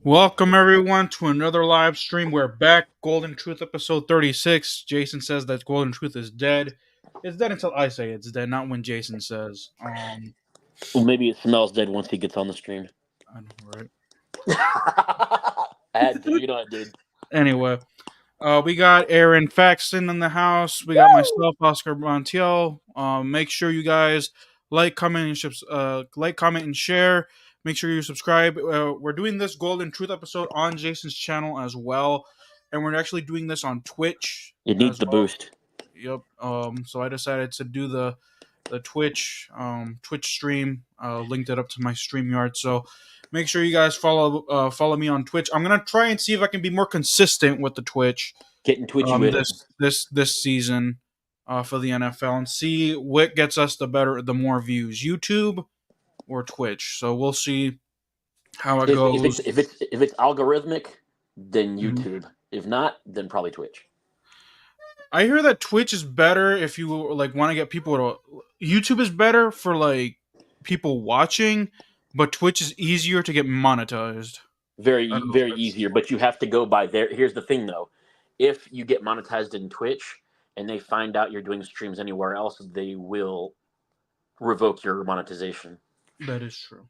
Welcome everyone to another live stream. We're back. Golden Truth episode 36. Jason says that Golden Truth is dead. It's dead until I say it's dead, not when Jason says. Well, maybe it smells dead once he gets on the stream. I know, right? I had to, I did. Anyway, we got Aaron Faxon in the house. We got myself, Oscar Montiel. Make sure you guys like, comment, and share. Make sure you subscribe. We're doing this Golden Truth episode on Jason's channel as well, and we're actually doing this on Twitch It needs as the well. boost. Yep. So I decided to do the Twitch stream. Linked it up to my StreamYard. So make sure you guys follow me on Twitch. I'm gonna try and see if I can be more consistent with the Twitch Getting twitchy with it. this season for the NFL and see what gets us the more views, YouTube or Twitch. So we'll see how it goes. If it's algorithmic, then YouTube. If not, then probably Twitch. I hear that Twitch is better if you want to get people to. YouTube is better for people watching, but Twitch is easier to get monetized. Very easier, but you have to go by there. Here's the thing, though: if you get monetized in Twitch and they find out you're doing streams anywhere else, they will revoke your monetization. That is true.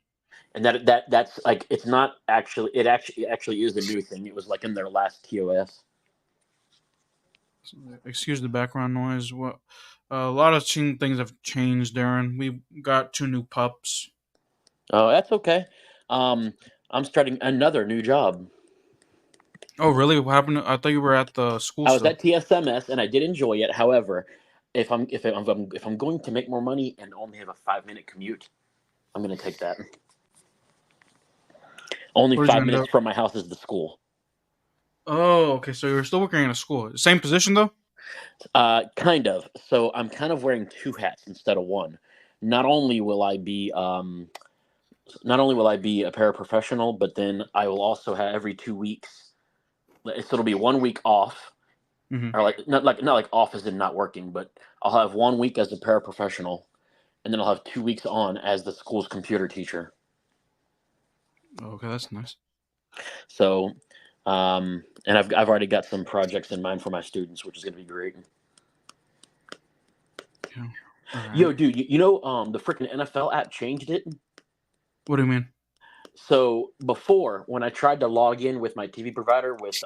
And that's like it's not actually. It actually is the new thing. It was in their last TOS. Excuse the background noise. What? A lot of things have changed, Darren. We got 2 new pups. Oh, that's okay. I'm starting another new job. Oh, really? What happened? I thought you were at the school. I was at TSMS, and I did enjoy it. However, if I'm going to make more money and only have a 5-minute commute, I'm going to take that. Only 5 minutes from my house is the school. Oh, okay. So you're still working in a school. Same position though? Kind of. So I'm kind of wearing 2 hats instead of 1. Not only will I be a paraprofessional, but then I will also have every 2 weeks. So it'll be 1 week off, or not like off as in not working, but I'll have 1 week as a paraprofessional, and then I'll have 2 weeks on as the school's computer teacher. Okay, that's nice. So, and I've already got some projects in mind for my students, which is going to be great. Yeah. Right. Yo, dude, you know the freaking NFL app changed it. What do you mean? So before, when I tried to log in with my TV provider with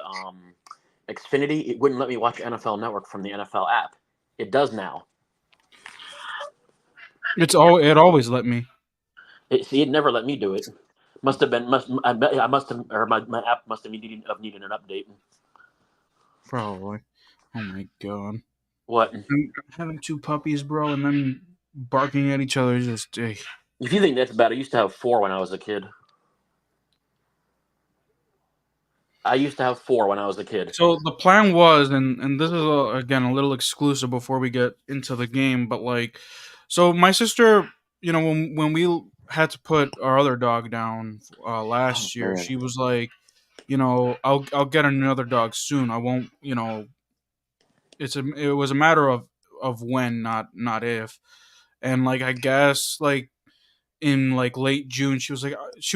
Xfinity, it wouldn't let me watch NFL Network from the NFL app. It does now. It always let me. It never let me do it. My app must have needed an update. Probably. Oh my god. What? Having 2 puppies, bro, and then barking at each other is just. If you think that's bad, I used to have 4 when I was a kid. So the plan was, and this is again a little exclusive before we get into the game, but so my sister, when we had to put our other dog down last year, she was like, I'll get another dog soon. I won't, it was a matter of when, not if, and I guess in late June, she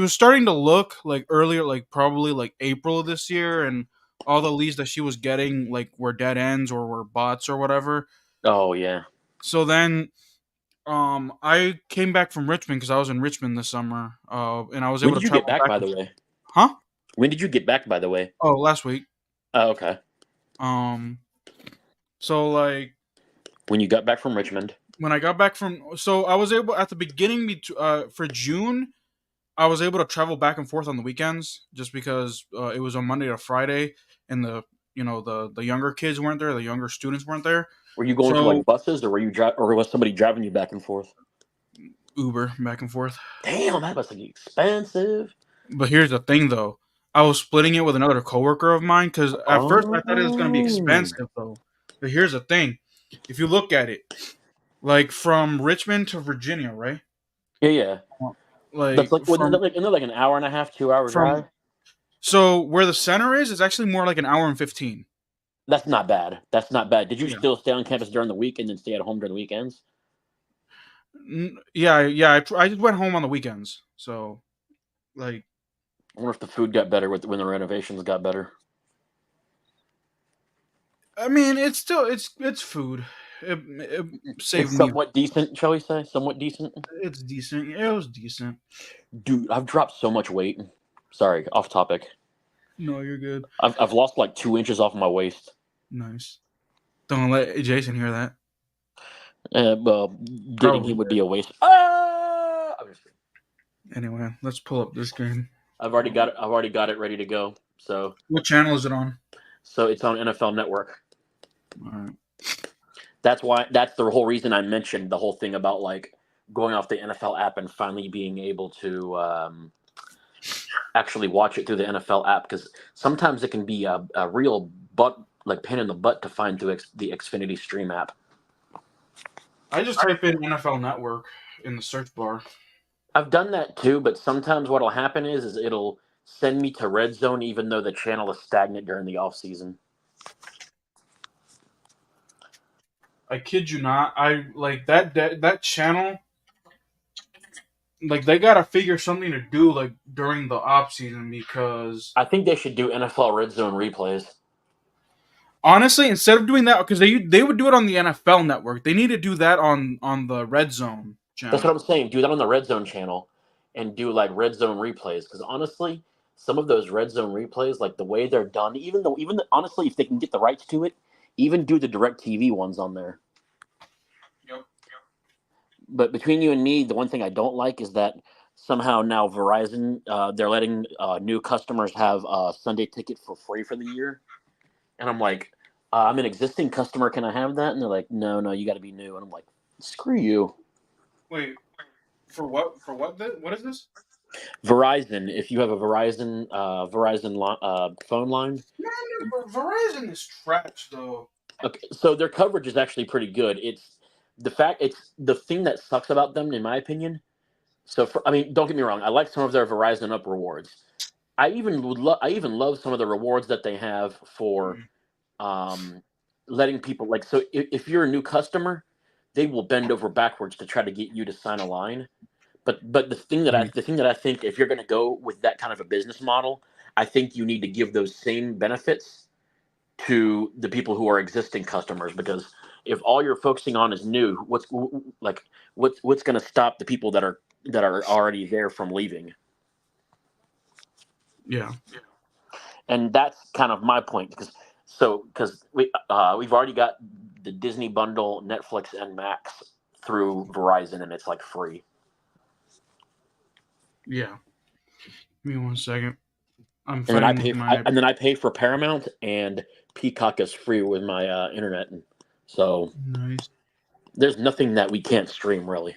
was starting to look earlier, probably April of this year, and all the leads that she was getting were dead ends or were bots or whatever. Oh yeah. So then, I came back from Richmond because I was in Richmond this summer, and I was able to travel back. By the way, huh? When did you get back? By the way, oh, last week. Oh, okay. So when you got back from Richmond. When I got back so I was able at the beginning for June, I was able to travel back and forth on the weekends just because it was on Monday to Friday, and the younger kids weren't there, the younger students weren't there. Were you going to buses, or or was somebody driving you back and forth? Uber back and forth. Damn, that must be expensive. But here's the thing, though. I was splitting it with another coworker of mine because at first I thought it was going to be expensive, though. But here's the thing: if you look at it, from Richmond to Virginia, right? Yeah. That's isn't that an hour and a half, 2 hour drive? So where the center is actually more like an hour and 15. That's not bad. Did you still stay on campus during the week and then stay at home during the weekends? Yeah. I just went home on the weekends. So, I wonder if the food got better when the renovations got better. I mean, it's still it's food. It It's saved me. somewhat decent, shall we say? Somewhat decent. It's decent. It was decent. Dude, I've dropped so much weight. Sorry, off topic. No, you're good. I've lost like 2 inches off my waist. Nice. Don't let Jason hear that. Well, getting Probably. him would be a waste. Ah! Anyway, let's pull up this game. I've already got it. I've already got it ready to go. So What channel is it on? it's on NFL Network. All right. That's the whole reason I mentioned the whole thing about like going off the NFL app and finally being able to actually watch it through the NFL app, because sometimes it can be a real pain in the butt to find through the Xfinity Stream app. I just type in NFL Network in the search bar. I've done that too, but sometimes what'll happen is it'll send me to Red Zone even though the channel is stagnant during the off season. I kid you not. I like that channel. Like they gotta figure something to do like during the off season, because I think they should do NFL Red Zone replays. honestly, instead of doing that, because they would do it on the NFL Network, they need to do that on the Red Zone That's what channel. I'm saying. Do that on the Red Zone channel and do like Red Zone replays. Because honestly, some of those Red Zone replays, like the way they're done, honestly, if they can get the rights to it, even do the Direct TV ones on there. Yep. But between you and me, the one thing I don't like is that somehow now Verizon, they're letting new customers have a Sunday ticket for free for the year. And I'm like, I'm an existing customer. Can I have that? And they're like, no, you got to be new. And I'm like, screw you. Wait, for what? For what? What is this? Verizon, if you have a Verizon phone line. Man, Verizon is trash though. Okay, so their coverage is actually pretty good. It's the thing that sucks about them, in my opinion. I mean, don't get me wrong. I like some of their Verizon Up rewards. I even love some of the rewards that they have for letting people like. So if you're a new customer, they will bend over backwards to try to get you to sign a line. But the thing that I think, if you're going to go with that kind of a business model, I think you need to give those same benefits to the people who are existing customers, because if all you're focusing on is new, what's going to stop the people that are already there from leaving? Yeah. And that's kind of my point, because we've already got the Disney bundle, Netflix and Max through Verizon, and it's like free. Yeah. Give me 1 second. I'm And then fighting with my. I pay for Paramount, and Peacock is free with my internet. So Nice. there's nothing that we can't stream, really.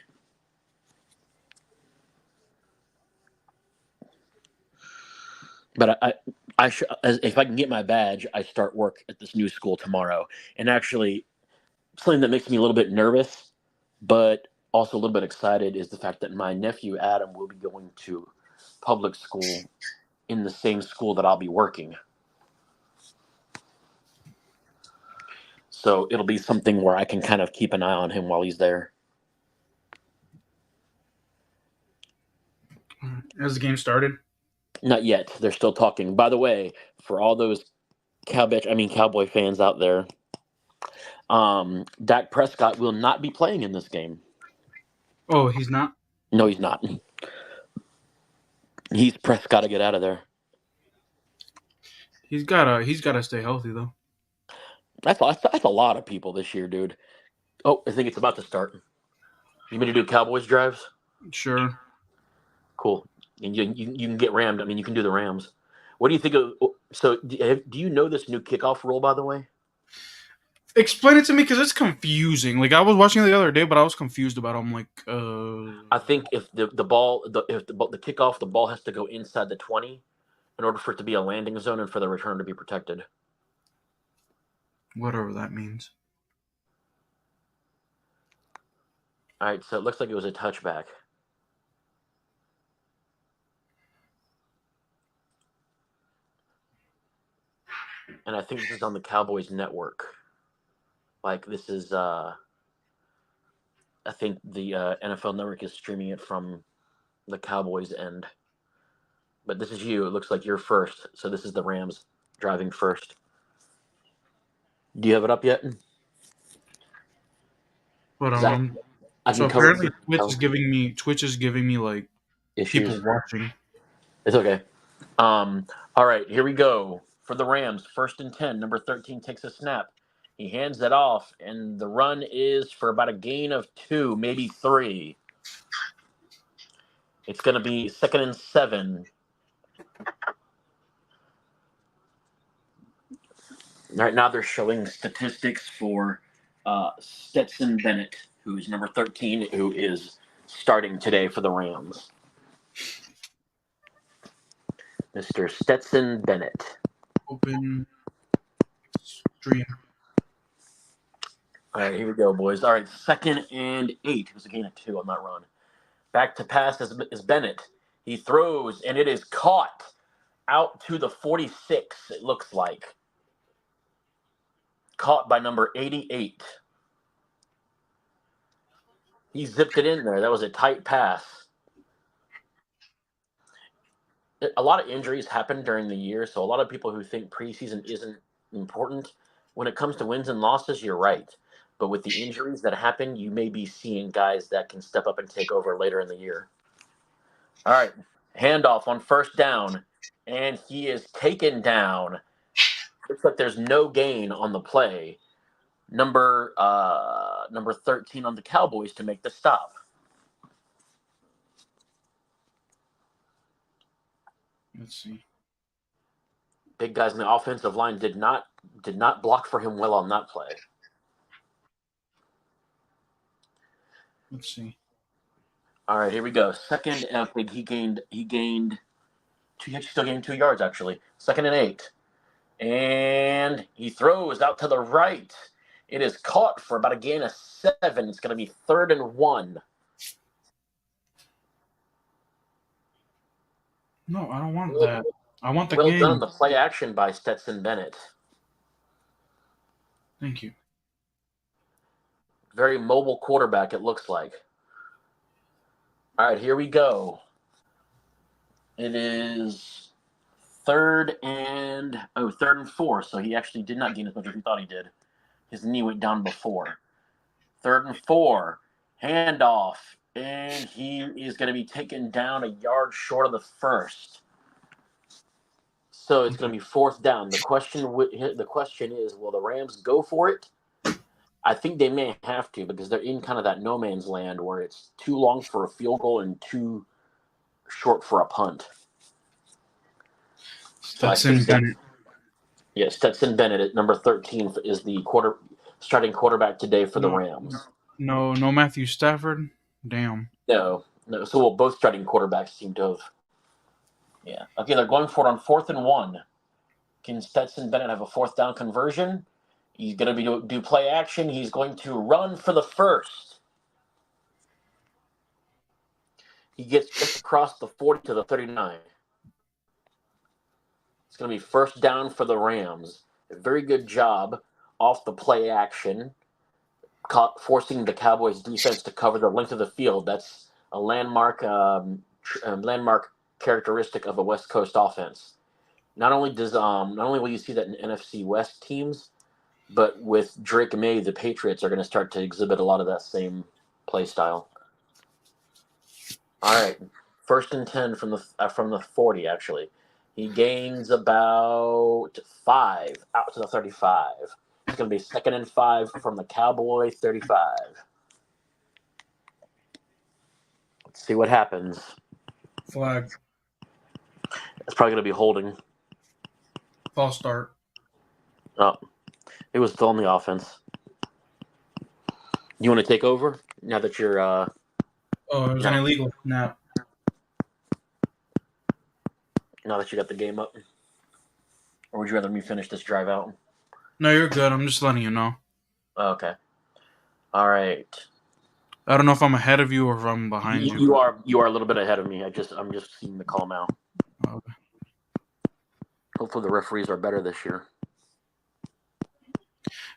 But if I can get my badge, I start work at this new school tomorrow. And actually, something that makes me a little bit nervous, but also a little bit excited, is the fact that my nephew Adam will be going to public school in the same school that I'll be working. So it'll be something where I can kind of keep an eye on him while he's there. Has the game started? Not yet. They're still talking. By the way, for all those Cowboy fans out there, Dak Prescott will not be playing in this game. Oh, he's not. No, he's not. He's Prescott to get out of there. He's gotta stay healthy though. That's a lot of people this year, dude. Oh, I think it's about to start. You mean to do Cowboys drives? Sure. Cool. And you can get rammed. I mean, you can do the Rams. What do you think of? So, do you know this new kickoff rule, by the way? Explain it to me, because it's confusing. Like, I was watching it the other day, but I was confused about it. I'm like, I think if the kickoff, the ball has to go inside the 20 in order for it to be a landing zone and for the return to be protected. Whatever that means. All right, so it looks like it was a touchback. And I think this is on the Cowboys network. Like, this is, I think the NFL network is streaming it from the Cowboys end. But this is you. It looks like you're first. So this is the Rams driving first. Do you have it up yet? But 'Cause I so can cover apparently Twitch is giving me like people issues. watching. It's okay. All right, here we go. For the Rams, 1st and 10. Number 13 takes a snap. He hands it off, and the run is for about a gain of 2, maybe 3. It's going to be 2nd and 7. Right now, they're showing statistics for Stetson Bennett, who's number 13, who is starting today for the Rams. Mr. Stetson Bennett. Open stream. All right, here we go, boys. All right, 2nd and 8. It was a gain of 2 on that run. Back to pass is Bennett. He throws, and it is caught out to the 46, it looks like. Caught by number 88. He zipped it in there. That was a tight pass. A lot of injuries happen during the year, so a lot of people who think preseason isn't important, when it comes to wins and losses, you're right. But with the injuries that happen, you may be seeing guys that can step up and take over later in the year. All right, handoff on 1st down, and he is taken down. Looks like there's no gain on the play. Number 13 on the Cowboys to make the stop. Let's see. Big guys in the offensive line did not block for him well on that play. Let's see. All right, here we go. Second, he gained. He still gained 2 yards actually. 2nd and 8, and he throws out to the right. It is caught for about a gain of 7. It's going to be 3rd and 1. No, I don't want that. I want the well game. Done. The play action by Stetson Bennett. Thank you. Very mobile quarterback, it looks like. All right, here we go. It is 3rd and 4. So he actually did not gain as much as he thought he did. His knee went down before. 3rd and 4. Handoff. And he is going to be taken down a yard short of the 1st. So it's going to be 4th down. The question is, will the Rams go for it? I think they may have to, because they're in kind of that no man's land where it's too long for a field goal and too short for a punt. Stetson Bennett. Yes, Stetson Bennett at number 13 is the starting quarterback today for the Rams. No Matthew Stafford. Damn. No. So both starting quarterbacks seem to have. Yeah. Okay, they're going for it on 4th and 1. Can Stetson Bennett have a 4th down conversion? He's going to do play action. He's going to run for the 1st. He gets just across the 40 to the 39. It's going to be 1st down for the Rams. A very good job off the play action, forcing the Cowboys defense to cover the length of the field. That's a landmark characteristic of a West Coast offense. Not only will you see that in NFC West teams, but with Drake May, the Patriots are going to start to exhibit a lot of that same play style. All right, 1st and 10 from the 40 actually. He gains about 5 out to the 35. It's going to be 2nd and 5 from the Cowboy 35. Let's see what happens. Flag. It's probably going to be holding. False start. Oh, it was still on the offense. You want to take over now that you're? Oh, it was an illegal snap. Now that you got the game up, or would you rather me finish this drive out? No, you're good. I'm just letting you know. Okay. All right. I don't know if I'm ahead of you or if I'm behind you. You are a little bit ahead of me. I'm just seeing the call now. Okay. Hopefully the referees are better this year.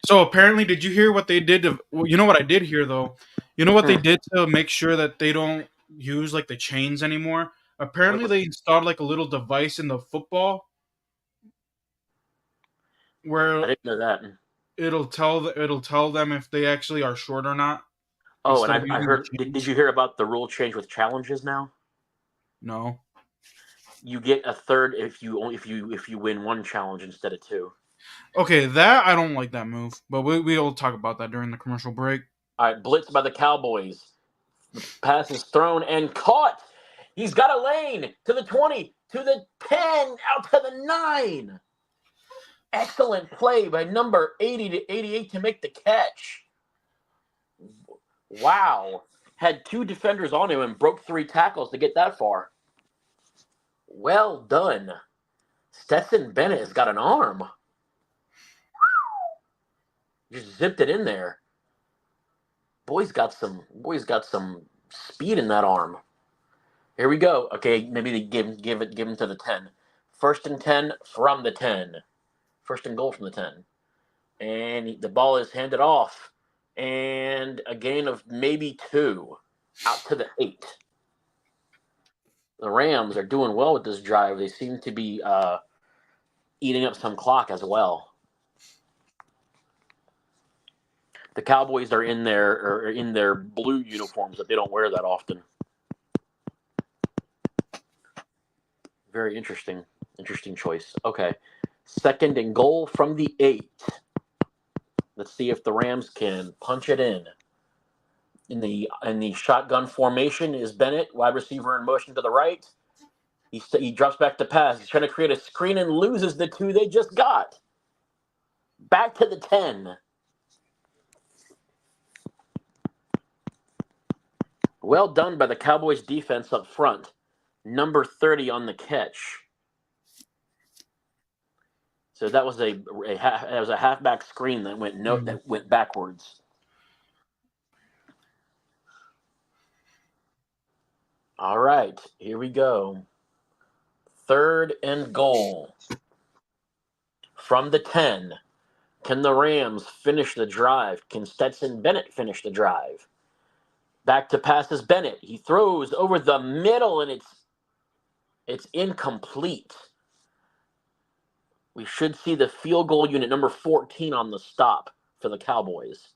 So apparently, did you hear what they did to? Well, you know what I did hear though. You know what they did to make sure that they don't use like the chains anymore. Apparently, they installed like a little device in the football where I didn't know that. it'll tell them if they actually are short or not Oh, and instead of I using the heard. Did chains. you hear about the rule change with challenges now? No. You get a third if you win one challenge instead of two. Okay, that I don't like that move, but we'll talk about that during the commercial break. All right, blitz by the Cowboys. The pass is thrown and caught. He's got a lane to the 20, to the 10, out to the 9. Excellent play by number 80 to 88 to make the catch. Wow. Had 2 defenders on him and broke 3 tackles to get that far. Well done. Stetson Bennett has got an arm. Just zipped it in there. Boy's got some speed in that arm. Here we go. Okay, maybe they give him to the 10. First and 10 from the 10. First and goal from the 10. And the ball is handed off. And a gain of maybe 2 out to the 8. The Rams are doing well with this drive. They seem to be eating up some clock as well. The Cowboys are in their blue uniforms that they don't wear that often. Very interesting choice. Okay, second and goal from the 8. Let's see if the Rams can punch it in. In the shotgun formation is Bennett, wide receiver in motion to the right. He drops back to pass. He's trying to create a screen and loses the 2 they just got. Back to the 10. Well done by the Cowboys defense up front. Number 30 on the catch. So that was a halfback screen that went backwards. All right, here we go. Third and goal from the 10. Can the Rams finish the drive? Can Stetson Bennett finish the drive? Back to passes Bennett. He throws over the middle, and it's incomplete. We should see the field goal unit number 14 on the stop for the Cowboys.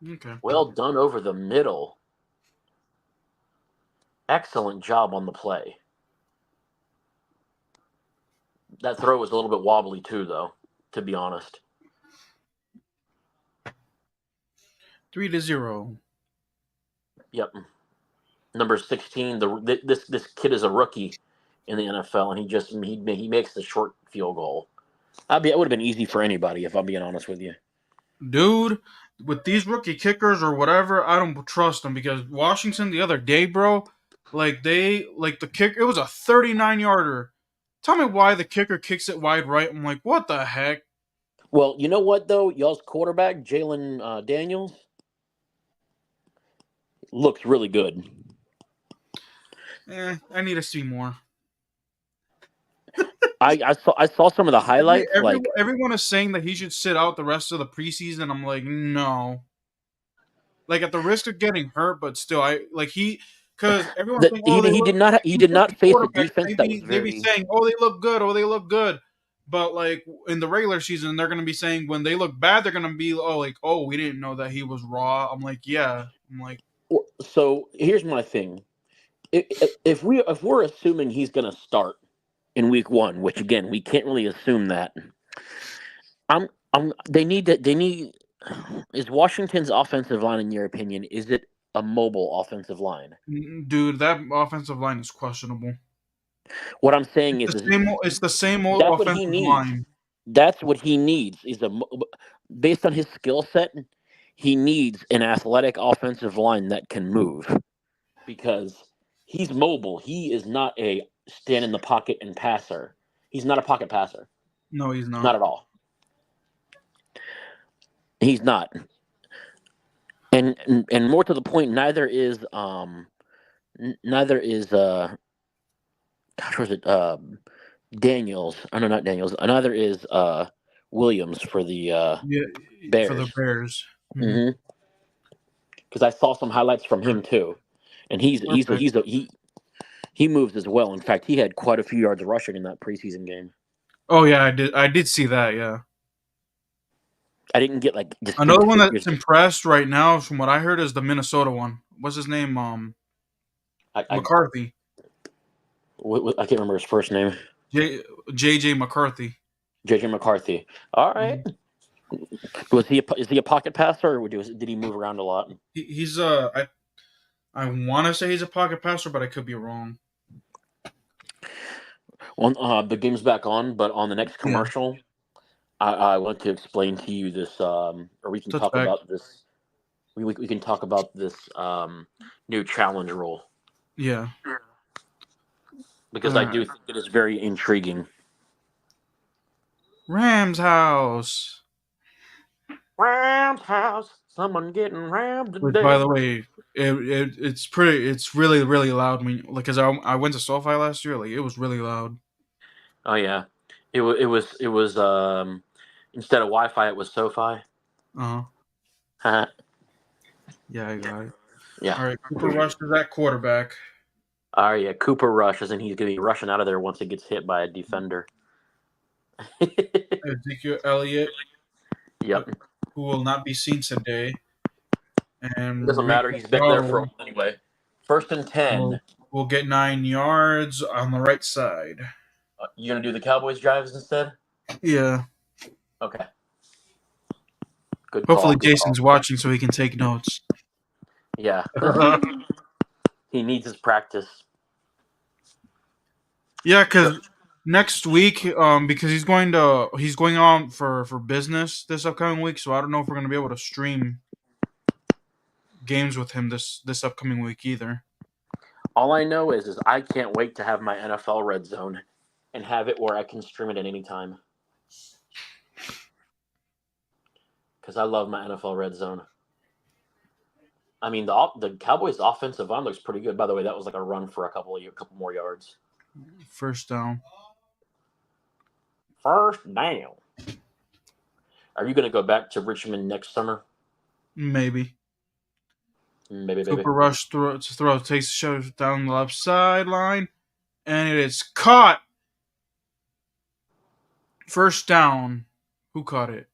Okay. Well done over the middle. Excellent job on the play. That throw was a little bit wobbly too, though, to be honest. 3-0. Yep. Number 16. This kid is a rookie in the NFL, and he makes the short field goal. It would have been easy for anybody, if I'm being honest with you. Dude, with these rookie kickers or whatever, I don't trust them because Washington the other day, bro, the kick, it was a 39-yarder. Tell me why the kicker kicks it wide right. I'm like, what the heck? Well, you know what, though? Y'all's quarterback, Jalen Daniels, looks really good. I need to see more. I saw some of the highlights. Everyone is saying that he should sit out the rest of the preseason. I'm like, no. Like at the risk of getting hurt, but still, because everyone's saying, oh, he did not face a defense that was they be saying, oh, they look good, but like in the regular season, they're gonna be saying when they look bad, they're gonna be oh, we didn't know that he was raw. I'm like, yeah, So here's my thing: if we're assuming he's gonna start in week 1, which again we can't really assume that, they need. Is Washington's offensive line, in your opinion, is it a mobile offensive line? dude, that offensive line is questionable. What I'm saying it's the same old that's offensive what he needs. line. That's what he needs. Based on his skill set, he needs an athletic offensive line that can move because he's mobile. He is not a stand in the pocket and passer. He's not a pocket passer. No, he's not. Not at all. He's not. And more to the point, neither is gosh, was it Daniels? Oh, no, not Daniels. Neither is Williams for the Bears. For the Bears. Mm-hmm. because I saw some highlights from him too, and Perfect. he moves as well. In fact, he had quite a few yards rushing in that preseason game. Oh yeah, I did see that. Yeah. I didn't get like Another distinct one figures, that's but impressed right now, from what I heard, is the Minnesota one. What's his name? I McCarthy. I can't remember his first name. J JJ McCarthy. JJ McCarthy. All right. Um, Is he a pocket passer, or did he move around a lot? he's I want to say he's a pocket passer, but I could be wrong. Well, the game's back on, but on the next Yeah, commercial, I want to explain to you this, or we can talk touchback. about this. We can talk about this new challenge rule Yeah. because I Uh, do think it is very intriguing. Rams house. Rams house, someone getting rammed to Which, by death. the way, it's really really loud. I mean, like, cause I went to SoFi last year. Like, it was really loud. Oh yeah, it was instead of Wi-Fi, it was SoFi. Uh huh. Yeah, I got it. Yeah. All right, Cooper Rush is at quarterback. Oh yeah, Cooper rushes, and he's gonna be rushing out of there once he gets hit by a defender. Ezekiel Elliott, Yep. who will not be seen today, It and doesn't Rico matter. He's been there for a Dowdle while anyway. First and 10. will get 9 yards on the right side. You gonna do the Cowboys drives instead? Yeah. Okay. Good call. Hopefully, Good call. Jason's watching so he can take notes. Yeah. He needs his practice. Yeah, because next week, because he's going on for business this upcoming week, so I don't know if we're gonna be able to stream games with him this upcoming week either. All I know is I can't wait to have my NFL Red Zone and have it where I can stream it at any time. Because I love my NFL Red Zone. I mean, the Cowboys' offensive line looks pretty good. By the way, that was like a run for a couple more yards. First down. First down. Are you going to go back to Richmond next summer? Maybe. Maybe, baby. Cooper Rush throw takes the shot down the left sideline, and it is caught. First down. Who caught it?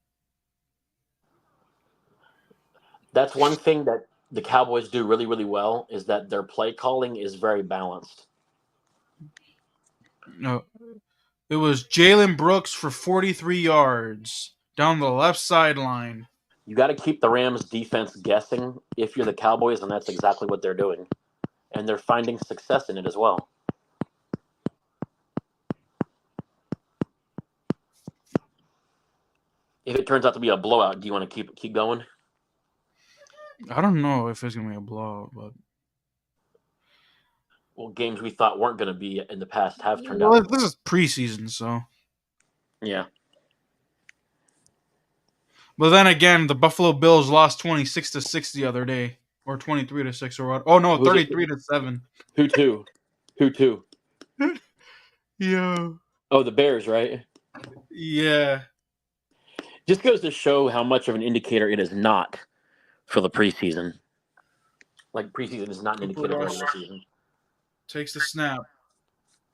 That's one thing that the Cowboys do really, really well is that their play calling is very balanced. No, it was Jalen Brooks for 43 yards down the left sideline. You got to keep the Rams defense guessing if you're the Cowboys, and that's exactly what they're doing. And they're finding success in it as well. If it turns out to be a blowout, do you want to keep going? I don't know if it's gonna be a blowout, but Well, games we thought weren't going to be in the past have turned out to be. this is preseason, so. Yeah. But then again, the Buffalo Bills lost 26-6 the other day, or 23-6, or what? Oh no, Who's it? 33-7. Who to? Who to? Yeah. Oh, the Bears, right? Yeah. Just goes to show how much of an indicator it is not for the preseason. Like, preseason is not an Cooper indicator of Rush regular season. takes the snap,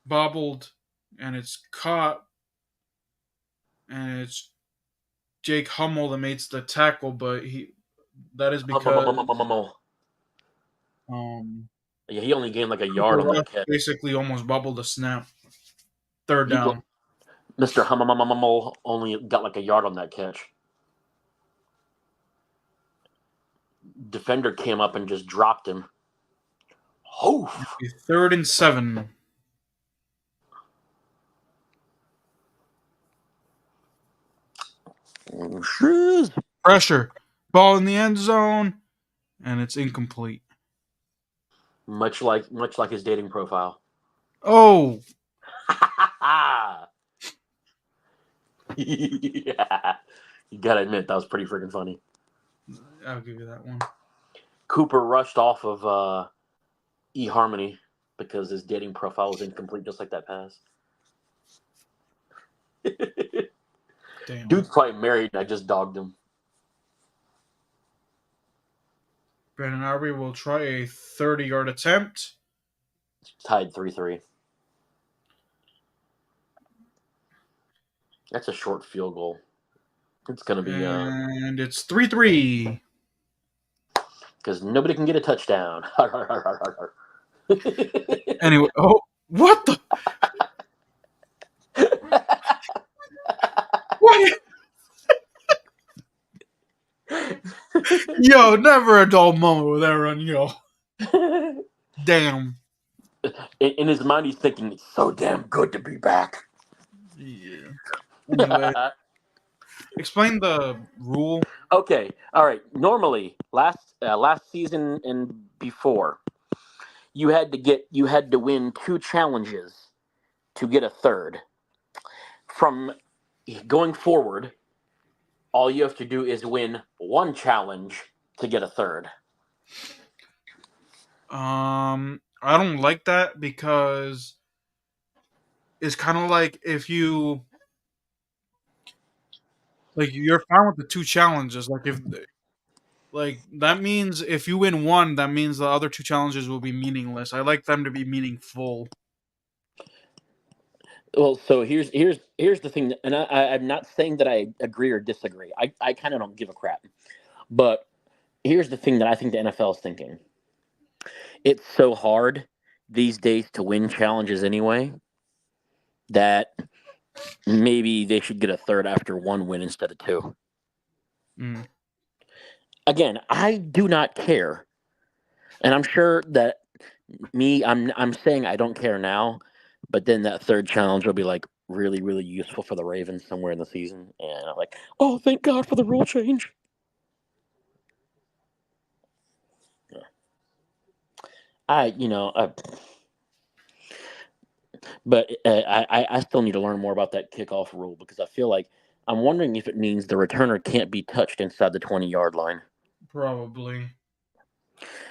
bobbled, and it's caught, and it's Jake Hummel that makes the tackle, but that is because Yeah, he only gained like a Cooper yard on Rush that catch. basically almost bobbled the snap. Third He down. Mr. Hummel only got like a yard on that catch. Defender came up and just dropped him. Oh, 3rd and 7. shiz. Pressure. Ball in the end zone, and it's incomplete. Much like his dating profile. Oh, Yeah. You gotta admit that was pretty freaking funny. I'll give you that one. Cooper rushed off of eHarmony because his dating profile was incomplete, just like that pass. Damn. Dude's probably married, and I just dogged him. Brandon Aubrey will try a 30-yard attempt. Tied 3-3. That's a short field goal. It's going to be And it's 3-3. because nobody can get a touchdown. Anyway, oh, what the? What? Yo, never a dull moment with that run, yo. Damn. In his mind, he's thinking, it's so damn good to be back. Yeah. Anyway, explain the rule. Okay, all right. Normally, last season and before, you had to win 2 challenges to get a third. From going forward, all you have to do is win 1 challenge to get a third. I don't like that because it's kind of like if you you're fine with the 2 challenges. Like that means if you win one, that means the other 2 challenges will be meaningless. I like them to be meaningful. Well, so here's the thing, and I'm not saying that I agree or disagree. I kind of don't give a crap. But here's the thing that I think the NFL is thinking. It's so hard these days to win challenges anyway that maybe they should get a third after 1 win instead of 2. Mm. Again, I do not care, and I'm sure that I'm saying I don't care now, but then that third challenge will be like really really useful for the Ravens somewhere in the season, and I'm like, oh, thank God for the rule change. I but I still need to learn more about that kickoff rule because I feel like I'm wondering if it means the returner can't be touched inside the 20-yard line. Probably.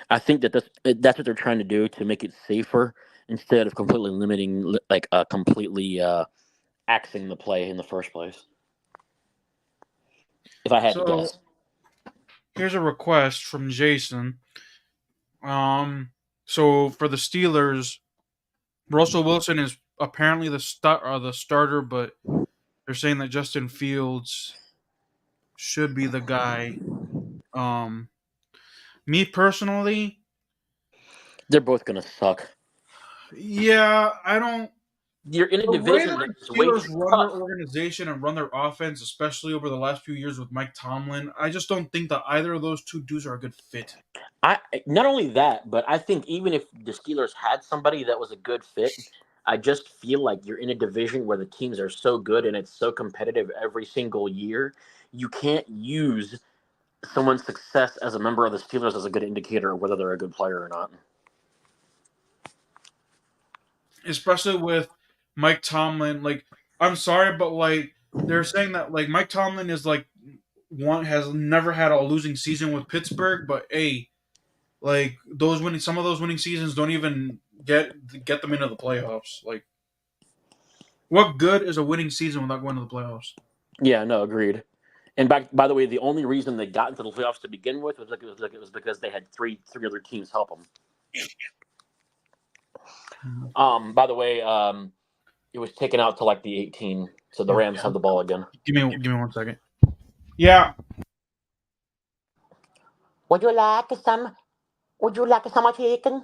I think that's what they're trying to do to make it safer instead of completely limiting, like completely axing the play in the first place. If I had to So guess. here's a request from Jason. So for the Steelers, Russell Wilson is apparently the starter, but they're saying that Justin Fields should be the guy. Um, Me personally, They're both gonna suck. yeah, I don't. You're in a The way division that that the is way Steelers too run their tough. organization and run their offense, especially over the last few years with Mike Tomlin, I just don't think that either of those two dudes are a good fit. I Not only that, but I think even if the Steelers had somebody that was a good fit, I just feel like you're in a division where the teams are so good and it's so competitive every single year. You can't use someone's success as a member of the Steelers as a good indicator of whether they're a good player or not. Especially with Mike Tomlin. Like, I'm sorry, but like they're saying that like Mike Tomlin is like one has never had a losing season with Pittsburgh, but hey, like some of those winning seasons don't even get them into the playoffs. Like, what good is a winning season without going to the playoffs? Yeah, no, agreed. And by the way, the only reason they got into the playoffs to begin with was because they had three other teams help them. By the way, it was taken out to like the 18, so the Rams have the ball again. Give me 1 second. Yeah. Would you like some? Would you like some chicken?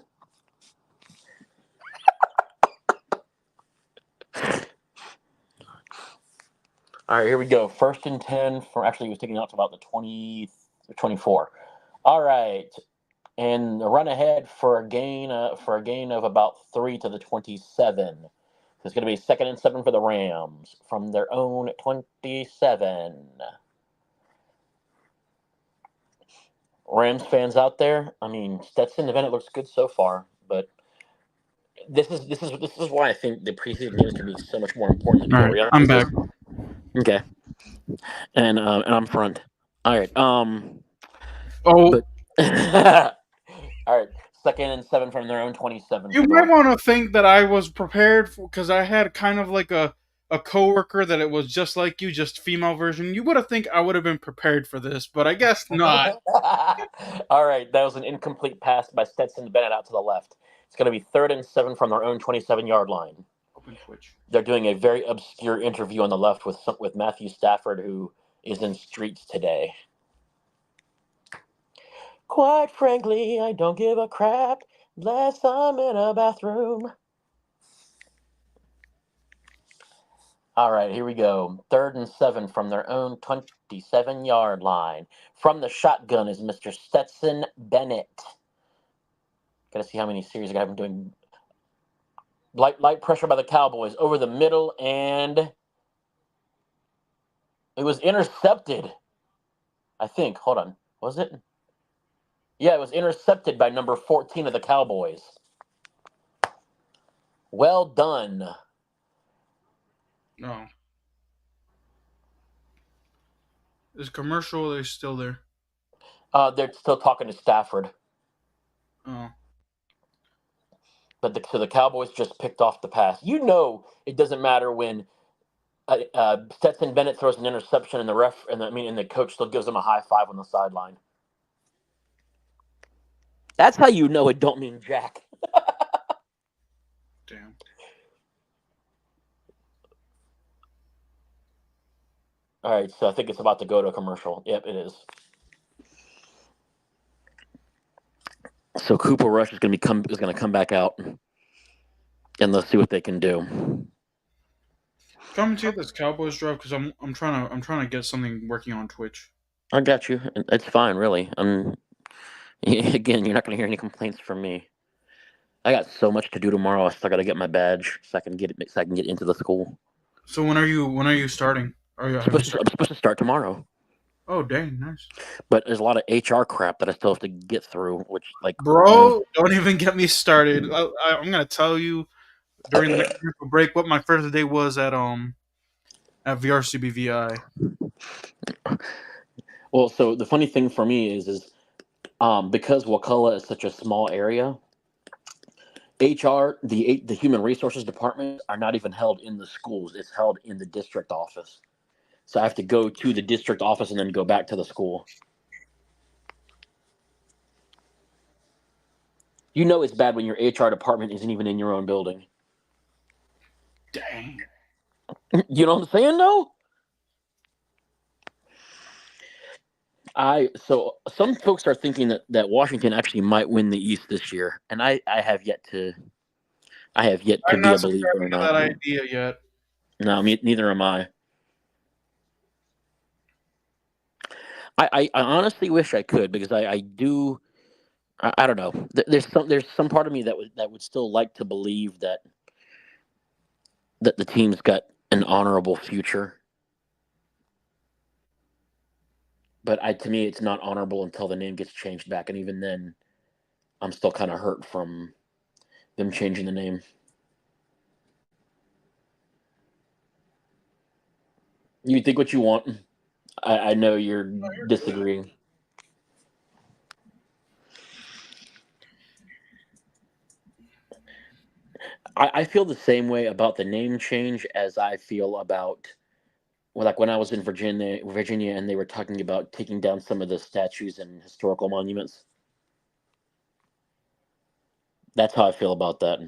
All right, here we go. 1st and 10 for actually it was taken out to about the 24. All right, and a run ahead for a gain of about 3 to the 27. So it's going to be 2nd and 7 for the Rams from their own 27. Rams fans out there, I mean, Stetson event looks good so far, but this is why I think the preseason games can be so much more important than All people right, realize. I'm back. Okay, and I'm front. All right, Oh, but all right, 2nd and 7 from their own 27 you for might the. want to think that I was prepared for because I had kind of like a coworker that it was just like you, just female version, you would have think I would have been prepared for this, but I guess not. All right, that was an incomplete pass by Stetson Bennett out to the left. It's going to be 3rd and 7 from their own 27-yard line. Open Twitch. They're doing a very obscure interview on the left with Matthew Stafford, who is in streets today. Quite frankly, I don't give a crap unless I'm in a bathroom. All right, here we go. 3rd and 7 from their own 27-yard line. From the shotgun is Mr. Stetson Bennett. Got to see how many series I got him doing. Light pressure by the Cowboys over the middle, and it was intercepted. I think. Hold on. Was it? Yeah, it was intercepted by number 14 of the Cowboys. Well done. No. Is commercial? They're still there. They're still talking to Stafford. Oh. But the Cowboys just picked off the pass. You know it doesn't matter when Stetson Bennett throws an interception and the coach still gives him a high five on the sideline. That's how you know it don't mean jack. Damn. All right, so I think it's about to go to a commercial. Yep, it is. So Cooper Rush is going to come back out, and let's see what they can do. Come to this Cowboys drive because I'm trying to get something working on Twitch. I got you. It's fine, really. Again, you're not going to hear any complaints from me. I got so much to do tomorrow. I still got to get my badge so I can get into the school. So when are you starting? I'm supposed to start tomorrow. Oh, dang, nice. But there's a lot of HR crap that I still have to get through, which, like... Bro, don't even get me started. I'm going to tell you during the next break what my first day was at VRCBVI. Well, so the funny thing for me is because Wakulla is such a small area, HR, the human resources department, are not even held in the schools. It's held in the district office. So I have to go to the district office and then go back to the school. You know it's bad when your HR department isn't even in your own building. Dang. You know what I'm saying, though? So some folks are thinking that Washington actually might win the East this year, and I have yet to be a believer or not. That idea yet. No, neither am I. I honestly wish I could, because I do. I don't know. There's some part of me that would still like to believe that the team's got an honorable future. But to me, it's not honorable until the name gets changed back, and even then, I'm still kind of hurt from them changing the name. You think what you want. I know you're disagreeing. I feel the same way about the name change as I feel about, like, when I was in Virginia, and they were talking about taking down some of the statues and historical monuments. That's how I feel about that.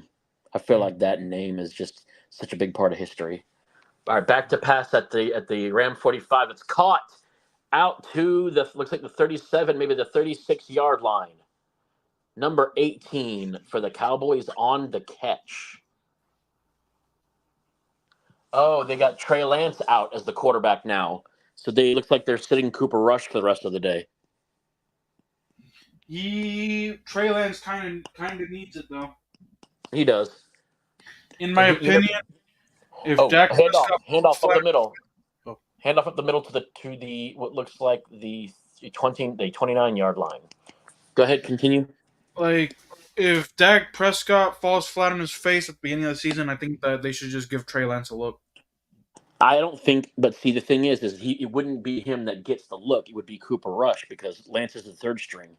I feel like that name is just such a big part of history. All right, back to pass at the Ram 45. It's caught out to looks like the 37, maybe the 36-yard line. Number 18 for the Cowboys on the catch. Oh, they got Trey Lance out as the quarterback now. So looks like they're sitting Cooper Rush for the rest of the day. Trey Lance kind of needs it, though. He does. In my opinion, if Dak handoff up the middle. Oh. Handoff up the middle to the what looks like the 29-yard line. Go ahead, continue. Like, if Dak Prescott falls flat on his face at the beginning of the season, I think that they should just give Trey Lance a look. I don't think, but see, the thing is it wouldn't be him that gets the look. It would be Cooper Rush, because Lance is the third string.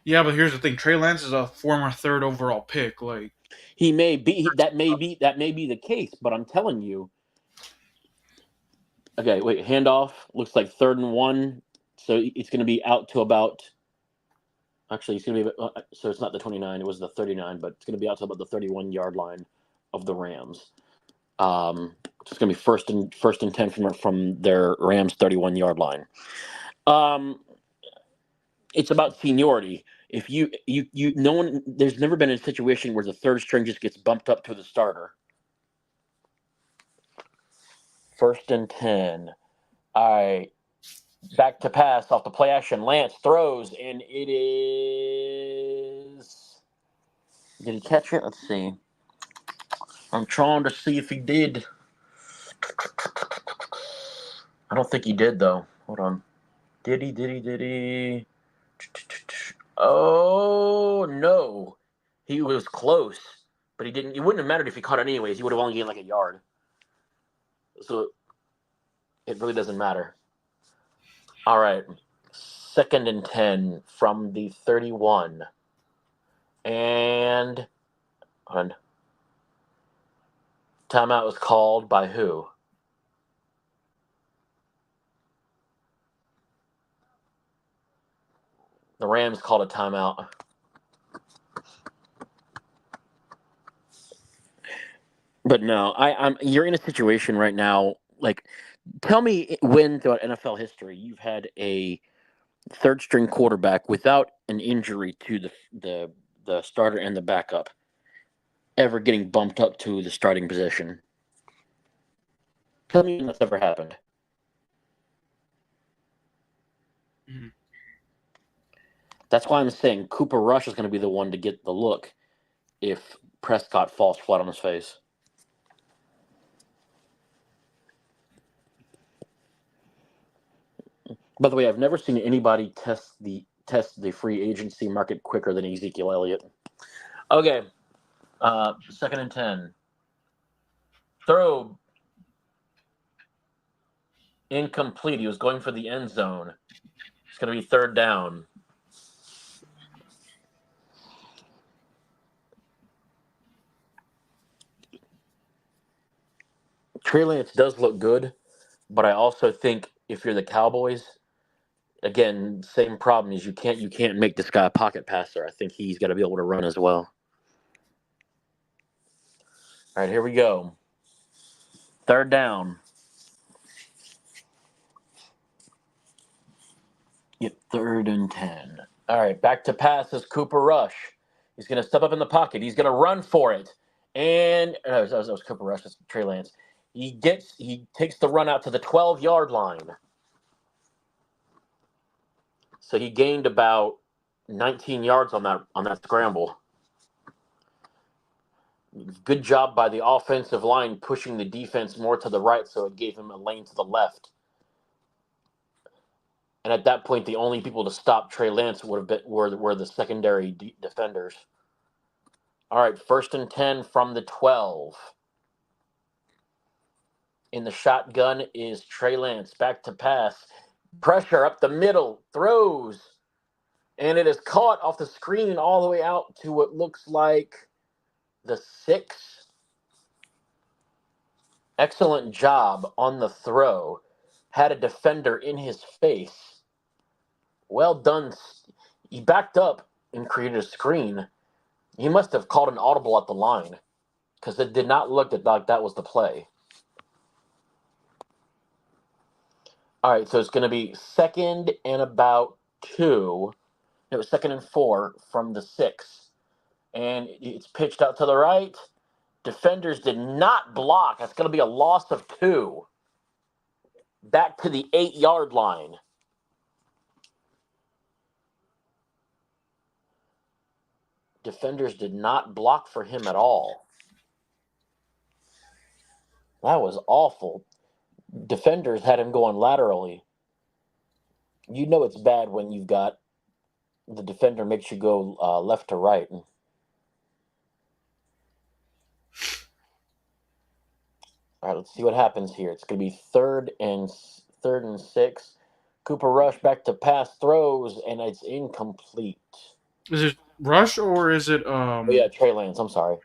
Yeah, but here's the thing: Trey Lance is a former third overall pick. Like, He may be that may be the case, but I'm telling you. Okay, wait. Handoff looks like 3rd and 1, so it's going to be out to about. Actually, it's going to be so it's not the 29. It was the 39, but it's going to be out to about the 31-yard line of the Rams. It's going to be first and 10 from their Rams 31-yard line. It's about seniority. If you no one, there's never been a situation where the third string just gets bumped up to the starter. 1st and 10. All right, back to pass off the play action. Lance throws, and it is. Did he catch it? Let's see. I'm trying to see if he did. I don't think he did, though. Hold on. Did he? Did he? Did he? Oh, no. He was close, but he didn't. It wouldn't have mattered if he caught it anyways. He would have only gained like a yard. So it really doesn't matter. All right. 2nd and 10 from the 31. And hold on. Timeout was called by who? The Rams called a timeout. But no, you're in a situation right now. Like, tell me when throughout NFL history you've had a third string quarterback without an injury to the starter and the backup ever getting bumped up to the starting position. Tell me when that's ever happened. mm-hmm. That's why I'm saying Cooper Rush is going to be the one to get the look if Prescott falls flat on his face. By the way, I've never seen anybody test the free agency market quicker than Ezekiel Elliott. Okay, 2nd and 10. Throw incomplete. He was going for the end zone. It's going to be 3rd down. Trey Lance does look good, but I also think if you're the Cowboys, again, same problem is you can't make this guy a pocket passer. I think he's got to be able to run as well. All right, here we go. 3rd down. Yep, 3rd and 10. All right, back to pass is Cooper Rush. He's going to step up in the pocket. He's going to run for it. And no, that was Cooper Rush. That's Trey Lance. He takes the run out to the 12-yard line. So he gained about 19 yards on that scramble. Good job by the offensive line pushing the defense more to the right, so it gave him a lane to the left. And at that point, the only people to stop Trey Lance were the secondary defenders. All right, 1st and 10 from the 12. In the shotgun is Trey Lance. Back to pass. Pressure up the middle. Throws. And it is caught off the screen all the way out to what looks like the 6. Excellent job on the throw. Had a defender in his face. Well done. He backed up and created a screen. He must have called an audible at the line because it did not look like that was the play. All right, so it's going to be 2nd and about 2. It was 2nd and 4 from the 6. And it's pitched out to the right. Defenders did not block. That's going to be a loss of 2. Back to the 8-yard line. Defenders did not block for him at all. That was awful. Defenders had him going laterally. You know it's bad when you've got the defender makes you go left to right. All right, let's see what happens here. It's going to be third and 6. Cooper Rush back to pass, throws, and it's incomplete. Is it Rush or is it Oh yeah, Trey Lance. I'm sorry.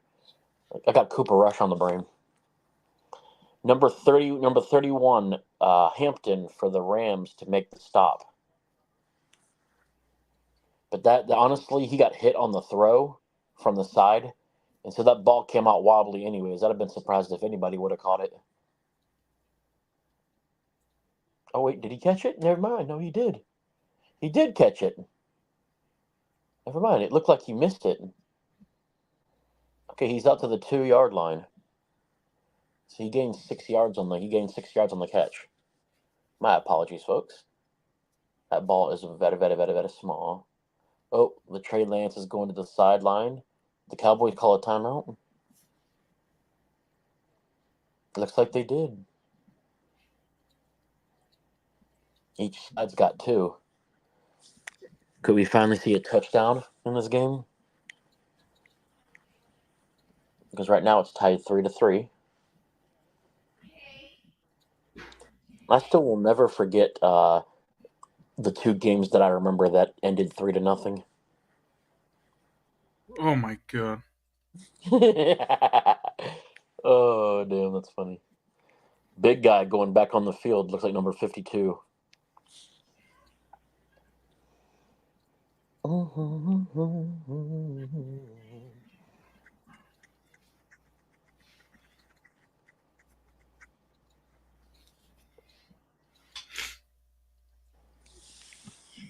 I got Cooper Rush on the brain. Number 30, number 31, Hampton for the Rams to make the stop. But honestly, he got hit on the throw from the side, and so that ball came out wobbly anyways. I'd have been surprised if anybody would have caught it. Oh wait, did he catch it? Never mind. No, he did. He did catch it. Never mind. It looked like he missed it. Okay, he's out to the 2 yard line. So he gained 6 yards on the catch. My apologies, folks. That ball is very, very, very, very small. Oh, the Trey Lance is going to the sideline. The Cowboys call a timeout. Looks like they did. Each side's got two. Could we finally see a touchdown in this game? Because right now it's tied 3-3. I still will never forget the two games that I remember that ended 3-0. Oh my god. Oh damn, that's funny. Big guy going back on the field looks like number 52.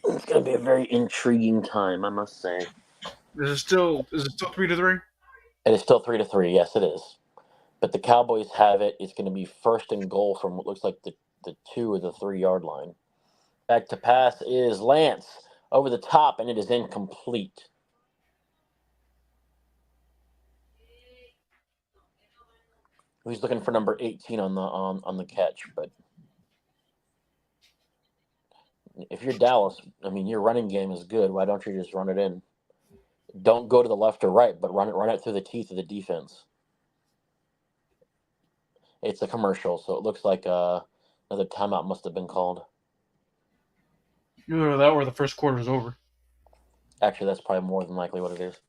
It's going to be a very intriguing time, I must say. Is it still 3-3? It is still 3-3. Yes, it is. But the Cowboys have it. It's going to be first and goal from what looks like the 2 or the 3 yard line. Back to pass is Lance over the top, and it is incomplete. He's looking for number 18 on the catch, but if you're Dallas, I mean your running game is good. Why don't you just run it in? Don't go to the left or right, but run it through the teeth of the defense. It's a commercial, so it looks like another timeout must have been called. Either that or the first quarter is over. Actually, that's probably more than likely what it is.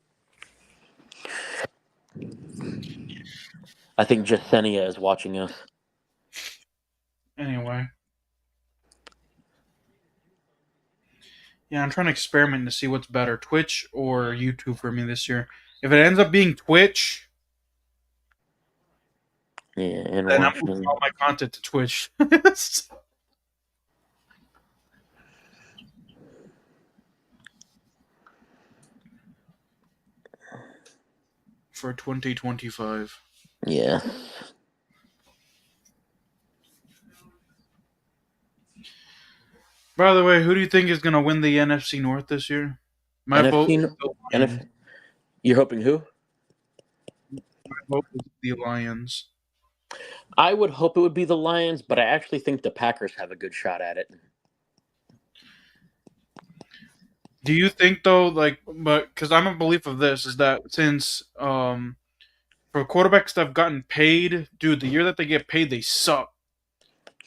I think Jasenia is watching us. Anyway. Yeah, I'm trying to experiment to see what's better, Twitch or YouTube for me this year. If it ends up being Twitch, Yeah, and then I'm moving watching. all my content to Twitch. For 2025. Yeah. By the way, who do you think is going to win the NFC North this year? My vote NFC. is the NF. Lions. You're hoping who? My vote is the Lions. I would hope it would be the Lions, but I actually think the Packers have a good shot at it. Do you think though, like, but because I'm a belief of this is that since for quarterbacks that have gotten paid, dude, the year that they get paid, they suck.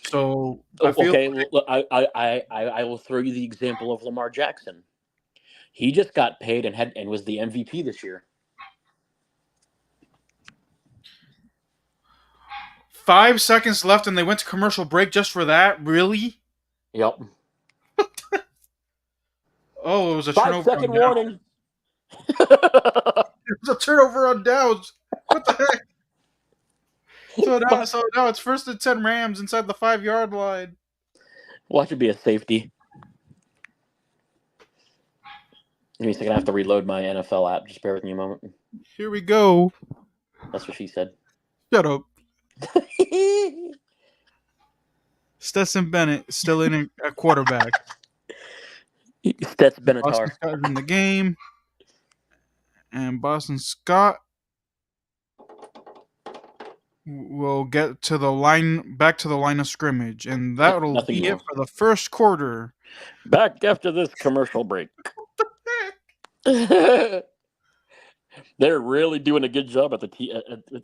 So I feel Okay, well, I will throw you the example of Lamar Jackson. He just got paid and was the MVP this year. 5 seconds left and they went to commercial break just for that. Really? Yep. Oh, it was a Five turnover on second downs. warning. It was a turnover on downs. What the heck? So now it's 1st and 10 Rams inside the 5 yard line. Watch it be a safety. Give me a second. I have to reload my NFL app. Just bear with me a moment. Here we go. That's what she said. Shut up. Stetson Bennett still in a quarterback. Stet's Boston Benatar. Scott is in the game. And Boston Scott will get to the back to the line of scrimmage. And that'll Nothing be it more. for the first quarter. Back after this commercial break. They're really doing a good job at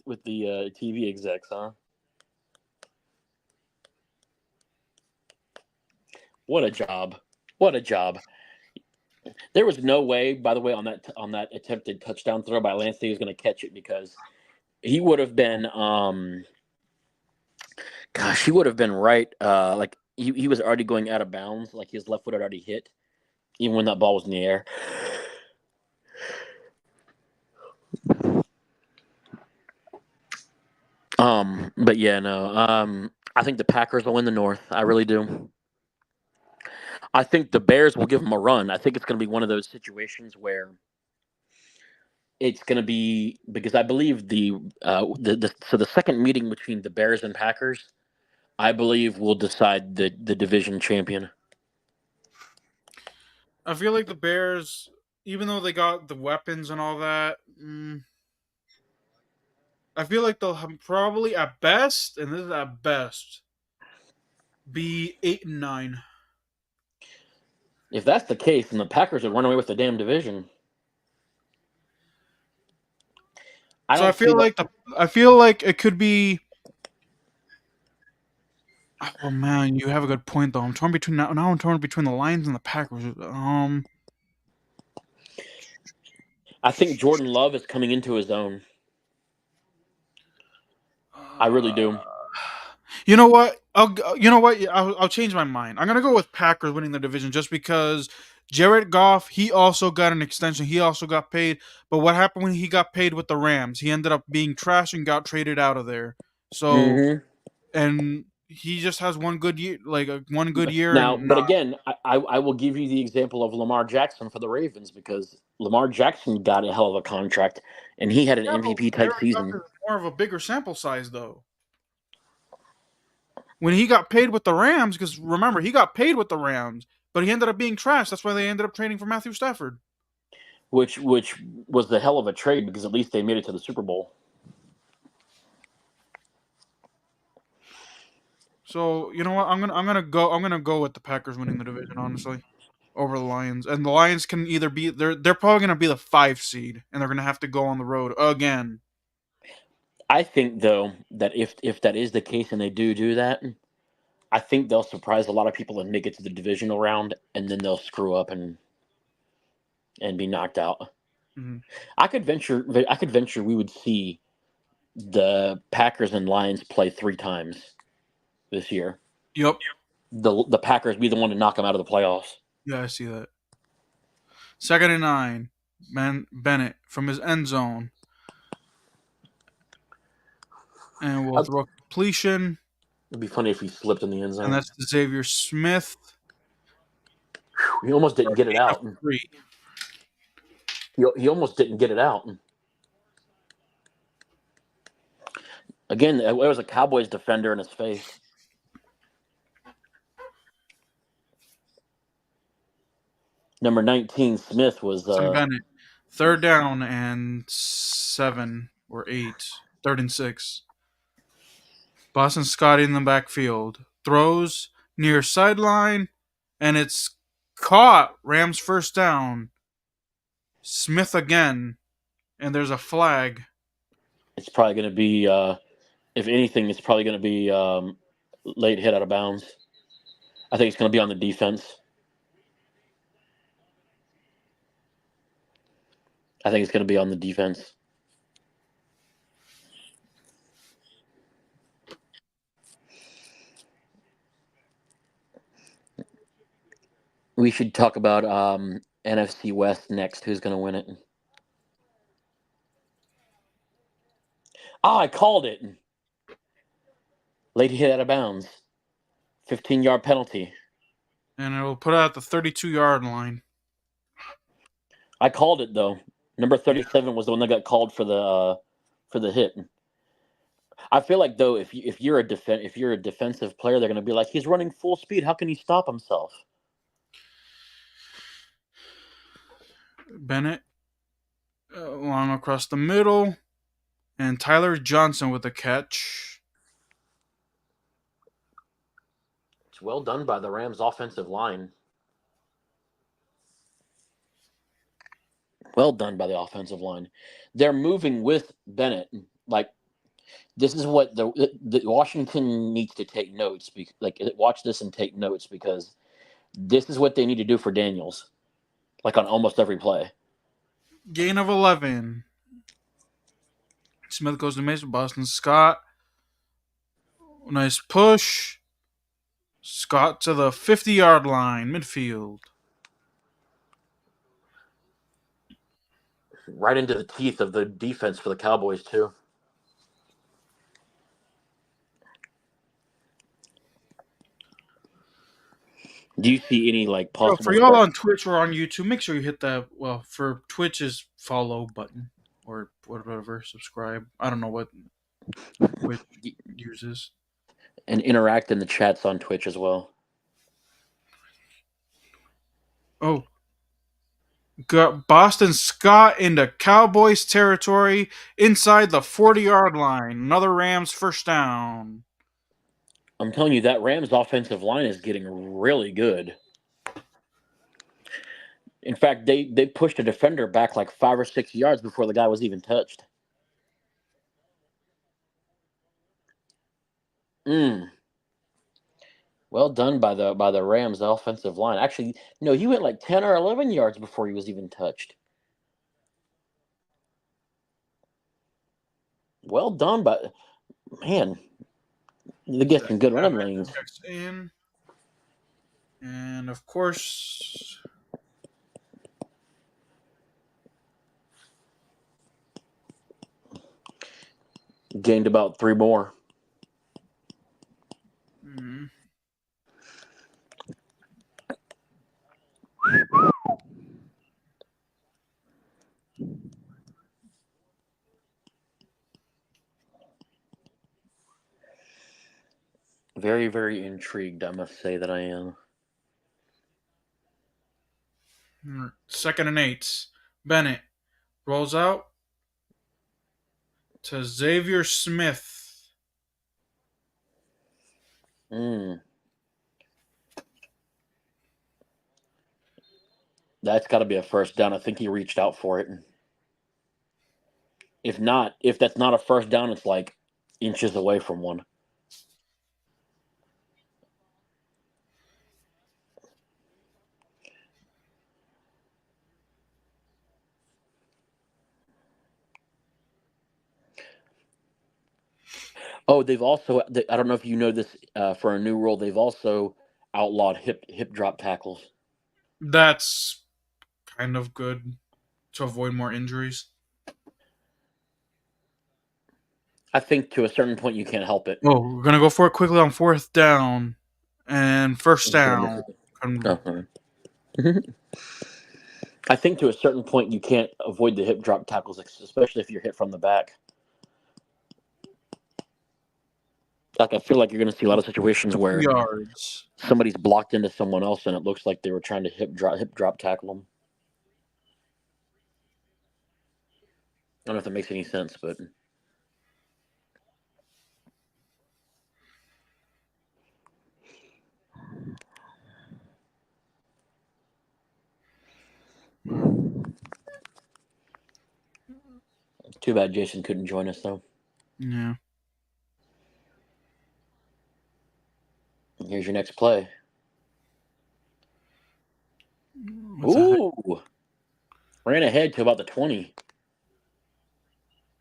with the TV execs, huh? What a job! What a job! There was no way, by the way, on that attempted touchdown throw by Lance, he was going to catch it because he would have been, he would have been right. Like he was already going out of bounds, like his left foot had already hit, even when that ball was in the air. But yeah, no. I think the Packers will win the North. I really do. I think the Bears will give them a run. I think it's going to be one of those situations where it's going to be because I believe the second meeting between the Bears and Packers, I believe, will decide the division champion. I feel like the Bears, even though they got the weapons and all that, I feel like they'll probably at best, and this is at best, be 8-9. If that's the case, then the Packers would run away with the damn division. I So I don't see feel what. like it could be. Oh man, you have a good point though. I'm torn between now. Now I'm torn between the Lions and the Packers. I think Jordan Love is coming into his own. I really Uh, do. you know what? I'll change my mind. I'm gonna go with Packers winning the division just because Jared Goff. He also got an extension. He also got paid. But what happened when he got paid with the Rams? He ended up being trash and got traded out of there. So Mm-hmm. and he just has one good year, like one good year, Now, and but not. again, I will give you the example of Lamar Jackson for the Ravens because Lamar Jackson got a hell of a contract and he had an Yeah, but MVP type Jared Goff season. is more of a bigger sample size though. When he got paid with the Rams, because remember he got paid with the Rams, but he ended up being trash. That's why they ended up trading for Matthew Stafford. Which was the hell of a trade because at least they made it to the Super Bowl. So you know what? I'm gonna go with the Packers winning the division, honestly, over the Lions. And the Lions can either be they're probably gonna be the 5 seed, and they're gonna have to go on the road again. I think though that if that is the case and they do that, I think they'll surprise a lot of people and make it to the divisional round, and then they'll screw up and be knocked out. Mm-hmm. I could venture we would see the Packers and Lions play 3 times this year. Yep. The Packers be the one to knock them out of the playoffs. Yeah, I see that. 2nd and 9. Bennett from his end zone, and we'll throw a completion, It'd be funny if he slipped in the end and zone. that's to Xavier Smith. He almost didn't get it Gain of out. 3. He almost didn't get it out. Again, there was a Cowboys defender in his face. Number 19, Smith was. Bennett. 3rd down and 7 or 8. 3rd and 6. Boston Scotty in the backfield. Throws near sideline, and it's caught. Rams first down. Smith again, and there's a flag. It's probably going to be, if anything, it's probably going to be late hit out of bounds. I think it's going to be on the defense. I think it's going to be on the defense. We should talk about NFC West next. Who's going to win it? Oh, I called it. Late hit out of bounds. 15-yard penalty. And it'll put out the 32-yard line. I called it though. Number 37 was the one that got called for the hit. I feel like though if you're a defensive player, they're going to be like, he's running full speed. How can he stop himself? Bennett long across the middle, and Tyler Johnson with the catch. It's well done by the Rams offensive line. Well done by the offensive line. They're moving with Bennett. Like this is what the Washington needs to take notes. Like watch this and take notes because this is what they need to do for Daniels. like on almost every play. Gain of 11. Smith goes to Mason. Boston Scott. Nice push. Scott to the 50-yard line, midfield. Right into the teeth of the defense for the Cowboys, too. Do you see any like Yo, possible for y'all start? on Twitch or on YouTube, make sure you hit that. Well, for Twitch is follow button or whatever, subscribe. I don't know what Twitch uses. And interact in the chats on Twitch as well. Oh, got Boston Scott into Cowboys territory inside the 40-yard line. Another Rams first down. I'm telling you, that Rams offensive line is getting really good. In fact, they pushed a defender back like 5 or 6 yards before the guy was even touched. Well done by the Rams offensive line. Actually, no, he went like 10 or 11 yards before he was even touched. Well done, but man, they get some good running lanes. In. And of course, gained about 3 more. Very, very intrigued, I must say that I am. 2nd and 8. Bennett rolls out to Xavier Smith. That's got to be a first down. I think he reached out for it. If not, if that's not a first down, it's like inches away from one. Oh, they've also, I don't know if you know this, for a new rule, they've also outlawed hip drop tackles. That's kind of good to avoid more injuries. I think to a certain point you can't help it. Oh, we're going to go for it quickly on 4th down. And first down. I think to a certain point you can't avoid the hip drop tackles, especially if you're hit from the back. Like, I feel like you're going to see a lot of situations where yards. Somebody's blocked into someone else and it looks like they were trying to hip drop tackle them. I don't know if that makes any sense, but too bad Jason couldn't join us, though. Yeah. Here's your next play. What's Ooh! Ran ahead to about the 20.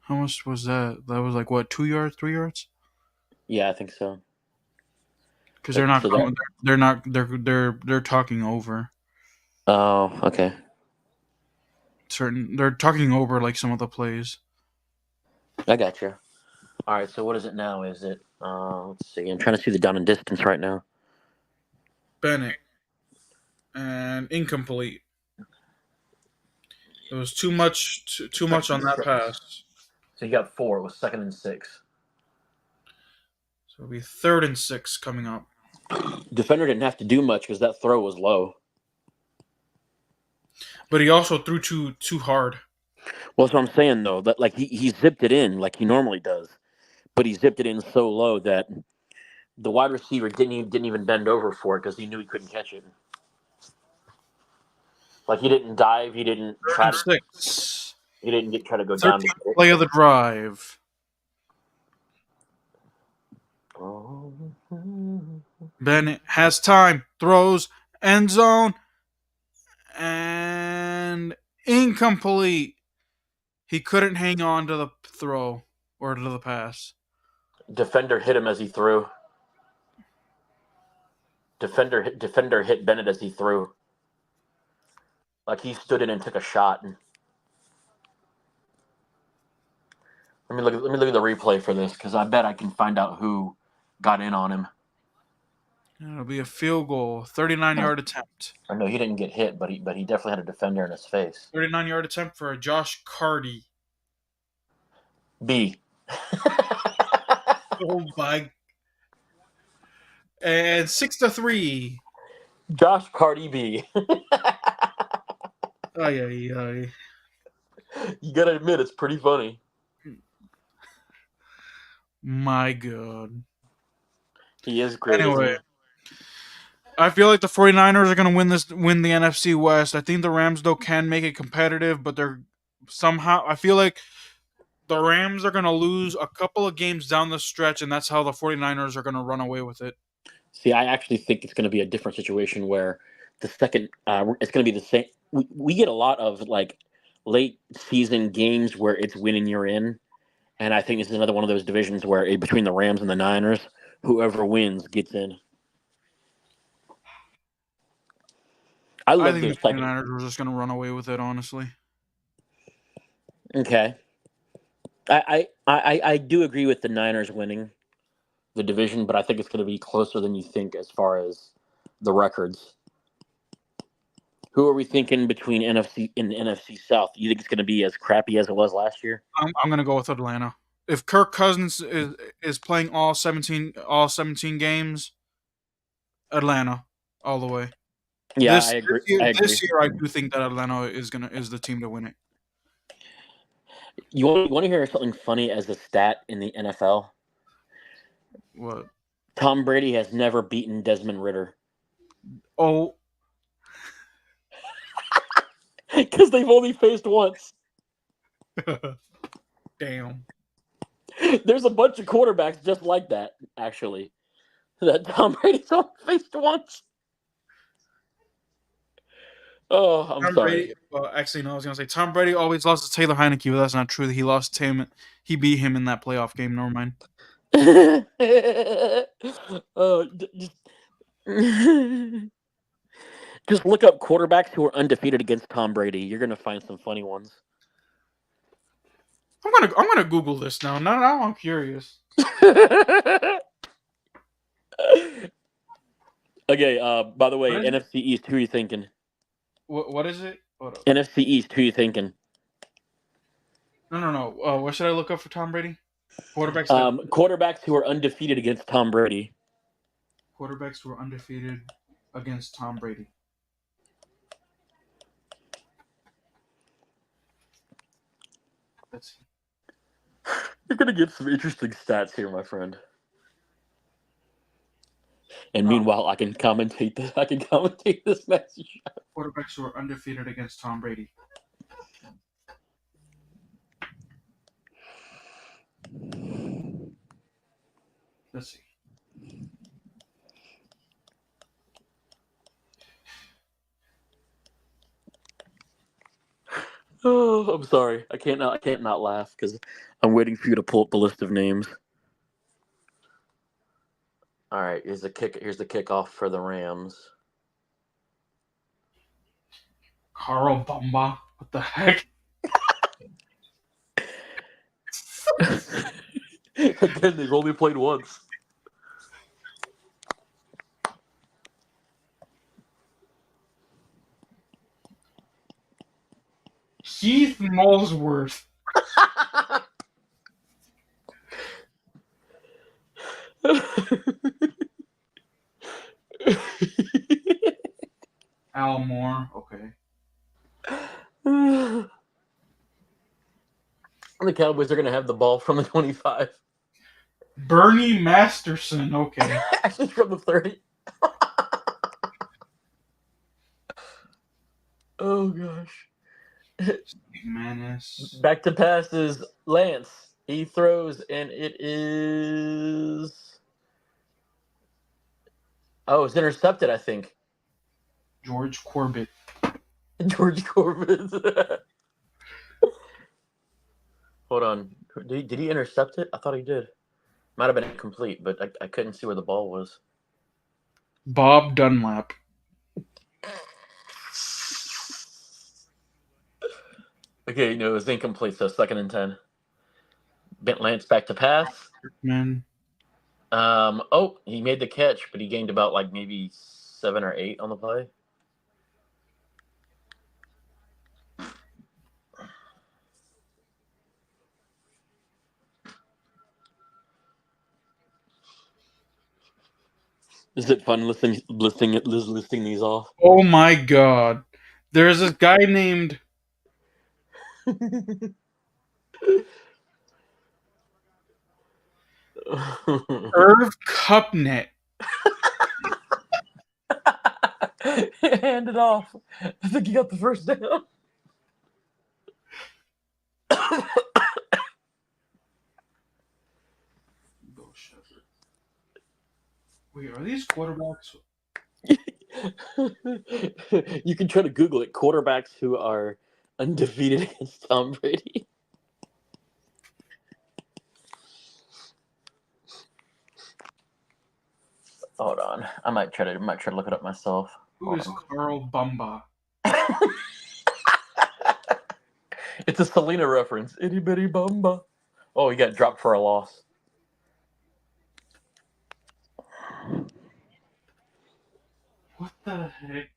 How much was that? That was like what, 2 yards, 3 yards? Yeah, I think so. Because they're not. They're not. They're talking over. Oh, okay. They're talking over like some of the plays. I got you. All right. So what is it now? Is it? Let's see. I'm trying to see the down and distance right now. Bennett and incomplete. It was too much. Too much on that pass. So you got 4. It was 2nd and 6. So it'll be 3rd and 6 coming up. Defender didn't have to do much because that throw was low. But he also threw too hard. Well, that's what I'm saying, though. That like he zipped it in like he normally does, but he zipped it in so low that the wide receiver didn't even bend over for it because he knew he couldn't catch it. Like he didn't dive, he didn't try to. 6. He didn't try to go down. Play of the drive. Bennett has time, throws, end zone, and Incomplete. He couldn't hang on to the throw or to the pass. Defender hit him as he threw. Defender hit Bennett as he threw. Like he stood in and took a shot. Let me look at the replay for this because I bet I can find out who got in on him. It'll be a field goal, 39-yard attempt. I know he didn't get hit, but he definitely had a defender in his face. 39-yard attempt for Josh Carty. B. Oh my! And 6-3. Josh Carty B. Ay, ay, ay. You gotta admit, it's pretty funny. My God. He is great. Anyway, I feel like the 49ers are going to win the NFC West. I think the Rams, though, can make it competitive, but they're somehow. I feel like the Rams are going to lose a couple of games down the stretch, and that's how the 49ers are going to run away with it. See, I actually think it's going to be a different situation where the second it's going to be the same. We get a lot of like late season games where it's win and you're in, and I think this is another one of those divisions where between the Rams and the Niners, whoever wins gets in. I think the 49ers are just going to run away with it, honestly. Okay. I do agree with the Niners winning the division, but I think it's going to be closer than you think as far as the records. Who are we thinking between NFC in the NFC South? You think it's going to be as crappy as it was last year? I'm going to go with Atlanta. If Kirk Cousins is playing all 17 games, Atlanta all the way. Yeah, I agree. This year, I do think that Atlanta is the team to win it. You want to hear something funny as a stat in the NFL? What? Tom Brady has never beaten Desmond Ritter. Oh. Because they've only faced once. Damn. There's a bunch of quarterbacks just like that, actually. That Tom Brady's only faced once. Oh, I'm Tom sorry. Brady, well, actually, no, I was going to say Tom Brady always lost to Taylor Heineke, but that's not true. He lost to him. He beat him in that playoff game. Never mind. Just look up quarterbacks who are undefeated against Tom Brady. You're gonna find some funny ones. I'm gonna Google this now. Now I'm curious. Okay. By the way, NFC East. Who are you thinking? What is it? NFC East. Who are you thinking? No. What should I look up for Tom Brady? Quarterbacks who are undefeated against Tom Brady. Quarterbacks who are undefeated against Tom Brady. Let's see. You're gonna get some interesting stats here, my friend. And meanwhile, I can commentate this. I can commentate this message. Quarterbacks who are undefeated against Tom Brady. Let's see. Oh, I'm sorry. I can't not laugh because I'm waiting for you to pull up the list of names. All right, here's the kickoff for the Rams. Carl Bamba. What the heck? Again, they've only played once. Keith Molesworth. Al Moore. Okay. The Cowboys are going to have the ball from the 25. Bernie Masterson. Okay. Actually, from the 30. Oh, gosh. Menace. Back to passes. Lance. He throws, and it is... Oh, it's intercepted, I think. George Corbett. George Corbin. Hold on. Did he intercept it? I thought he did. Might have been incomplete, but I couldn't see where the ball was. Bob Dunlap. Okay, no, it was incomplete, so 2nd and 10. Bent Lance back to pass. Man. Oh, he made the catch, but he gained about like maybe 7 or 8 on the play. Is it fun listing these off? Oh my god. There's this guy named Irv Cupnet. Hand it off. I think he got the first down. Wait, are these quarterbacks? You can try to Google it. Quarterbacks who are undefeated against Tom Brady. Hold on. I might try to look it up myself. Who is Carl Bumba? It's a Selena reference. Itty bitty bumba. Oh, he got dropped for a loss. What the heck?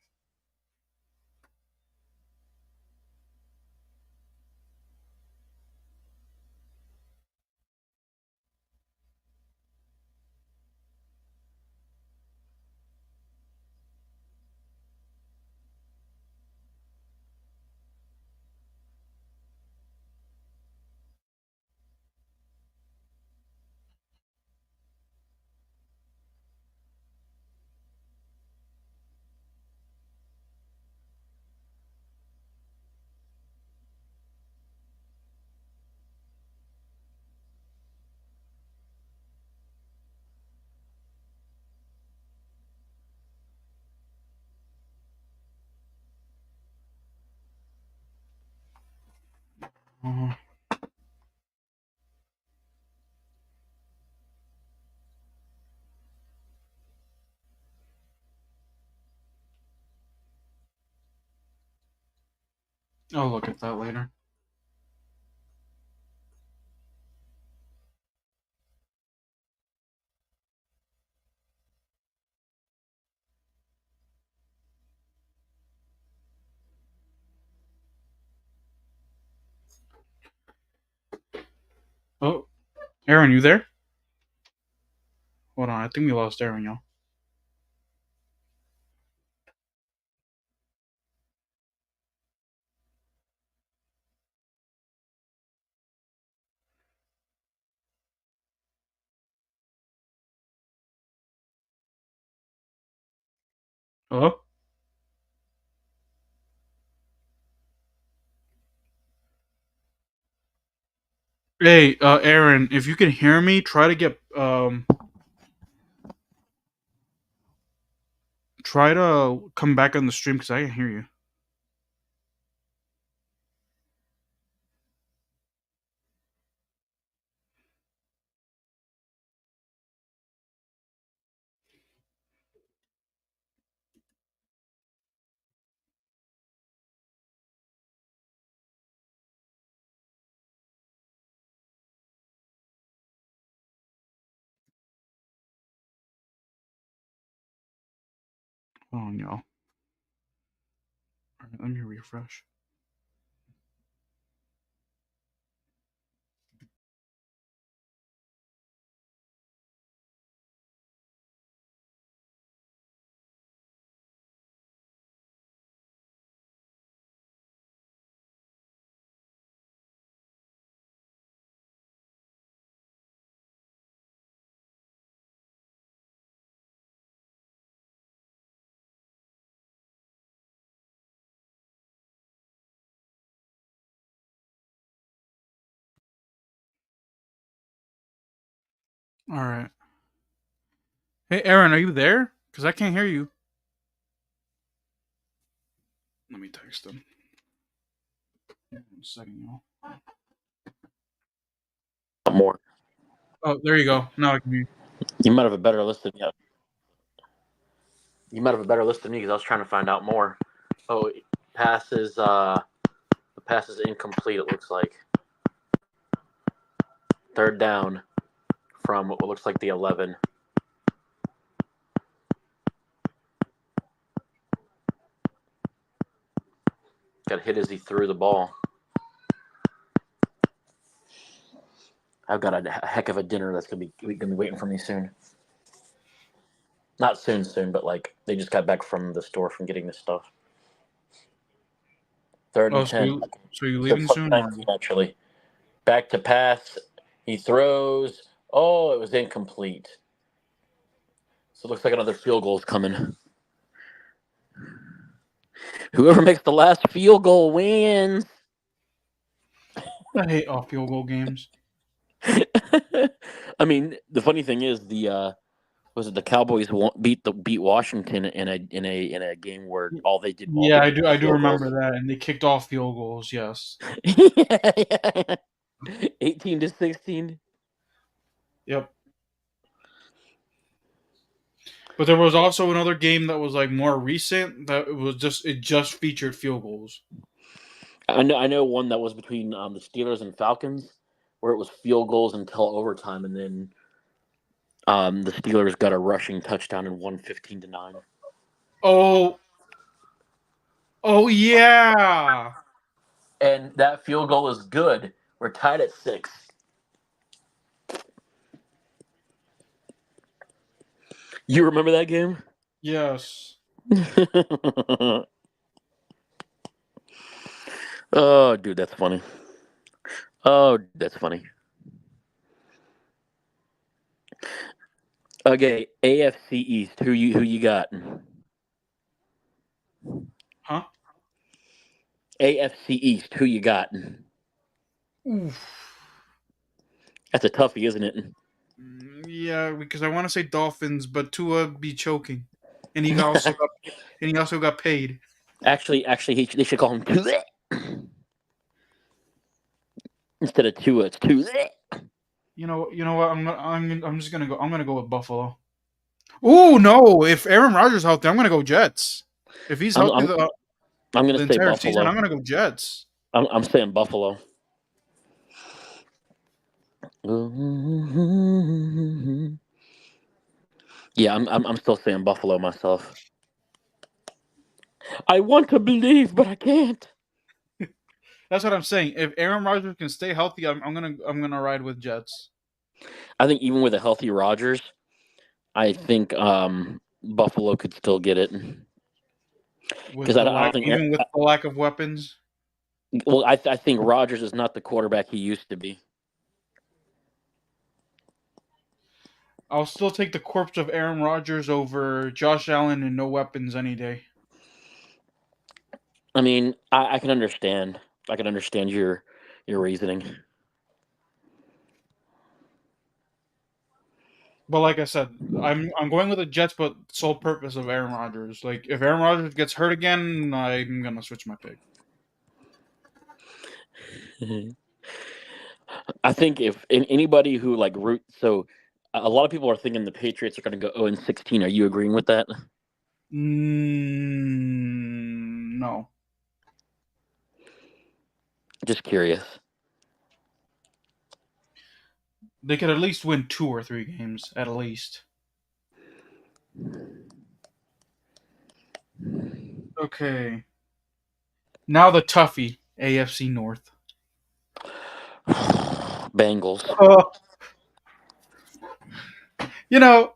Uh, I'll look at that later. Oh, Aaron, you there? Hold on, I think we lost Aaron, y'all. Hello? Hey, Aaron, if you can hear me, try to come back on the stream because I can hear you. Hold on, y'all. All right, let me refresh. All right. Hey, Aaron, are you there? Because I can't hear you. Let me text him. 1 second, y'all. More. Oh, there you go. Now I can hear you. You might have a better list than me. You might have a better list than me because I was trying to find out more. Oh, passes. The pass is incomplete. It looks like 3rd down from what looks like the 11. Got hit as he threw the ball. I've got a heck of a dinner that's gonna be waiting for me soon. Not soon, but like they just got back from the store from getting this stuff. 3rd Oh, and 10. so you So leaving first soon? 19 actually. Back to pass. He throws. Oh, it was incomplete. So it looks like another field goal is coming. Whoever makes the last field goal wins. I hate off field goal games. I mean, the funny thing is the Cowboys beat Washington in a game where all they did Yeah, I was do. I kick do field remember goals. that, and they kicked off field goals. Yes. Yeah. 18-16. Yep. But there was also another game that was like more recent that it just featured field goals. I know one that was between the Steelers and Falcons, where it was field goals until overtime, and then the Steelers got a rushing touchdown and won 15-9. Oh, oh yeah. And that field goal is good. We're tied at 6. You remember that game? Yes. Oh, dude, that's funny. Oh, that's funny. Okay, AFC East. Who you got? Huh? AFC East. Who you got? Oof. That's a toughie, isn't it? Yeah, because I want to say Dolphins, but Tua be choking, and he also got paid. Actually, they should call him Tule instead of Tua. It's Tule. You know what? I'm just gonna go. I'm gonna go with Buffalo. Ooh, no! If Aaron Rodgers healthy, I'm gonna go Jets. If he's I'm healthy I'm I'm the gonna say entire season, Buffalo. I'm gonna go Jets. I'm saying Buffalo. Yeah, I'm still saying Buffalo myself. I want to believe, but I can't. That's what I'm saying. If Aaron Rodgers can stay healthy, I'm gonna ride with Jets. I think even with a healthy Rodgers, I think Buffalo could still get it because With the I lack, don't think. even with the lack of weapons, Well, I think Rodgers is not the quarterback he used to be. I'll still take the corpse of Aaron Rodgers over Josh Allen and no weapons any day. I mean, I can understand. I can understand your reasoning. But like I said, I'm going with the Jets, but sole purpose of Aaron Rodgers. Like if Aaron Rodgers gets hurt again, I'm gonna switch my pick. I think if anybody who like root, so a lot of people are thinking the Patriots are going to go 0-16. Are you agreeing with that? No. Just curious. They could at least win 2 or 3 games, at least. Okay. Now the toughie, AFC North. Bengals. You know,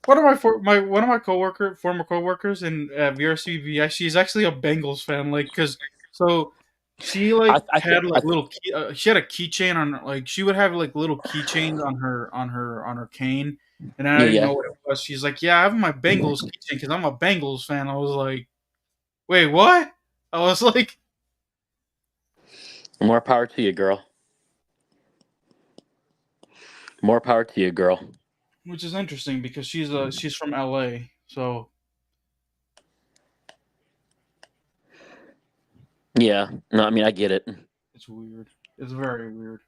one of my former coworkers in VRCV, she's actually a Bengals fan. Like, cause so she like I think had like she had a keychain on, like she would have like little keychains on her cane, and I yeah, didn't yeah. know what it was. She's like, yeah, I have my Bengals keychain because I'm a Bengals fan. I was like, wait, what? I was like, More power to you, girl. More power to you, girl. which is interesting because she's from LA, so Yeah. No, I mean I get it. It's weird. It's very weird.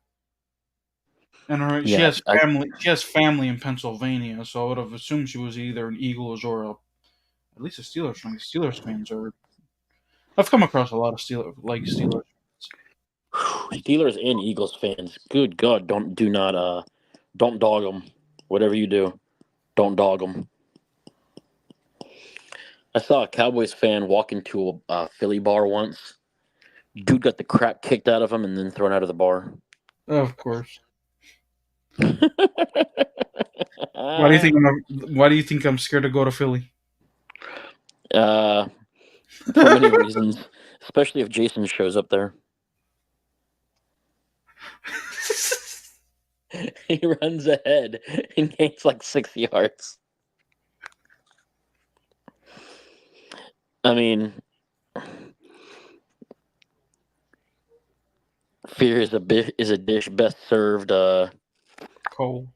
And she Yeah. has family. She has family in Pennsylvania, so I would have assumed she was either an Eagles or at least a Steelers fan. Steelers fans are. I've come across a lot of Steelers. Steelers and Eagles fans. Good God, don't dog them. Whatever you do, don't dog them. I saw a Cowboys fan walk into a Philly bar once. Dude got the crap kicked out of him and then thrown out of the bar. Of course. Why do you think Why do you think I'm scared to go to Philly? uh, for many reasons, especially if Jason shows up there. He runs ahead and gains like 6 yards. I mean, fear is a dish best served. Cole.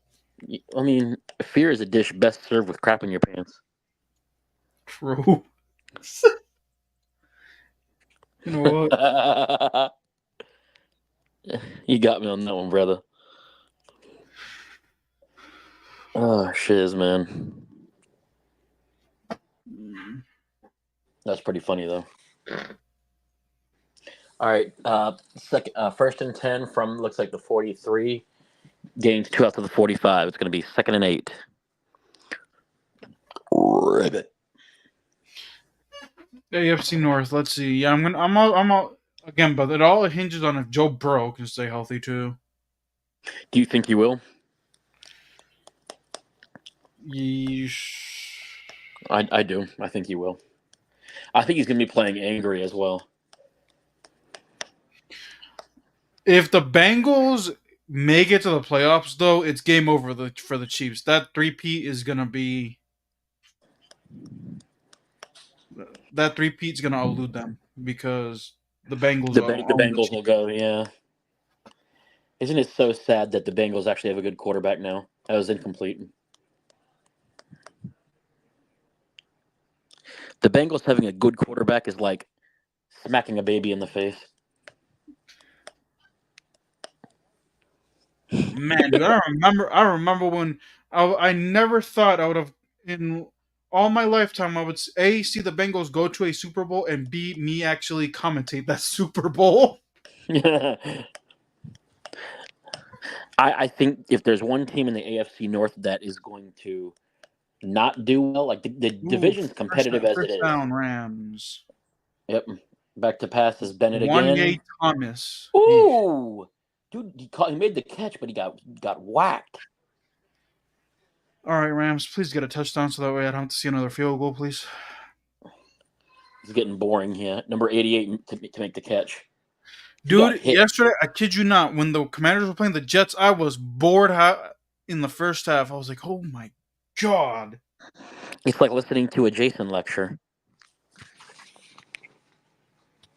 I mean, fear is a dish best served with crap in your pants. True. You know what? You got me on that one, brother. Oh, shiz, man. That's pretty funny, though. All right, first and 10 from looks like the 43. Gains 2 out of the 45. It's going to be 2nd and 8. Ribbit. AFC North. Let's see. Yeah, I'm all again, but it all hinges on if Joe Burrow can stay healthy too. Do you think he will? Yeesh. I do. I think he will. I think he's going to be playing angry as well. If the Bengals make it to the playoffs, though, it's game over for the Chiefs. That 3-peat is gonna be. That 3-peat's gonna elude them because the Bengals The own the Bengals Chiefs. will go, yeah. Isn't it so sad that the Bengals actually have a good quarterback now? That was incomplete. The Bengals having a good quarterback is like smacking a baby in the face. Man, dude, I remember when I never thought I would have in all my lifetime I would A see the Bengals go to a Super Bowl and B me actually commentate that Super Bowl. I think if there's one team in the AFC North that is going to not do well, like the Ooh, division's competitive as it first is. down Rams. Yep. Back to pass is Bennett One again. Gay Thomas. Ooh. Dude, he made the catch, but he got whacked. All right, Rams, please get a touchdown so that way I don't have to see another field goal, please. It's getting boring here. Number 88 to make the catch. Dude, yesterday, I kid you not, when the Commanders were playing the Jets, I was bored in the first half. I was like, oh my God. It's like listening to a Jason lecture.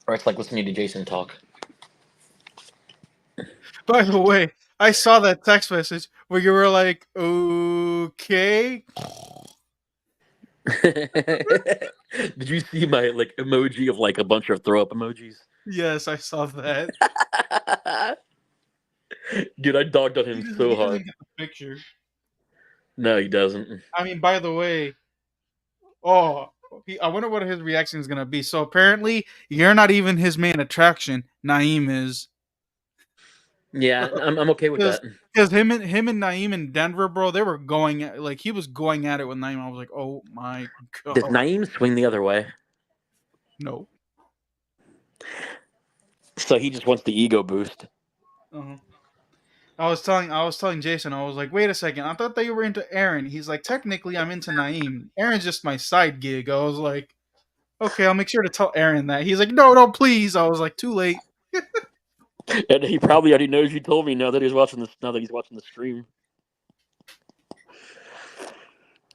Or it's like listening to Jason talk. By the way, I saw that text message where you were like, okay. Did you see my emoji of a bunch of throw up emojis? Yes, I saw that. Dude, I dogged on him so he hard. doesn't get the picture. No, he doesn't. I mean, by the way, I wonder what his reaction is going to be. So apparently, you're not even his main attraction. Naeem is. Yeah, I'm okay with that. Because him and Naeem in Denver, bro, they were going he was going at it with Naeem. I was like, oh my God. Does Naeem swing the other way? No. So he just wants the ego boost. Uh-huh. I was telling Jason, I was like, wait a second, I thought that you were into Aaron. He's like, technically, I'm into Naeem. Aaron's just my side gig. I was like, okay, I'll make sure to tell Aaron that. He's like, no, please. I was like, too late. And he probably already knows you told me now that he's watching the stream.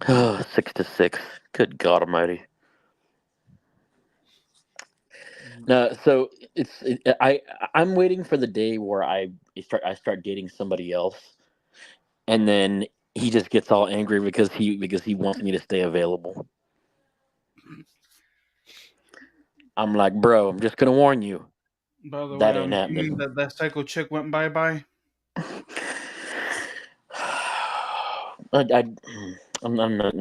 6-6. Good God Almighty. No, so I'm waiting for the day where I start dating somebody else, and then he just gets all angry because he wants me to stay available. I'm like, bro, I'm just gonna warn you. By the way, That I'm ain't assuming happening. that that psycho chick went bye-bye. I, I'm not.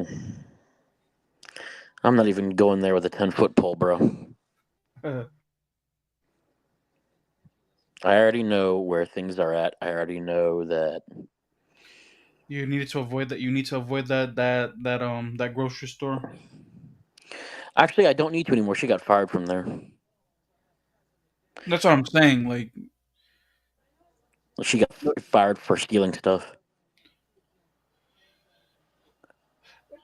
I'm not even going there with a 10-foot pole, bro. I already know where things are at. I already know that. You needed to avoid that. You need to avoid that grocery store. Actually, I don't need to anymore. She got fired from there. That's what I'm saying. Like, She got fired for stealing stuff.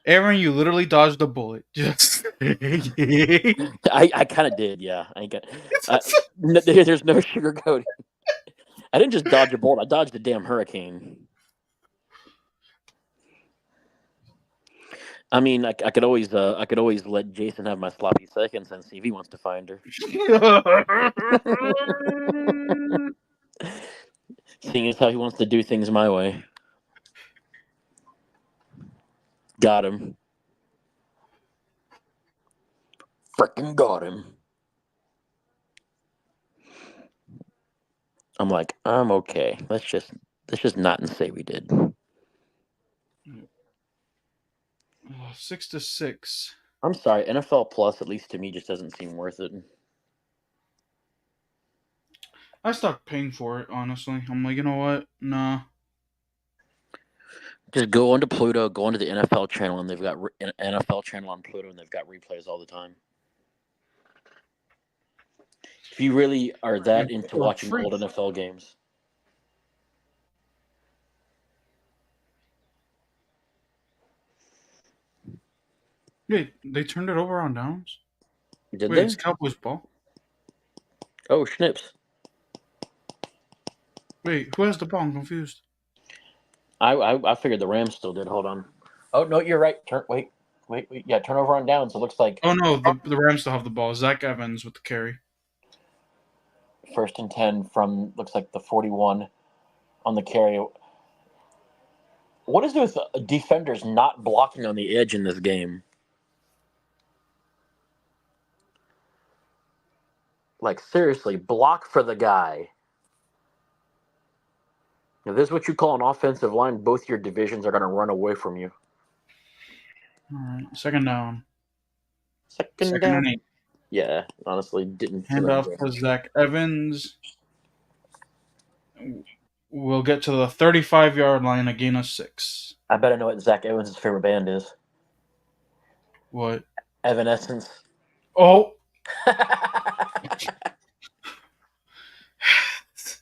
Aaron, you literally dodged a bullet. Just I kind of did, yeah. There's no sugarcoating. I didn't just dodge a bullet. I dodged a damn hurricane. I mean, I could always let Jason have my sloppy seconds and see if he wants to find her. Seeing as how he wants to do things my way. Got him. Frickin' got him. I'm like, I'm okay. Let's just not and say we did. 6-6. I'm sorry, NFL Plus, at least to me, just doesn't seem worth it. I stopped paying for it. Honestly, I'm like, you know what? Nah. Just go onto Pluto, go onto the NFL channel, and they've got an NFL channel on Pluto, and they've got replays all the time. If you really are that into For watching free. old NFL games, Wait, they turned it over on downs. did Wait, they? it's Cowboys ball. Oh, schnips. Wait, who has the ball? I'm confused. I figured the Rams still did. Hold on. Oh no, you're right. Wait. Yeah, turnover on downs. It looks like Oh no, the Rams still have the ball. Zach Evans with the carry. 1st and 10 from looks like the 41 on the carry. What is it with defenders not blocking on the edge in this game? Like seriously, block for the guy. If this is what you call an offensive line, both your divisions are going to run away from you. All right, second down. Second Second and down. 8. Yeah, honestly, didn't feel any Handoff good. to Zach Evans. We'll get to the 35-yard line, a gain of 6. I bet I know what Zach Evans' favorite band is. What? Evanescence. Oh,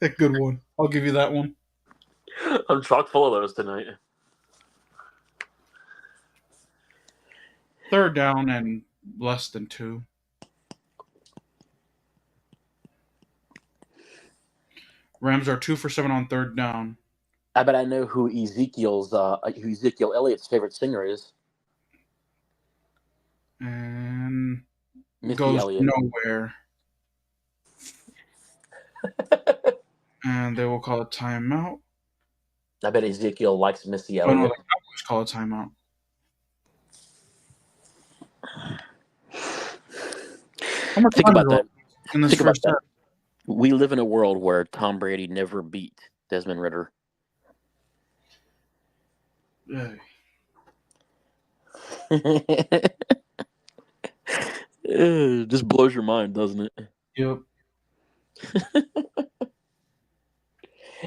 a good one. I'll give you that one. I'm chock full of those tonight. Third down and less than 2. Rams are 2 for 7 on third down. I bet I know who Ezekiel Elliott's favorite singer is. And Missy goes Elliott. nowhere. And they will call a timeout. I bet Ezekiel likes Missy Oh no, the Elliott. Cowboys call a timeout. How much Think time about is that. in this Think about first that. half? We live in a world where Tom Brady never beat Desmond Ritter. Hey. It just blows your mind, doesn't it? Yep.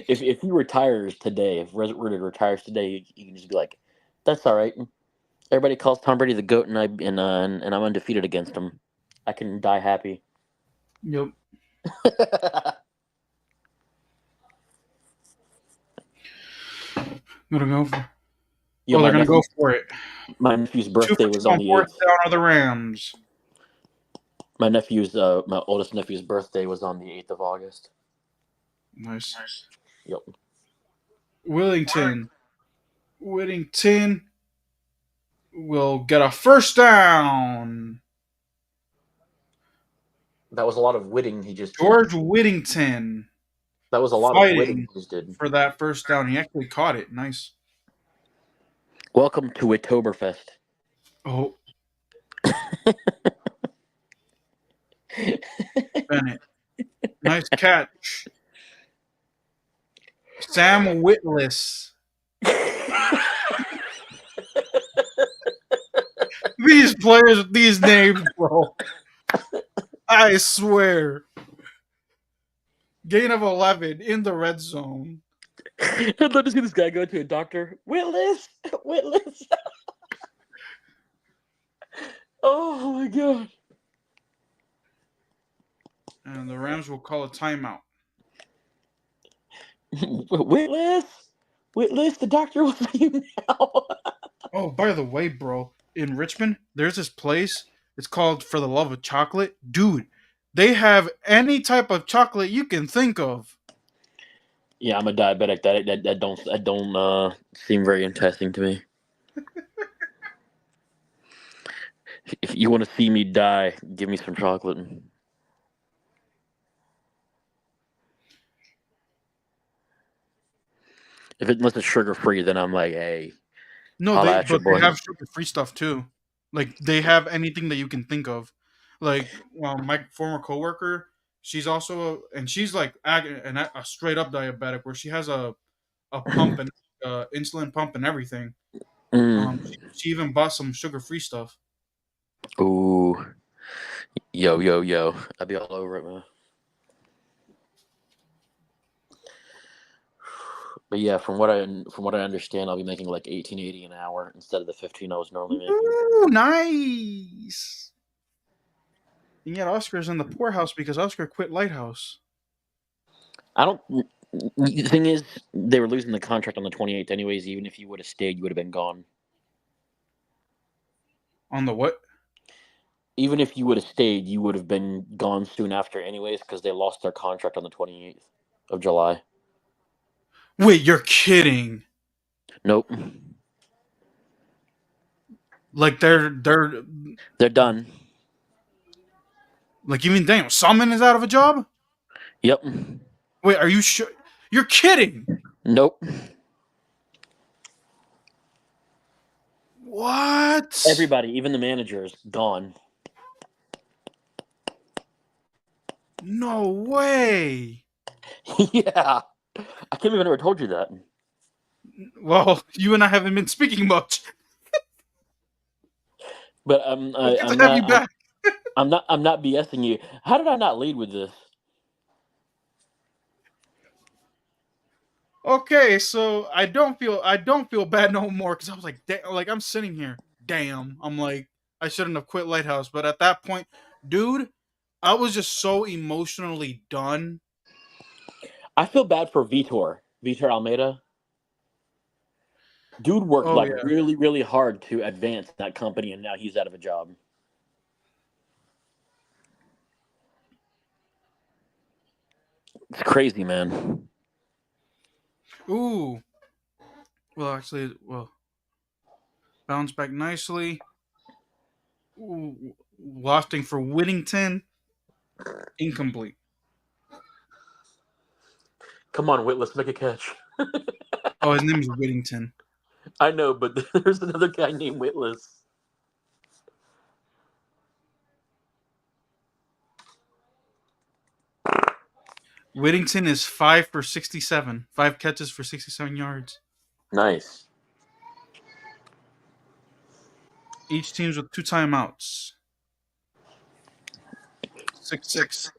If he retires today, if Ritter retires today, you can just be like, "That's all right." Everybody calls Tom Brady the goat, and I'm undefeated against him. I can die happy. Yep. Gonna go for. Yo, Oh, they're gonna go for it. my nephew's 2 birthday for was 2 on on the fourth 8th. down are the Rams. My oldest nephew's birthday was on the 8th of August. Nice. Yep. Willington will get a first down. That was a lot of witting he just did. George Whittington That was a lot of witting fighting he just did. for that first down. He actually caught it. Nice. Welcome to Oktoberfest. Oh, Bennett. Nice catch. Sam Whitless. These players, these names, bro. I swear. Gain of 11 in the red zone. I'd love to see this guy go to a doctor. Witless. Oh my god. And the Rams will call a timeout. Witless, the doctor will see you now. Oh, by the way, bro, in Richmond, there's this place. It's called For the Love of Chocolate. Dude, they have any type of chocolate you can think of. Yeah, I'm a diabetic. That don't seem very interesting to me. If you want to see me die, give me some chocolate. Unless it's sugar free, then I'm like, hey, No, holla they at your but they boy. have sugar free stuff too. Like they have anything that you can think of. Like my former coworker, she's also and she's like a straight up diabetic where she has a pump and insulin pump and everything. She even bought some sugar free stuff. Ooh, yo, I'd be all over it, man. But yeah, from what I understand, I'll be making like $18.80 an hour instead of the 15 I was normally making. Ooh, nice. And yet Oscar's in the poorhouse because Oscar quit Lighthouse. I don't. The thing is, they were losing the contract on the 28th, anyways. Even if you would have stayed, you would have been gone. On the what? Even if you would have stayed, you would have been gone soon after, anyways, because they lost their contract on the 28th of July. Wait, you're kidding. Nope. Like They're done. like you mean Daniel Salmon is out of a job? Yep. Wait, are you sure? You're kidding. Nope. What? Everybody, even the managers, gone. No way. Yeah. I can't believe I never told you that. Well, you and I haven't been speaking much. But It's good to have you back. I'm not BSing you. How did I not lead with this? Okay, so I don't feel bad no more because I was like, like I'm sitting here, damn. I'm like, I shouldn't have quit Lighthouse, but at that point, dude, I was just so emotionally done. I feel bad for Vitor Almeida. Dude worked Oh like yeah. really, really hard to advance that company, and now he's out of a job. It's crazy, man. Ooh. Well, actually, bounce back nicely. Ooh, lofting for Whittington. Incomplete. Come on, Whit, let's make a catch. Oh, his name is Whittington. I know, but there's another guy named Whitless. Whittington is 5 for 67. 5 catches for 67 yards. Nice. Each team's with 2 timeouts. 6-6.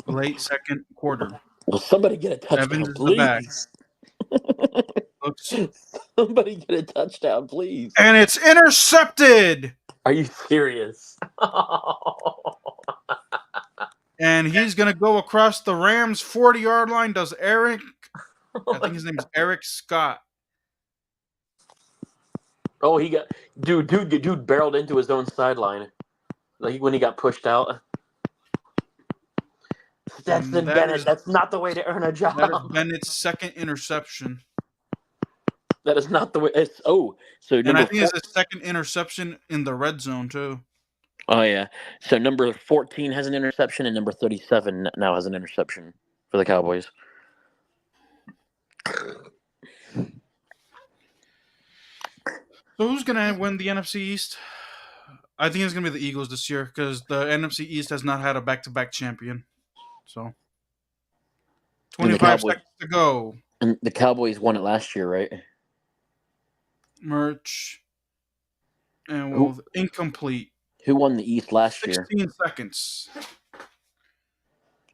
Late second quarter. Well, somebody get a Evans touchdown, is the back. please. Looks, Somebody get a touchdown, please. and it's intercepted. Are you serious? And he's gonna go across the Rams 40-yard line. Does Eric? I think his name is Eric Scott. Oh, he got dude barreled into his own sideline, like when he got pushed out. Stetson Bennett. That's not the way to earn a job. That is Bennett's second interception. That is not the way. So And I think it's his second interception in the red zone too. Oh yeah. So number 14 has an interception, and number 37 now has an interception for the Cowboys. So who's gonna win the NFC East? I think it's gonna be the Eagles this year because the NFC East has not had a back-to-back champion. So And the 25 Cowboys seconds to go. and the Cowboys won it last year, right? Merch and Who incomplete. who won the East last year? 16 seconds.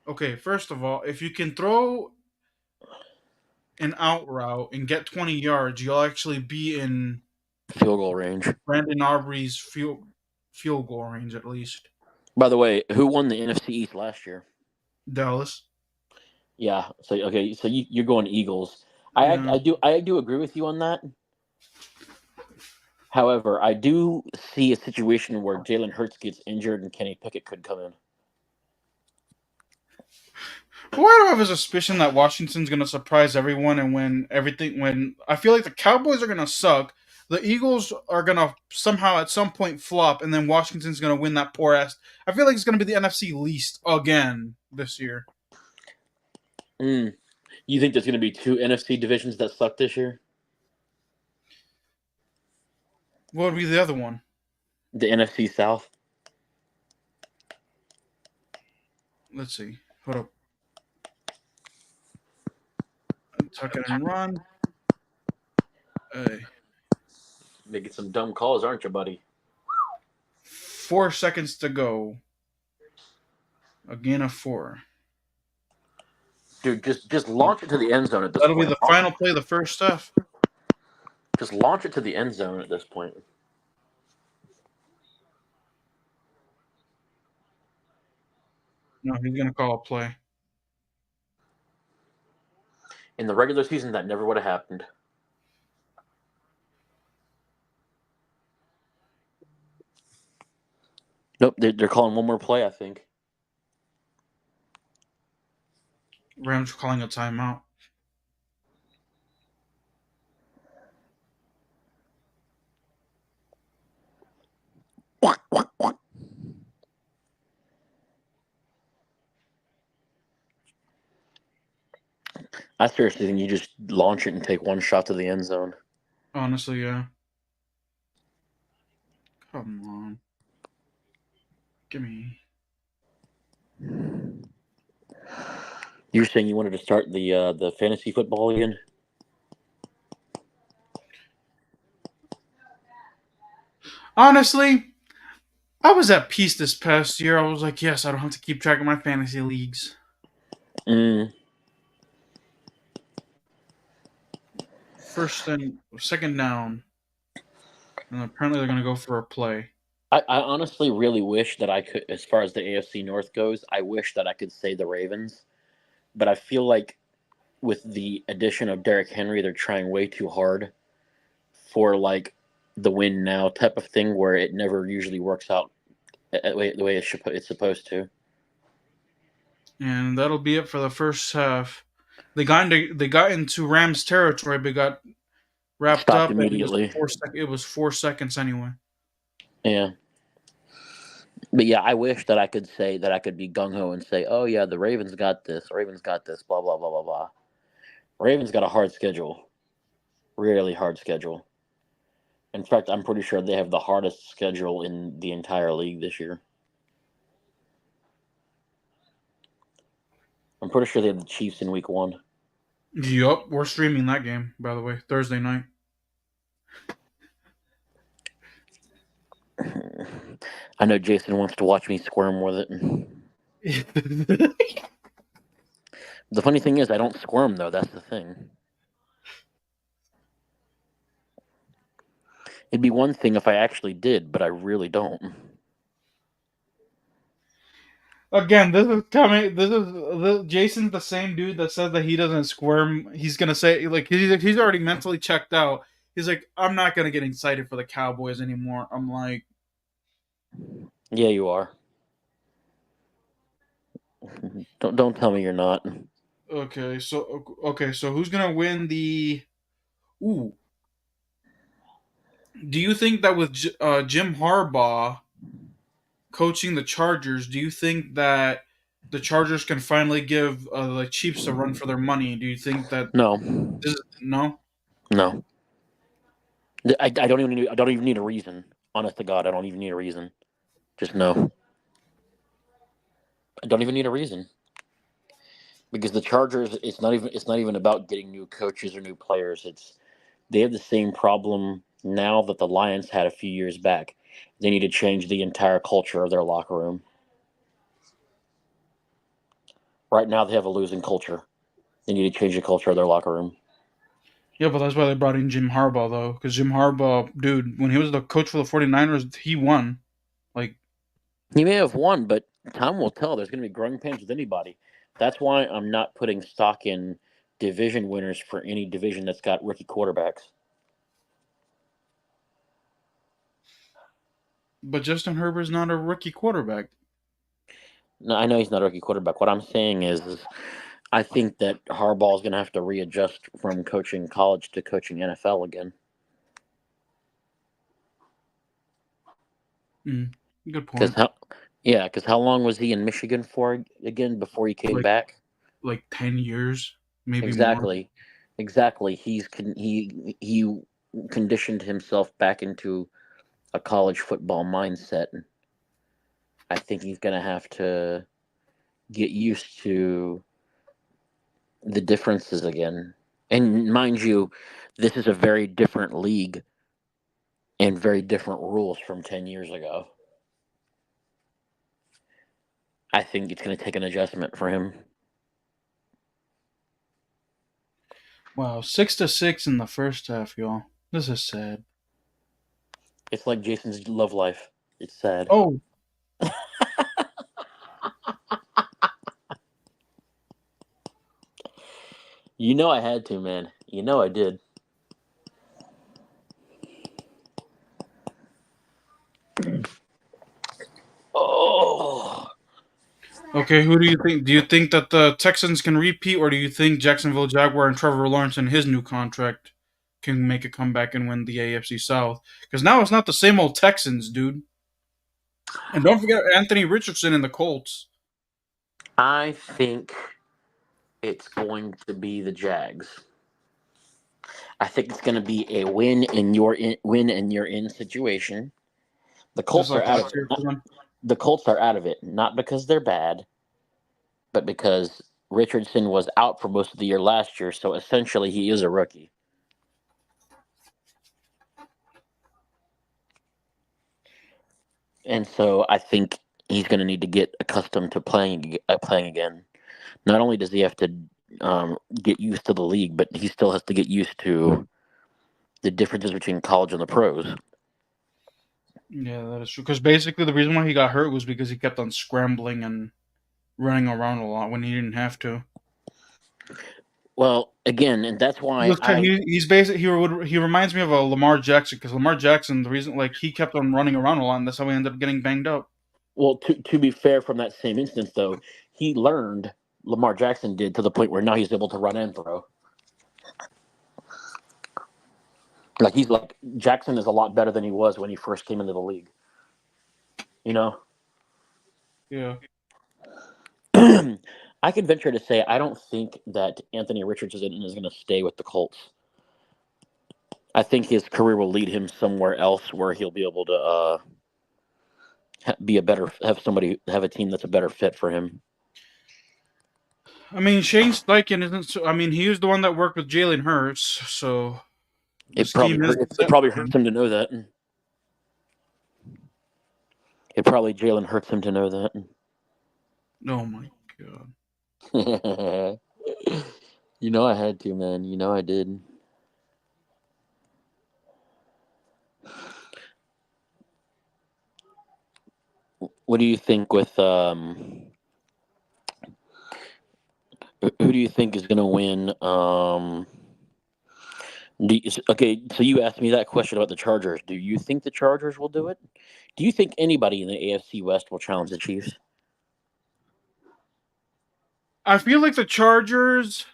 Okay, first of all, if you can throw an out route and get 20 yards, you'll actually be in Field goal range. Brandon Aubrey's field goal range at least. By the way, who won the NFC East last year? Dallas. Yeah. So okay. So you're going Eagles. Yeah. I do agree with you on that. However, I do see a situation where Jalen Hurts gets injured and Kenny Pickett could come in. Why do I have a suspicion that Washington's going to surprise everyone and win everything? When I feel like the Cowboys are going to suck, the Eagles are going to somehow at some point flop, and then Washington's going to win that poor ass. I feel like it's going to be the NFC least again this year. You think there's going to be two NFC divisions that suck this year? What would be the other one? The NFC South. Let's see. Hold up. Tuck it and run. Hey. Making some dumb calls, aren't you, buddy? 4 seconds to go. Again, a 4. Dude, just launch it to the end zone at this That'll point. be the final play of the first half. Just launch it to the end zone at this point. No, he's going to call a play. In the regular season, that never would have happened. Nope, they're calling one more play, I think. Rams calling a timeout. I seriously think you just launch it and take one shot to the end zone. Honestly, yeah. Come on. Give me. You're saying you wanted to start the fantasy football again? Honestly, I was at peace this past year. I was like, yes, I don't have to keep track of my fantasy leagues. First and second down. And apparently they're going to go for a play. I honestly really wish that I could, as far as the AFC North goes, I wish that I could say the Ravens. But I feel like with the addition of Derrick Henry, they're trying way too hard for like the win now type of thing, where it never usually works out the way it's supposed to. And that'll be it for the first half. They got into Rams territory, but got wrapped Stopped up, and immediately. it was 4 seconds anyway. Yeah. But yeah, I wish that I could say that I could be gung ho and say, "Oh yeah, the Ravens got this. Ravens got this. Blah blah blah blah blah." Ravens got a hard schedule, really hard schedule. In fact, I'm pretty sure they have the hardest schedule in the entire league this year. I'm pretty sure they have the Chiefs in week 1. Yup, we're streaming that game, by the way, Thursday night. I know Jason wants to watch me squirm with it. The funny thing is, I don't squirm, though. That's the thing. It'd be one thing if I actually did, but I really don't. Again, this is coming. Jason's the same dude that said that he doesn't squirm. He's gonna say like he's already mentally checked out. He's like, I'm not gonna get excited for the Cowboys anymore. I'm like, Yeah, you are. Don't tell me you're not. okay, so who's gonna win the? Ooh, do you think that with Jim Harbaugh coaching the Chargers, do you think that the Chargers can finally give the Chiefs a run for their money? Do you think that No, no? no. I don't even need a reason. Honest to God, I don't even need a reason. Just no. I don't even need a reason. because the Chargers, it's not even about getting new coaches or new players. It's they have the same problem now that the Lions had a few years back. They need to change the entire culture of their locker room. Right now, they have a losing culture. They need to change the culture of their locker room. Yeah, but that's why they brought in Jim Harbaugh though, because Jim Harbaugh, dude, when he was the coach for the 49ers, he won. Like, He may have won, but time will tell. There's going to be growing pains with anybody. That's why I'm not putting stock in division winners for any division that's got rookie quarterbacks. but Justin Herbert's not a rookie quarterback. No, I know he's not a rookie quarterback. What I'm saying is I think that Harbaugh is going to have to readjust from coaching college to coaching NFL again. Mm, good Because point. how long was he in Michigan for again before he came Like back? 10 years, maybe more. Exactly, exactly. He conditioned himself back into a college football mindset. I think he's going to have to get used to the differences again. And mind you, this is a very different league and very different rules from 10 years ago. I think it's going to take an adjustment for him. Wow, 6-6 in the first half, y'all. This is sad. It's like Jason's love life. It's sad. Oh, You know I had to, man. You know I did. Oh. okay. Who do you think? Do you think that the Texans can repeat, or do you think Jacksonville Jaguar and Trevor Lawrence and his new contract can make a comeback and win the AFC South? Because now it's not the same old Texans, dude. And don't forget Anthony Richardson and the Colts. I think it's going to be the Jags. I think it's going to be a win and you're in situation. The Just Colts are like out of last it. year for them. The Colts are out of it, not because they're bad, but because Richardson was out for most of the year last year, so essentially he is a rookie. And so I think he's going to need to get accustomed to playing again. Not only does he have to get used to the league, but he still has to get used to the differences between college and the pros. Yeah, that is true. Because basically, the reason why he got hurt was because he kept on scrambling and running around a lot when he didn't have to. Well, again, and that's why He's basically he reminds me of a Lamar Jackson because Lamar Jackson, the reason like he kept on running around a lot and that's how he ended up getting banged up. well, to be fair, from that same instance though, he learned Lamar Jackson did to the point where now he's able to run and throw. Like he's like Jackson is a lot better than he was when he first came into the league. You know, Yeah, I could venture to say I don't think that Anthony Richardson is going to stay with the Colts. I think his career will lead him somewhere else where he'll be able to be a better have a team that's a better fit for him. I mean Shane Steichen isn't. I mean he was the one that worked with Jalen Hurts, so the It probably scheme is hurt. It set probably for hurts him. him to know that. It probably Jalen hurts him to know that. Oh my god. You know I had to, man. You know I did. What do you think with who do you think is going to win? Okay, so you asked me that question about the Chargers. Do you think the Chargers will do it? Do you think anybody in the AFC West will challenge the Chiefs? I feel like the Chargers.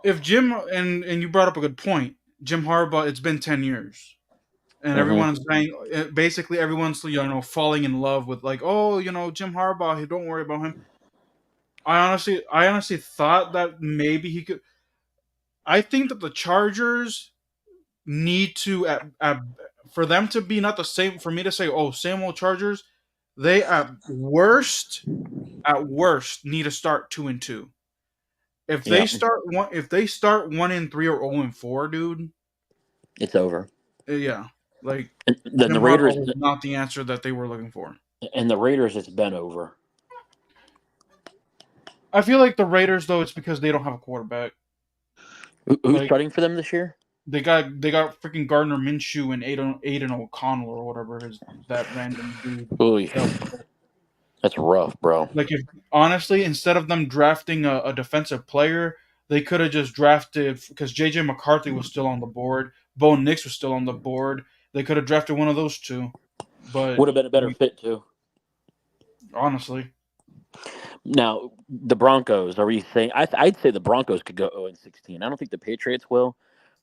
If Jim and you brought up a good point, Jim Harbaugh. It's been 10 years. And Mm-hmm. everyone's saying basically everyone's falling in love with like, oh, Jim Harbaugh, hey, don't worry about him. I honestly thought that maybe he could. I think that the Chargers need to for them to be not the same, for me to say, oh, same old Chargers. They at worst at worst need to start 2-2. Yeah, If they start 1-3 or 0-4, dude, it's over. yeah, like And then Jim Harbaugh was not the answer that they were looking for. the Raiders, it's been over. I feel like the Raiders though, it's because they don't have a quarterback. Who's Like starting for them this year? they got freaking Gardner Minshew and Aiden O'Connell or whatever is that random dude. Oy, That, that's rough, bro. like if honestly, instead of them drafting a defensive player, they could have just drafted because JJ McCarthy was still on the board, Bo Nix was still on the board. They could have drafted one of those two, but Would have been a better fit too. honestly, Now the Broncos. Are we saying? I'd say the Broncos could go 0-16. I don't think the Patriots will,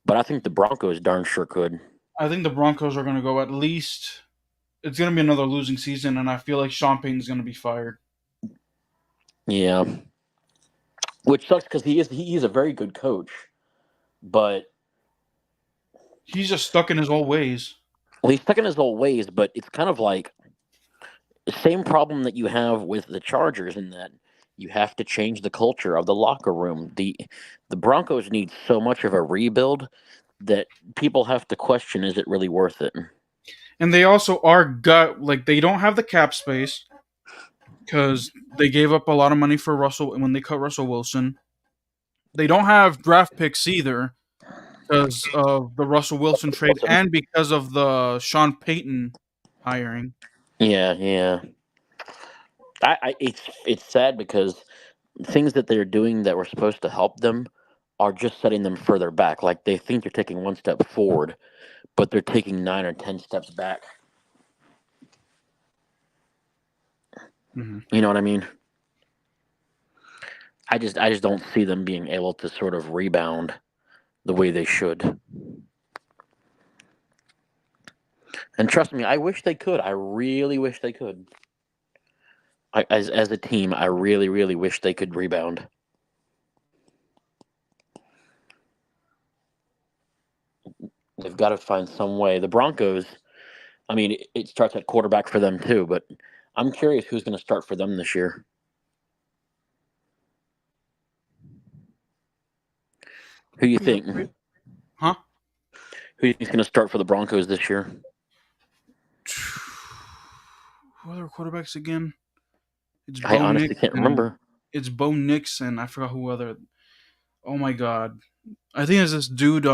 but I think the Broncos darn sure could. I think the Broncos are going to go at least. It's going to be another losing season, and I feel like Sean Payton's going to be fired. Yeah, which sucks because he is a very good coach, but He's just stuck in his old ways. well, he's stuck in his old ways. But it's kind of like the same problem that you have with the Chargers in that you have to change the culture of the locker room. The Broncos need so much of a rebuild that people have to question: is it really worth it? And they also are like they don't have the cap space because they gave up a lot of money for Russell when they cut Russell Wilson. They don't have draft picks either because of the Russell Wilson trade Wilson. and because of the Sean Payton hiring. Yeah, yeah. It's sad because things that they're doing that were supposed to help them are just setting them further back. Like they think they're taking one step forward, but they're taking 9 or 10 steps back. Mm-hmm. You know what I mean? I just don't see them being able to sort of rebound the way they should. And trust me, I wish they could. I really wish they could. As a team, I really, really wish they could rebound. They've got to find some way. The Broncos, I mean, it starts at quarterback for them too, but I'm curious who's going to start for them this year. Who you think? Huh? Who you think's going to start for the Broncos this year? Who are their quarterbacks again? It's I Bo honestly Nix can't and remember. it's Bo Nix and I forgot who other. Oh my god, I think it's this dude.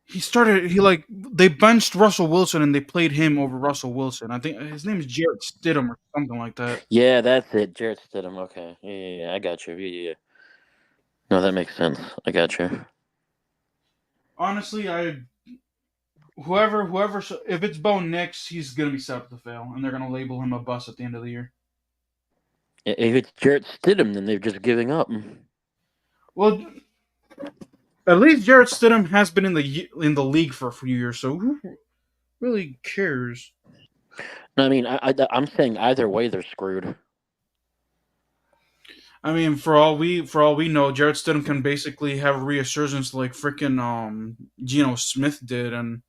He like they benched Russell Wilson and they played him over Russell Wilson. I think his name is Jarrett Stidham or something like that. Yeah, that's it. Jarrett Stidham. Okay. Yeah, I got you. Yeah. No, that makes sense. I got you. Honestly, whoever if it's Bo Nix, he's gonna be set up to fail, and they're gonna label him a bust at the end of the year. If it's Jarrett Stidham, then they're just giving up. Well, at least Jarrett Stidham has been in the league for a few years, so who really cares? No, I mean, I'm saying either way, they're screwed. I mean, for all we know, Jarrett Stidham can basically have a resurgence like freaking Geno Smith did, and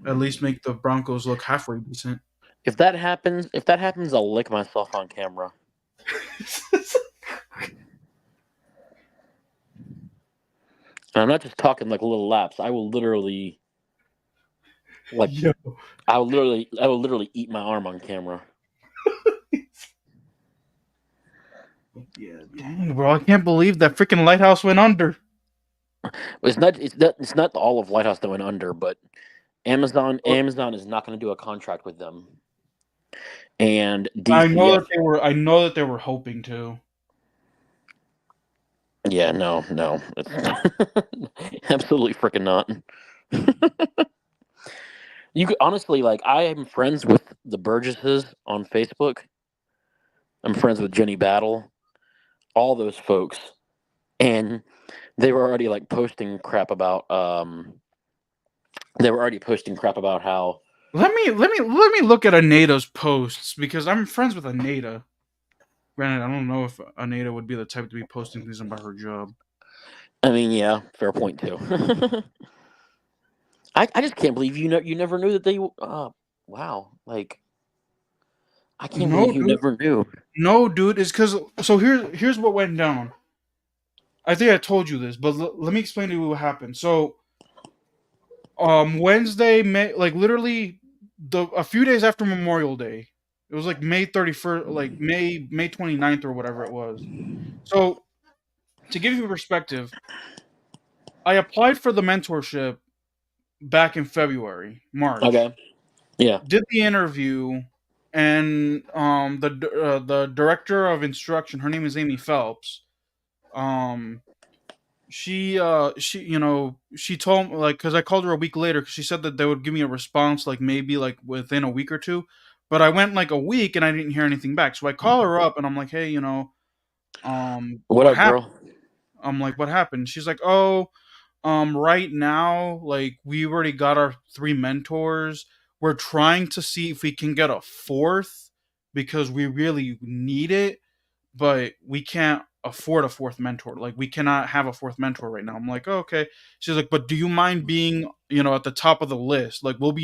at least make the Broncos look halfway decent. If that happens, I'll lick myself on camera. And I'm not just talking like little laps. I will literally, like, Yo. I will literally eat my arm on camera. Yeah, dang, bro, I can't believe that freaking lighthouse went under. It's not all of Lighthouse that went under, but Amazon is not going to do a contract with them, and I know DCF. that they were. I know that they were hoping to. Yeah, no, it's absolutely freaking not. You could honestly, like, I am friends with the Burgesses on Facebook. I'm friends with Jenny Battle, all those folks, and they were already like posting crap about. They were already posting crap about how. Let me look at Anita's posts because I'm friends with Anita. Granted, I don't know if Anita would be the type to be posting things about her job. I mean, yeah, fair point too. I just can't believe you never knew that they. Wow, like I can't No, believe you dude. never knew. No, dude. It's because so here's what went down. I think I told you this, but let me explain to you what happened. So Wednesday, May, like literally a few days after Memorial Day. It was like May 31st, like May 29th or whatever it was. So to give you perspective, I applied for the mentorship back in February, March. Okay. Yeah. Did the interview, and the director of instruction, her name is Amy Phelps. Um, she told me, like, because I called her a week later, because she said that they would give me a response like maybe like within a week or two, but I went like a week and I didn't hear anything back. So I call her up and I'm like, hey, What what up, happened? girl? I'm like, what happened? She's like, oh, right now, like we already got our three mentors. We're trying to see if we can get a fourth because we really need it, but we can't afford a fourth mentor. Like we cannot have a fourth mentor right now. I'm like, oh, okay. She's like, but do you mind being, at the top of the list? Like we'll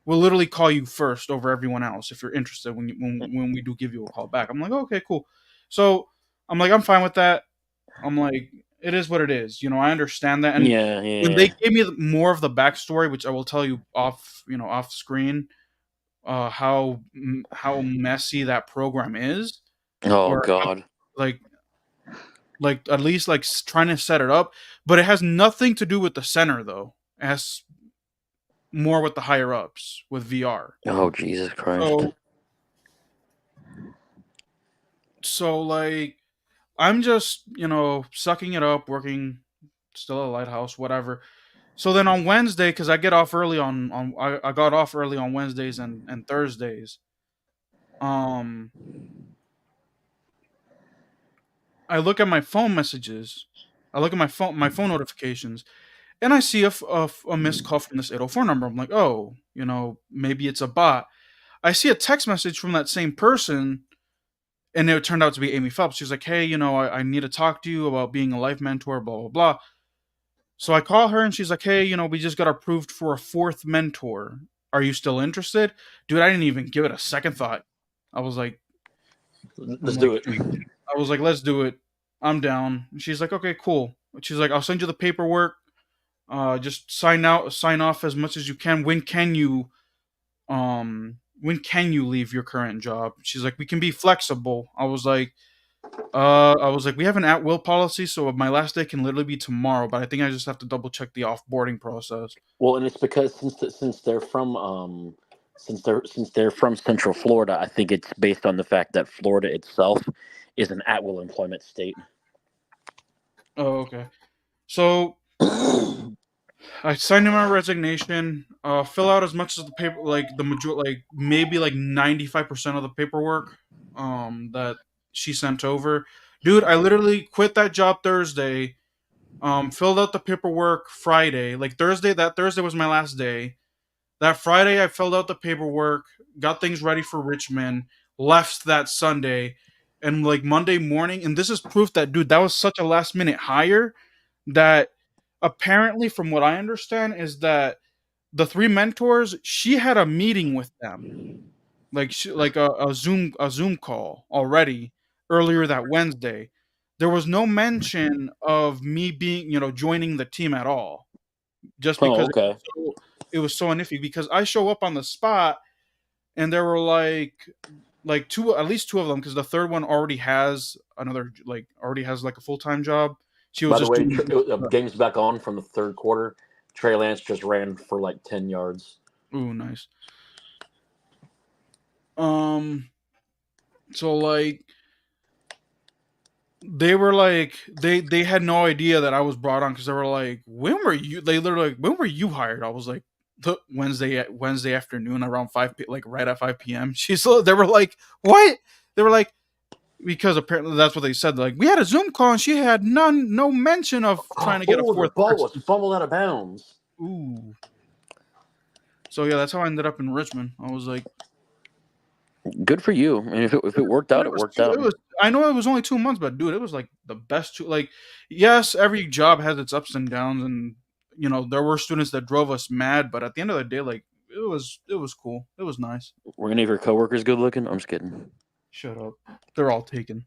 literally call you first over everyone else if you're interested when we do give you a call back. I'm like, oh, okay, cool. So I'm like, I'm fine with that. I'm like, it is what it is. I understand that. And Yeah, when they yeah. gave me more of the backstory, which I will tell you off screen, how messy that program is, Oh or how, God. like at least like trying to set it up, but it has nothing to do with the center though. It has more with the higher ups with VR. Oh Jesus Christ. So like I'm just sucking it up, working still at a lighthouse, whatever. So then on Wednesday, because I get off early I got off early on Wednesdays and Thursdays. Um, I look at my phone messages. I look at my phone notifications, and I see a missed call from this 804 number. I'm like, oh, maybe it's a bot. I see a text message from that same person, and it turned out to be Amy Phelps. She's like, hey, I need to talk to you about being a life mentor, blah blah blah. So I call her and she's like, hey, we just got approved for a fourth mentor. Are you still interested? Dude, I didn't even give it a second thought. I was like, I'm Let's like, do it. let's do it. I'm down. She's like, okay, cool. She's like, I'll send you the paperwork. Just sign off as much as you can. When can you leave your current job? She's like, we can be flexible. I was like, we have an at will policy, so my last day can literally be tomorrow, but I think I just have to double check the offboarding process. Well, and it's because since they're from Central Florida, I think it's based on the fact that Florida itself is an at-will employment state. Oh, okay. So I signed in my resignation. Fill out as much as the paper, like the major, like maybe like 95% of the paperwork, that she sent over. Dude, I literally quit that job Thursday. Filled out the paperwork Friday. Like that Thursday was my last day. That Friday, I filled out the paperwork, got things ready for Richmond, left that Sunday, and like Monday morning, and this is proof that, dude, that was such a last minute hire that apparently, from what I understand, is that the three mentors, she had a meeting with them, like a Zoom call already earlier that Wednesday. There was no mention of me being, joining the team at all, just Oh, because okay. it was so iffy, because I show up on the spot and there were like two, at least two of them, because the third one already has like a full-time job. She was By the just way, doing game's back on from the third quarter. Trey Lance just ran for like 10 yards. ooh, nice. Um so like they were like they had no idea that I was brought on, because they were like, when were you they literally like, when were you hired? I was like, Wednesday afternoon around like right at 5 p.m. They were like, what? They were like, because apparently that's what they said. Like, we had a Zoom call and she had no mention of trying to get a Oh, the fourth ball was person. fumbled out of bounds. Ooh. So yeah, that's how I ended up in Richmond. I was like, Good for you. And if it worked dude, out, it worked out. I know it was only 2 months, but dude, it was like the best like, yes, every job has its ups and downs, and there were students that drove us mad, but at the end of the day, like, was cool. It was nice. Were any of your coworkers good looking? I'm just kidding. Shut up. They're all taken.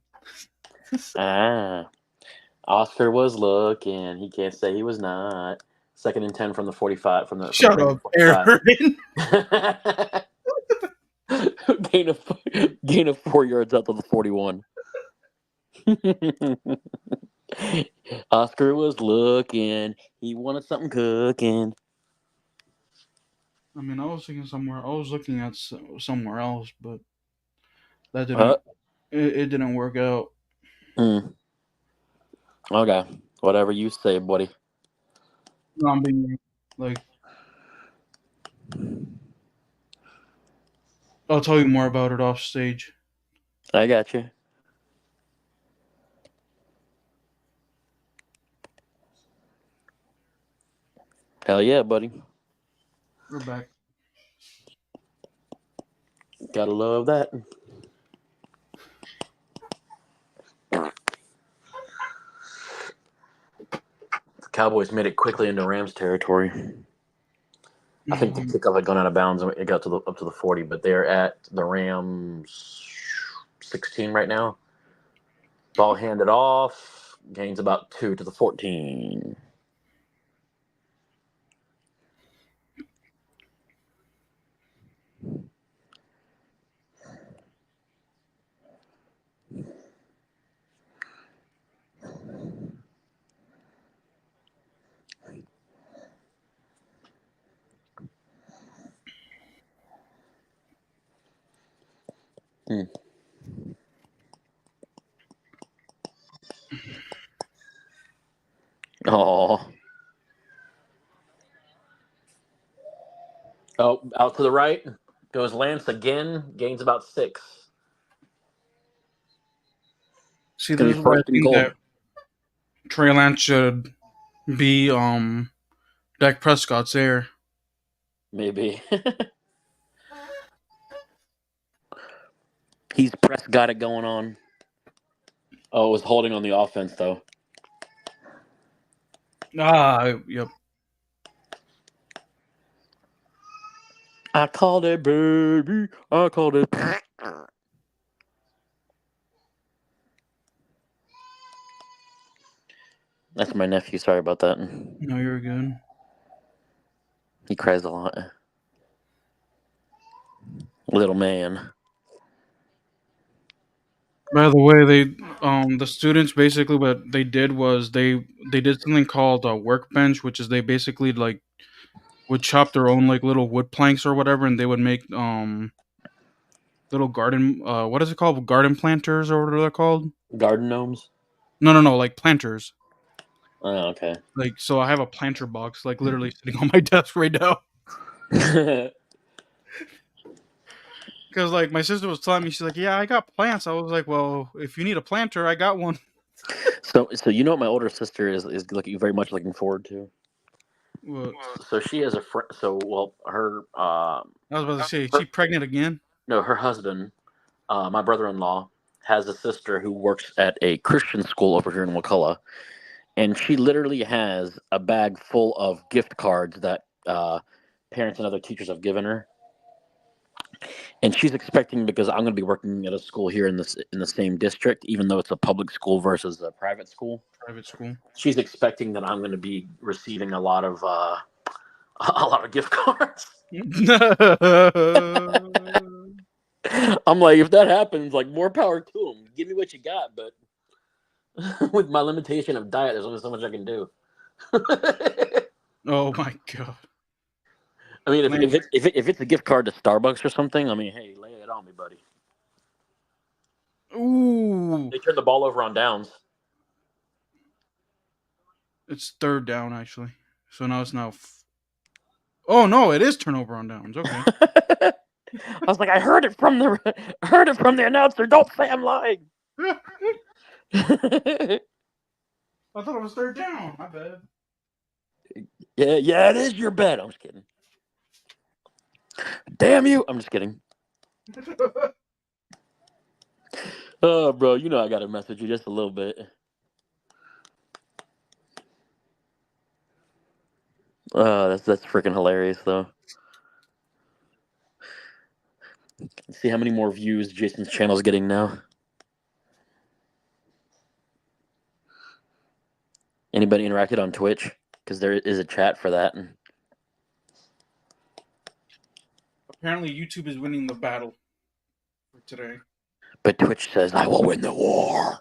Oscar was looking. He can't say he was not. 2nd and 10 from the 45 from the Shut Ravens up, 45. Aaron. gain of 4 yards out to the 41. Oscar was looking. He wanted something cooking. I mean, I was thinking somewhere. I was looking at somewhere else, but that didn't. It didn't work out. Okay, whatever you say, buddy. No, I'm being like. I'll tell you more about it off stage. I got you. Hell yeah, buddy. We're back. Gotta love that. The Cowboys made it quickly into Rams territory. I think the kickoff had gone out of bounds and it got to up to the 40, but they're at the Rams 16 right now. Ball handed off. Gains about 2 to the 14. Oh, out to the right goes Lance again. Gains about 6. See, Gonna this be is why I first and think goal. that Trey Lance should be Dak Prescott's heir. Maybe. He's Prescott it going on. Oh, it was holding on the offense though. Yep. I called it, baby. I called it. That's my nephew. Sorry about that. No, you're good. He cries a lot. Little man. By the way, the students basically what they did was they did something called a workbench, which is they basically like would chop their own like little wood planks or whatever, and they would make little garden what is it called, garden planters or what are they called? Garden gnomes? No, like planters. Oh, okay. Like, so I have a planter box like literally sitting on my desk right now. Because like my sister was telling me, she's like, "Yeah, I got plants." I was like, "Well, if you need a planter, I got one." So you know what my older sister is looking very much looking forward to. What? So she has a friend. So her I was about to say, is she pregnant again? no, her husband, my brother-in-law, has a sister who works at a Christian school over here in Wakulla, and she literally has a bag full of gift cards that parents and other teachers have given her. And she's expecting, because I'm going to be working at a school here in the same district, even though it's a public school versus a private school. Private school. She's expecting that I'm going to be receiving a lot of gift cards. I'm like, if that happens, like, more power to them. Give me what you got, but with my limitation of diet, there's only so much I can do. Oh my god! I mean, if it's a gift card to Starbucks or something, I mean, hey, lay it on me, buddy. Ooh! They turned the ball over on downs. It's 3rd down actually. So now it's now. Oh no! It is turnover on downs. Okay. I was like, I heard it from the announcer. Don't say I'm lying. I thought it was 3rd down. My bad. Yeah, it is your bet. I'm just kidding. Damn you! I'm just kidding. Oh, bro, you know I gotta message you just a little bit. That's freaking hilarious, though. See how many more views Jason's channel is getting now. Anybody interacted on Twitch? Because there is a chat for that. Apparently, YouTube is winning the battle for today. But Twitch says, I will win the war.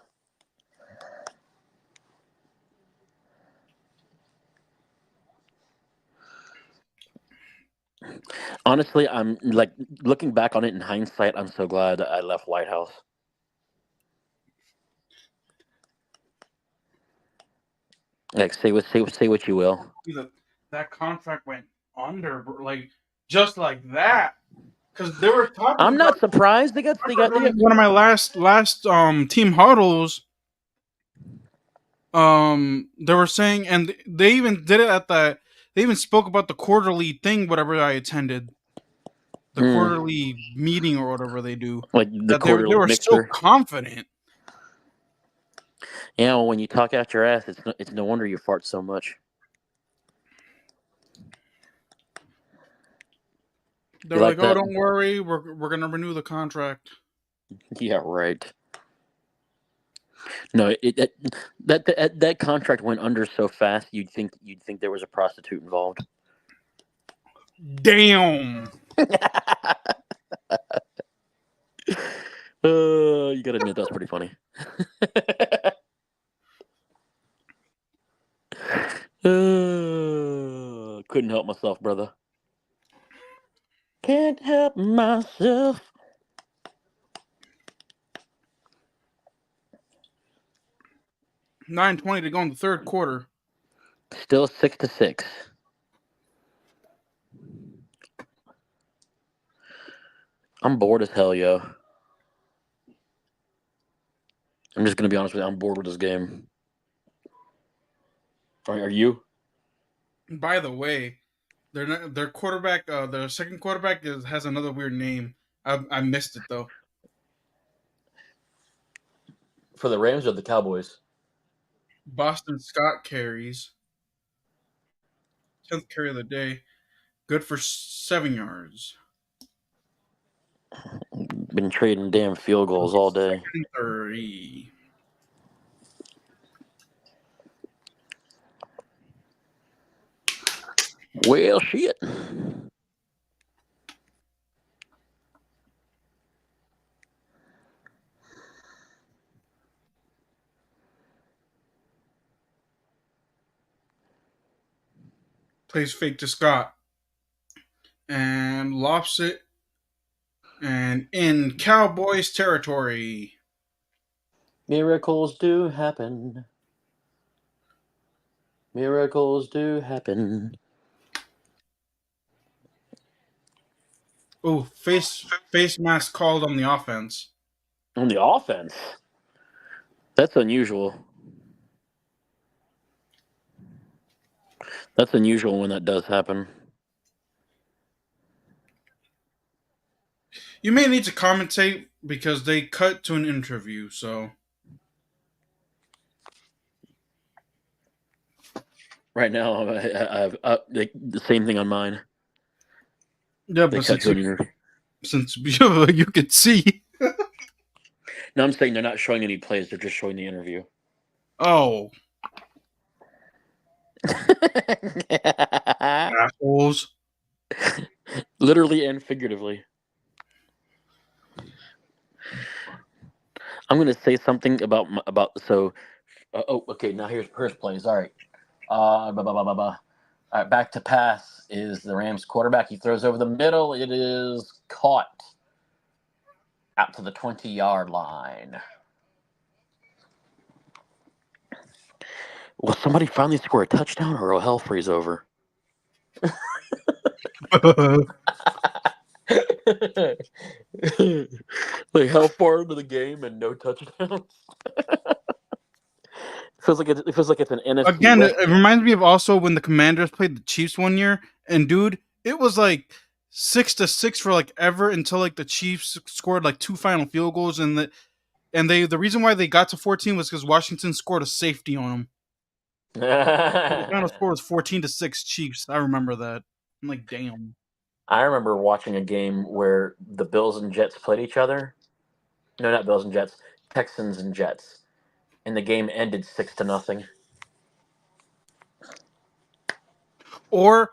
Honestly, I'm like looking back on it in hindsight. I'm so glad I left White House. Like, say what you will. That contract went under, like just like that, because they were talking. I'm not surprised. They got one of my last team huddles. They were saying, and they even did it at the. They even spoke about the quarterly thing, whatever I attended, the quarterly meeting or whatever they do. Like the quarterly they were mixer. so confident. Yeah, well, when you talk out your ass, it's no wonder you fart so much. They're like, "Oh, don't worry, we're gonna renew the contract." Yeah, right. No, that contract went under so fast. You'd think there was a prostitute involved. Damn. You gotta admit that's pretty funny. Couldn't help myself, brother. Can't help myself. 9:20 to go in the third quarter. Still 6-6. I'm bored as hell, yo. I'm just gonna be honest with you. I'm bored with this game. Are you? By the way, their quarterback, their second quarterback has another weird name. I missed it though. For the Rams or the Cowboys? Boston Scott carries. 10th carry of the day. Good for 7 yards. Been trading damn field goals all day. 30. Well, shit. Plays fake to Scott. And lofts it. And in Cowboys territory. Miracles do happen. Miracles do happen. Oh, face mask called on the offense. On the offense? That's unusual. That's unusual when that does happen. You may need to commentate because they cut to an interview, so. Right now, I have the same thing on mine. Yeah, but since you could see. No, I'm saying they're not showing any plays. They're just showing the interview. Oh. Assholes. Literally and figuratively. I'm going to say something about so. Okay. Now here's plays. All right. All right. Back to pass is the Rams quarterback. He throws over the middle. It is caught out to the 20-yard line. Will somebody finally score a touchdown, or will hell freeze over? Like how far into the game and no touchdowns? It feels like it's an NFC. Again, West. It reminds me of also when the Commanders played the Chiefs one year, and dude, it was like 6-6 for like ever until like the Chiefs scored like 2 final field goals, and the reason why they got to 14 was because Washington scored a safety on them. The final score was 14-6 Chiefs. I remember that. I'm like, damn. I remember watching a game where the Bills and Jets played each other. No, not Bills and Jets. Texans and Jets, and the game ended 6-0. Or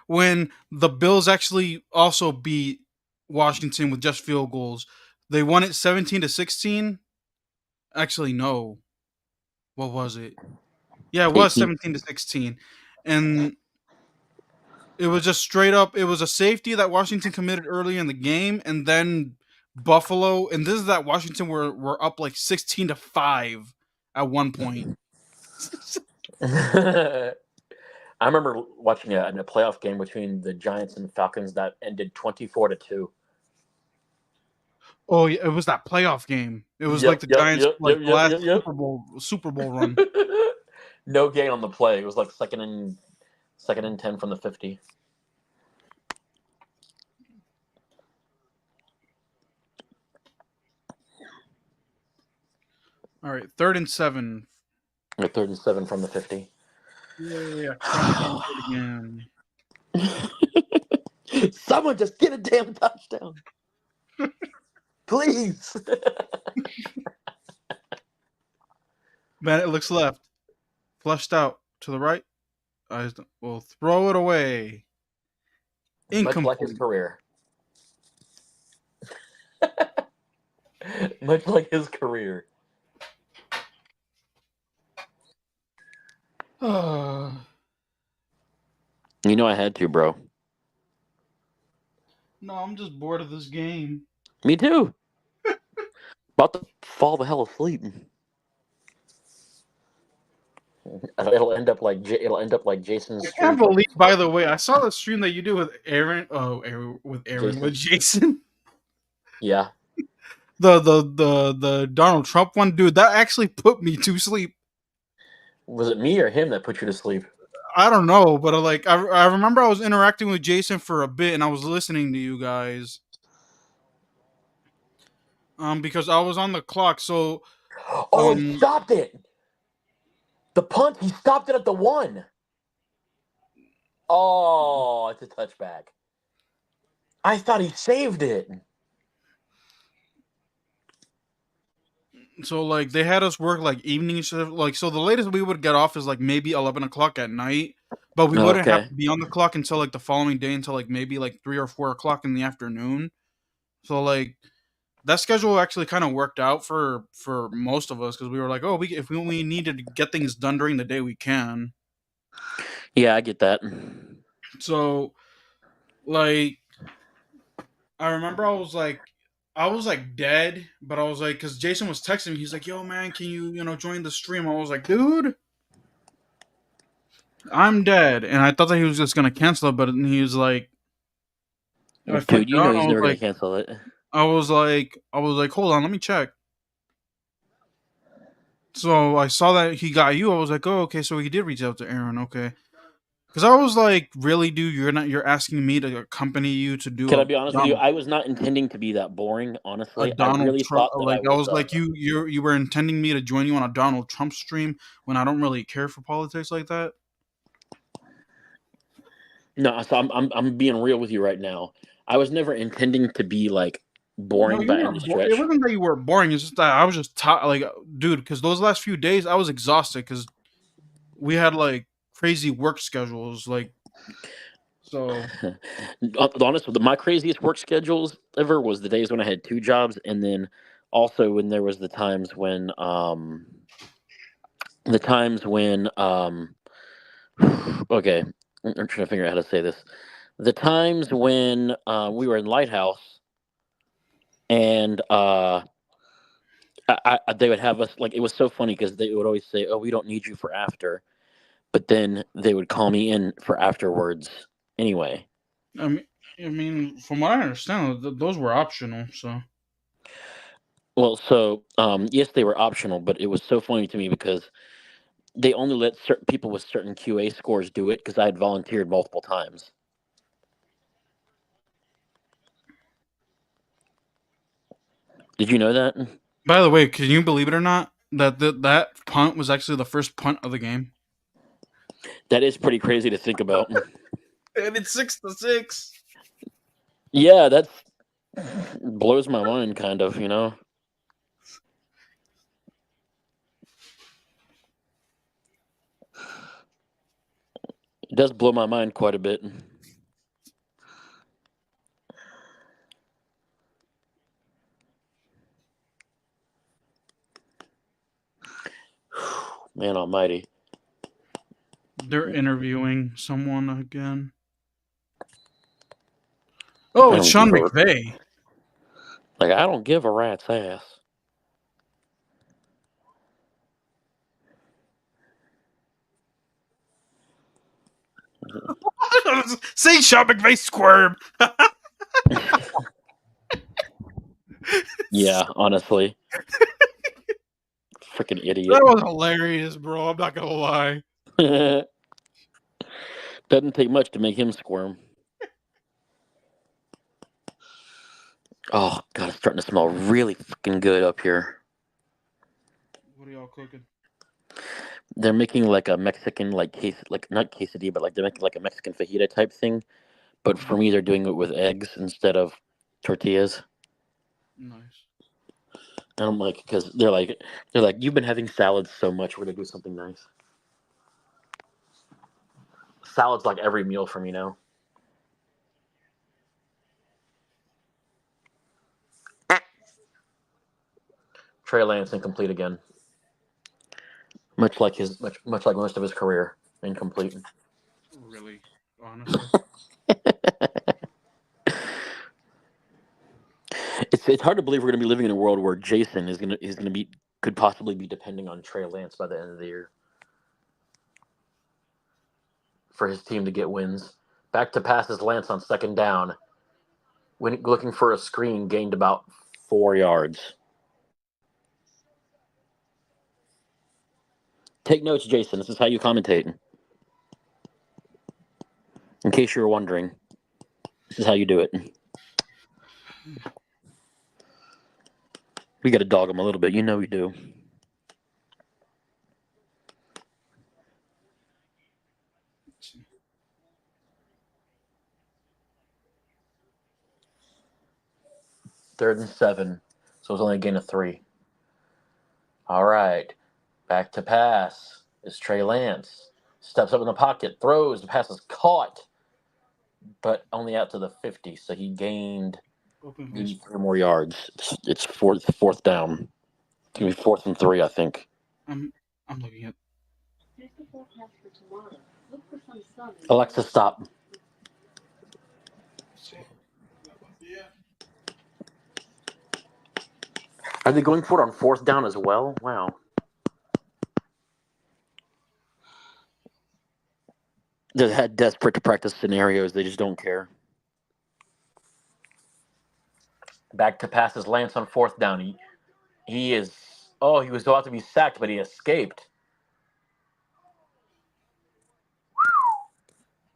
when the Bills actually also beat Washington with just field goals. They won it 17-16. Actually, no. What was it? Yeah, it was 18. 17-16. And it was just straight up, it was a safety that Washington committed early in the game, and then Buffalo, and this is that Washington were up like 16-5 at one point. I remember watching a playoff game between the Giants and Falcons that ended 24-2. Oh, yeah, it was that playoff game. It was like Yep, the yep, Giants yep, like yep, the yep, last yep, yep. Super Bowl run. No gain on the play. It was like second and 10 from the 50. All right, 3rd and 7. Or 3rd and 7 from the 50. Yeah, trying to get it again. Someone just get a damn touchdown. Please. Bennett looks left, flushed out to the right. Will throw it away. Much like his Incomplete. career. Much like his career. No, You know I had to, bro. I'm just bored of this game. Me too. About to fall the hell asleep. It'll end up like Jason's I stream can't from believe. this By morning. the way, I saw the stream that you do with Aaron. Oh, with Jason. Jason. Yeah. The Donald Trump one, dude. That actually put me to sleep. Was it me or him that put you to sleep? I don't know, but I remember I was interacting with Jason for a bit, and I was listening to you guys. Because I was on the clock, so Oh, he stopped it. The punt, he stopped it at the 1. Oh, it's a touchback. I thought he saved it. So like they had us work like evening shift, like so the latest we would get off is like maybe 11 o'clock at night, but we wouldn't have Okay. to be on the clock until like the following day until like maybe like 3 or 4 o'clock in the afternoon. So like that schedule actually kind of worked out for most of us because we were like, oh, if we needed to get things done during the day, we can. Yeah, I get that. So like I remember I was like dead, but I was like, because Jason was texting me. He's like, "Yo, man, can you join the stream?" I was like, "Dude, I'm dead," and I thought that he was just gonna cancel it, but he was like, "If I Dude, you know don't," he's never going to cancel it. I was like, "Hold on, let me check." So I saw that he got you. I was like, "Oh, okay." So he did reach out to Aaron. Okay, because I was like, "Really, dude? You're asking me to accompany you to do Can I be honest with you? I was not intending to be that boring, a honestly. I Donald really Trump?" thought that I Like I was was like, you were intending me to join you on a Donald Trump stream when I don't really care for politics like that. No, so I'm being real with you right now. I was never intending to be like No, boring you by any weren't. It stretch. wasn't that you were boring. It's just that I was just tired. Like, dude, because those last few days I was exhausted because we had like crazy work schedules. Like, so Honest, my craziest work schedules ever was the days when I had 2 jobs, and then also when there was the times when okay, I'm trying to figure out how to say this. The times when we were in Lighthouse and they would have us like it was so funny because they would always say, "Oh, we don't need you for after," but then they would call me in for afterwards anyway. I mean, from what I understand, those were optional. So Well, so yes, they were optional, but it was so funny to me because they only let certain people with certain QA scores do it because I had volunteered multiple times. Did you know that? by the way, can you believe it or not that punt was actually the first punt of the game, That is pretty crazy to think about. and it's 6-6. Yeah, that blows my mind, kind of. It does blow my mind quite a bit. Man almighty. They're interviewing someone again. Oh, I it's don't Sean give a McVay. like. I don't give a rat's ass. See Sean McVay squirm. Yeah, honestly, freaking idiot. That was hilarious, bro. I'm not gonna lie. Doesn't take much to make him squirm. Oh god, it's starting to smell really fucking good up here. What are y'all cooking? They're making like a Mexican like not quesadilla, but like they're making like a Mexican fajita type thing. But for me, they're doing it with eggs instead of tortillas. Nice. And I'm like, because they're like, you've been having salads so much. We're gonna do something nice. Salads like every meal for me now. Trey Lance incomplete again. Much like most of his career, incomplete. Really, honestly. It's hard to believe we're gonna be living in a world where Jason is gonna be could possibly be depending on Trey Lance by the end of the year for his team to get wins. Back to passes Lance on second down. When looking for a screen, gained about 4 yards. Take notes, Jason. This is how you commentate. In case you were wondering, this is how you do it. We got to dog him a little bit. You know we do. Third and 7. So it's only a gain of 3. All right. Back to pass is Trey Lance. Steps up in the pocket, throws. The pass is caught, but only out to the 50. So he gained Open maybe face. 3 more yards. It's fourth down. It's going to be 4th and 3, I think. I'm looking at. Alexa, stop. Let's see. Yeah. Are they going for it on 4th down as well? Wow. They're that desperate to practice scenarios. They just don't care. Back to passes Lance on 4th down. He is. Oh, he was about to be sacked, but he escaped.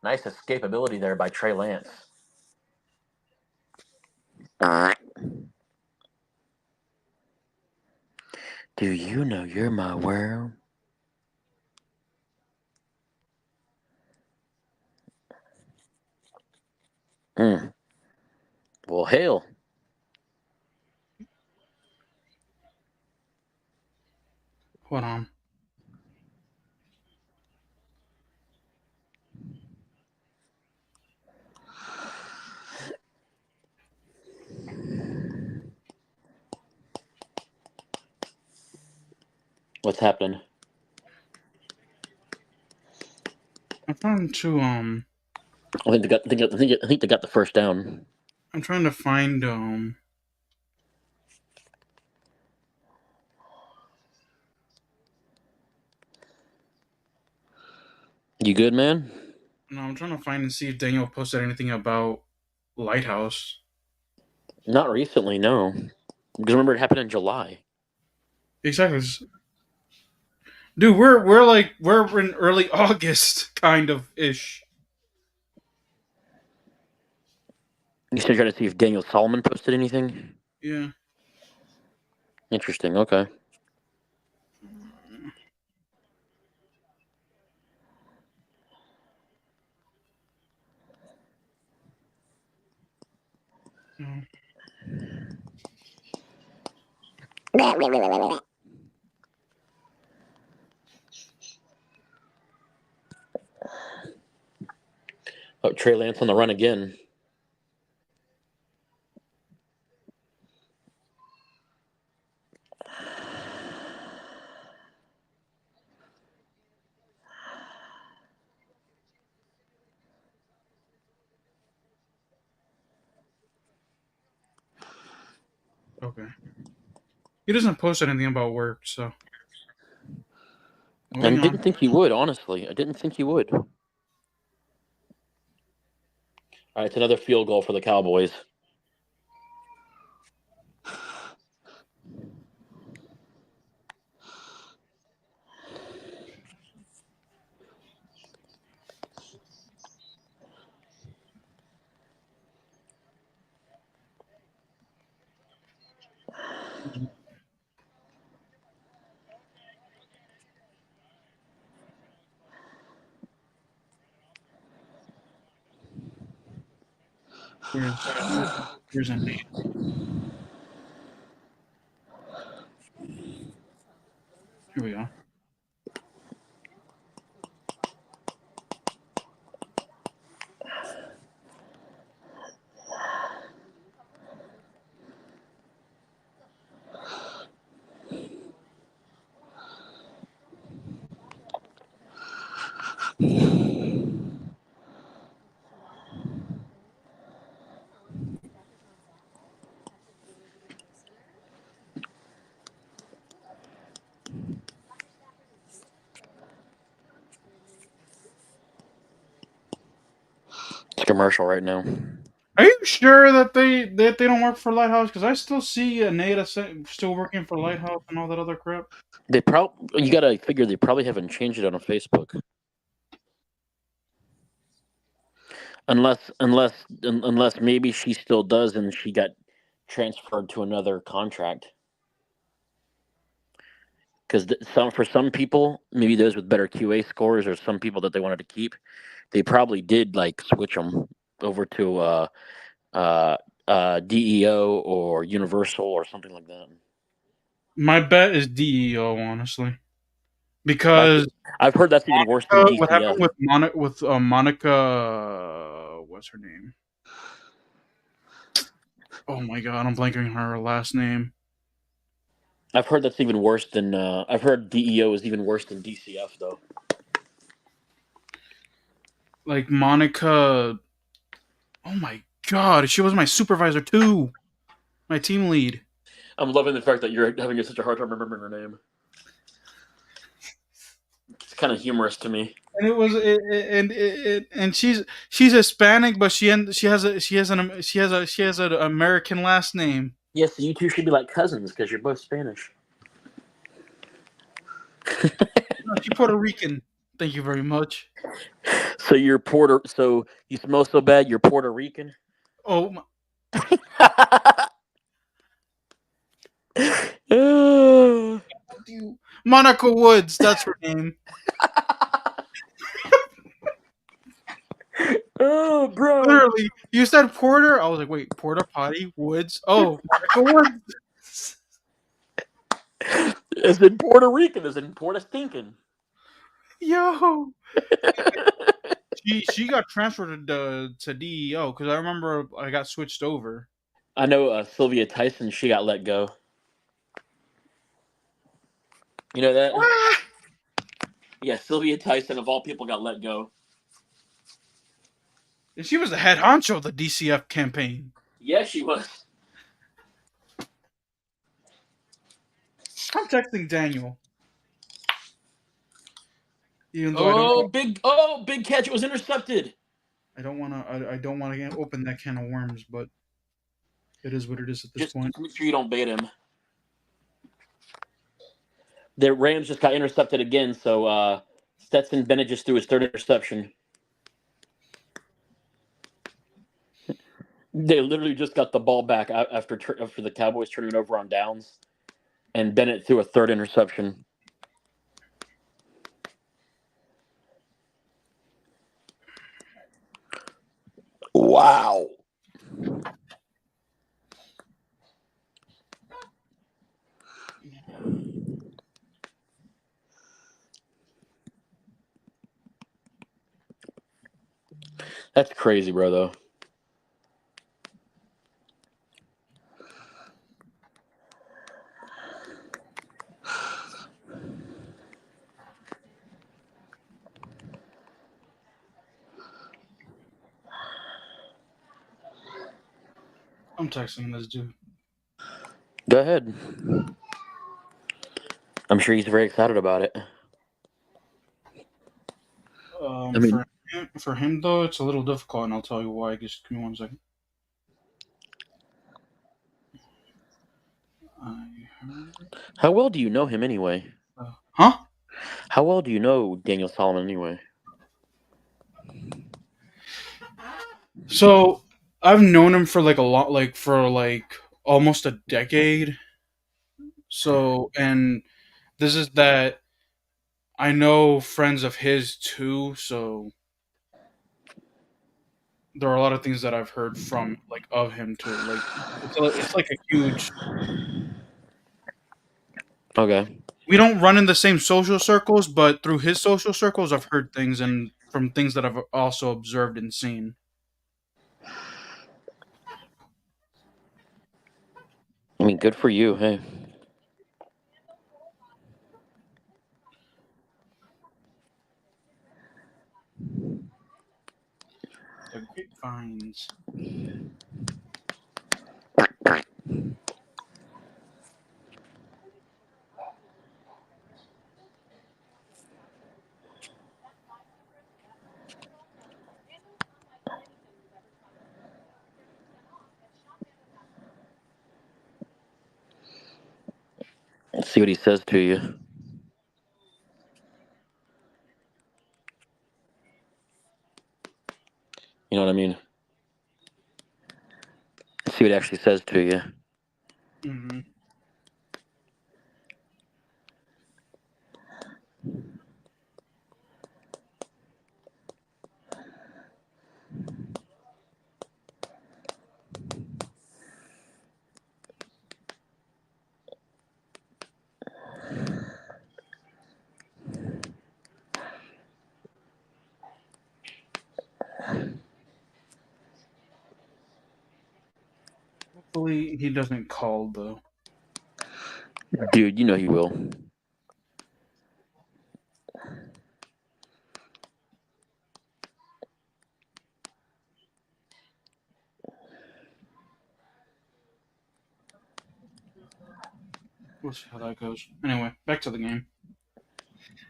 Nice escapability there by Trey Lance. Do you know you're my world? Mm. Well, hail. Hold on. What's happening? I'm trying to I think they got the first down. I'm trying to find You good, man? no, I'm trying to find and see if Daniel posted anything about Lighthouse. Not recently, no. Because remember, it happened in July. Exactly. Dude, we're in early August kind of ish. You still trying to see if Daniel Solomon posted anything? Yeah. Interesting. Okay. No. Oh, Trey Lance on the run again. Okay. He doesn't post anything about work, so. I Moving didn't on. think he would, honestly. I didn't think he would. All right, it's another field goal for the Cowboys. Where's Andy? Here we go. It's a commercial right now. Are you sure that they don't work for Lighthouse? Because I still see Nada still working for Lighthouse and all that other crap. You gotta figure they probably haven't changed it on Facebook. Unless maybe she still does and she got transferred to another contract. Because for some people, maybe those with better QA scores or some people that they wanted to keep, they probably did like switch them over to DEO or Universal or something like that. My bet is DEO, honestly, That's, because I've heard that's even worse than what happened DCF. with Monica? What's her name? Oh my god, I'm blanking on her last name. I've heard that's even worse than. I've heard DEO is even worse than DCF though. Like Monica. Oh my god, she was my supervisor too, my team lead. I'm loving the fact that you're having such a hard time remembering her name. It's kind of humorous to me. And it was and she's Hispanic, but she has an American last name. Yes, you two should be like cousins because you're both Spanish. No, she's Puerto Rican. Thank you very much. So you're Puerto. So you smell so bad. You're Puerto Rican. Oh, Monica Woods. That's her name. Oh, bro. Literally, you said Porter. I was like, wait, Porter Potty Woods. Oh, Monica Woods. As in Puerto Rican, as in Puerto Stinking. Yo, she got transferred to DEO because I remember I got switched over. I know Sylvia Tyson. She got let go. You know that? Yeah, Sylvia Tyson of all people got let go. And she was the head honcho of the DCF campaign. Yeah, she was. I'm texting Daniel. Even though I don't want Big catch! It was intercepted. I don't want to open that can of worms, but it is what it is at this Just point. make sure you don't bait him. The Rams just got intercepted again, so Stetson Bennett just threw his third interception. They literally just got the ball back after the Cowboys turning it over on downs, and Bennett threw a third interception. Wow. That's crazy, bro. Though. I'm texting this dude. Go ahead. I'm sure he's very excited about it. I mean, For him though, it's a little difficult, and I'll tell you why. Just give me 1 second. I heard. how well do you know him anyway? Huh? How well do you know Daniel Solomon anyway? So I've known him for like a lot, like for like almost a decade. So, and this is that I know friends of his too. So there are a lot of things that I've heard from like of him too. Like it's like a huge. Okay. We don't run in the same social circles, but through his social circles, I've heard things and from things that I've also observed and seen. I mean, good for you. Hey. The grapevines. Let's see what he says to you. You know what I mean? Let's see what he actually says to you. Mm-hmm. Hopefully, he doesn't call though. Dude, you know he will. We'll see how that goes. Anyway, back to the game.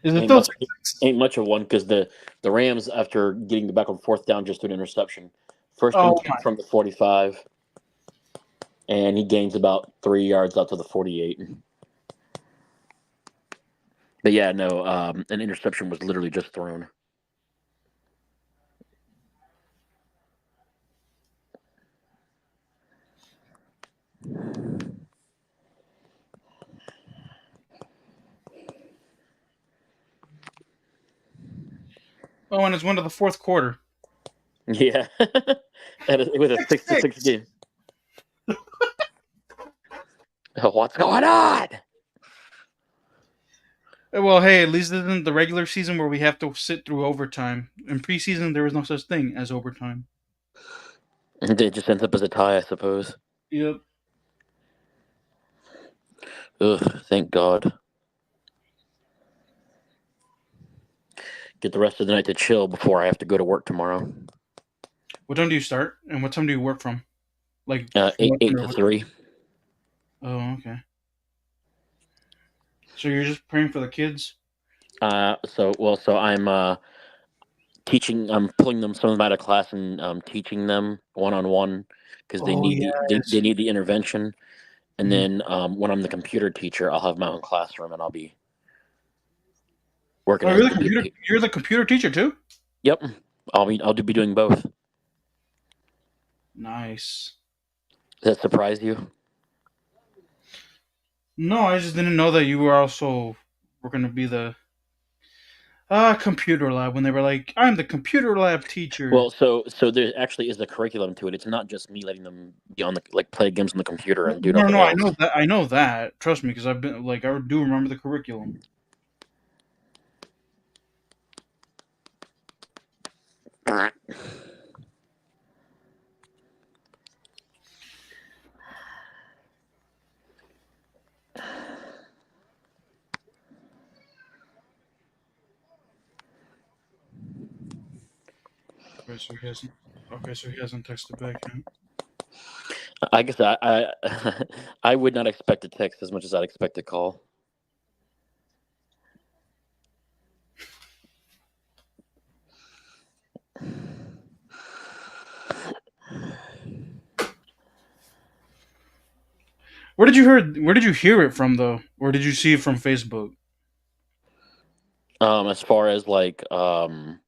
Is it Ain't still much, 6-6? ain't much of one because the Rams, after getting back on fourth down, just threw an interception. First and Oh 10 my! from the 45, and he gains about 3 yards out to the 48. But yeah, no, an interception was literally just thrown. Oh, and it's one to the fourth quarter. Yeah, with a 6-6 6-6. game. What's going on? Well, hey, at least this isn't the regular season where we have to sit through overtime. In preseason, there was no such thing as overtime. It just ends up as a tie, I suppose. Yep. Ugh, thank God. Get the rest of the night to chill before I have to go to work tomorrow. What time do you start, and what time do you work from? Like Eight, what? 8 to 3. Oh, okay. So you're just praying for the kids? So I'm teaching. I'm pulling them some of them out of class and teaching them one-on-one because they Oh need they yes. need the intervention. And Mhm. then when I'm the computer teacher, I'll have my own classroom and I'll be working Oh, as you're the the computer. You're the computer teacher too. Yep, I'll be doing both. Does Nice. that surprise you? No, I just didn't know that you were going to be the computer lab when they were like, I'm the computer lab teacher. Well, so there actually is a curriculum to it. It's not just me letting them be on the play games on the computer and do No, nothing no, I else. know that. I know that. Trust me, because I've been like I do remember the curriculum. Okay, so he hasn't. Okay, so he hasn't texted back yet. I guess I would not expect a text as much as I'd expect a call. Where did you hear? Where did you hear it from though, or did you see it from Facebook? As far as like the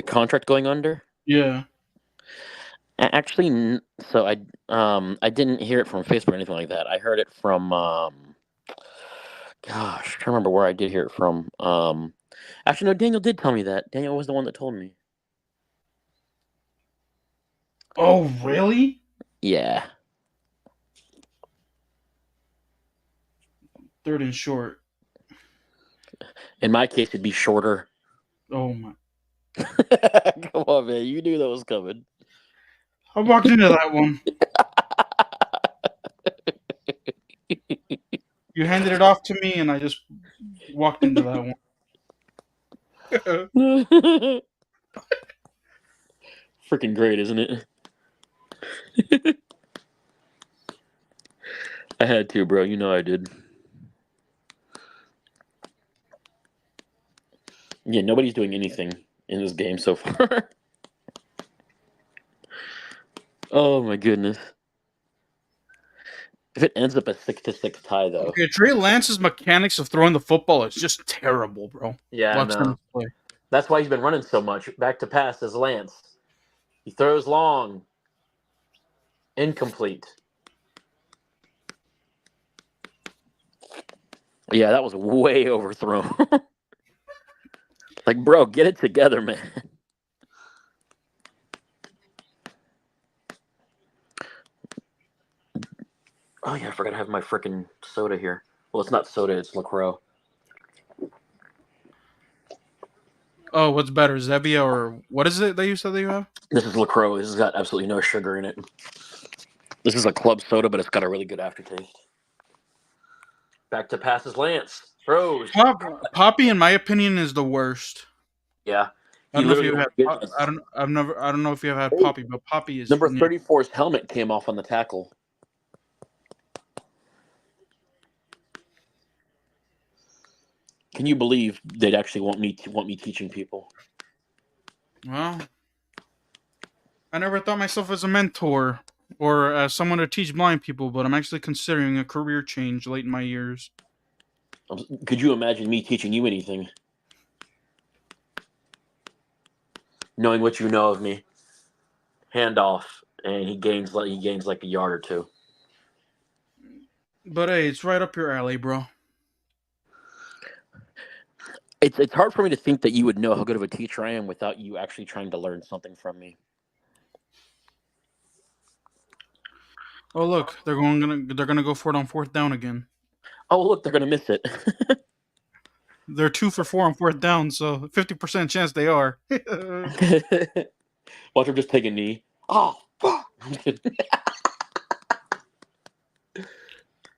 contract going under. Yeah. Actually, so I didn't hear it from Facebook or anything like that. I heard it from gosh, I can't remember where I did hear it from. Actually, no, Daniel did tell me that. Daniel was the one that told me. Oh, really? Yeah. Third and short. In my case, it'd be shorter. Oh my! Come on, man. You knew that was coming. I walked into that one. You handed it off to me, and I just walked into that one. Freaking great, isn't it? I had to, bro. You know I did. Yeah, nobody's doing anything in this game so far. Oh my goodness. If it ends up a 6-6 tie, though. Okay, Trey Lance's mechanics of throwing the football is just terrible, bro. Yeah, I Watch know. them play. That's why he's been running so much. Back to pass as Lance. He throws long. Incomplete. Yeah, that was way overthrown. Like, bro, get it together, man. Oh, yeah, I forgot to have my freaking soda here. Well, it's not soda, it's LaCroix. Oh, what's better, Zevia or what is it that you said that you have? This is LaCroix. This has got absolutely no sugar in it. This is a club soda, but it's got a really good aftertaste. Back to passes Lance. Throws. Poppy, in my opinion, is the worst. Yeah. I He don't know if literally you only had. gets I don't know if you have had Poppy, but Poppy is. number 34's helmet came off on the tackle. Can you believe they'd actually want me teaching people? Well, I never thought myself as a mentor or as someone to teach blind people, but I'm actually considering a career change late in my years. Could you imagine me teaching you anything? Knowing what you know of me. Handoff, and he gains like a yard or two. But hey, it's right up your alley, bro. It's hard for me to think that you would know how good of a teacher I am without you actually trying to learn something from me. Oh look, they're gonna go for it on fourth down again. Oh, look, they're gonna miss it. They're 2 for 4 on fourth down, so 50% chance they are. Watch him just take a knee. Oh, fuck.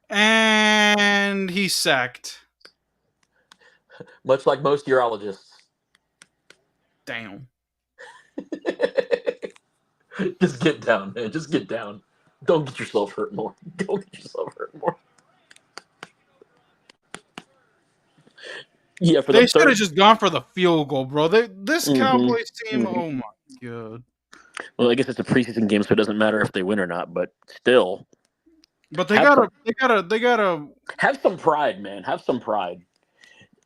And he's sacked. Much like most urologists. Damn. Just get down, man. Just get down. Don't get yourself hurt more. Don't get yourself hurt more. Yeah, for They the should third. have just gone for the field goal, bro. This Cowboys team, Mhm. oh my god. Well, I guess it's a preseason game, so it doesn't matter if they win or not. But still, But have they gotta. some pride, man. Have some pride.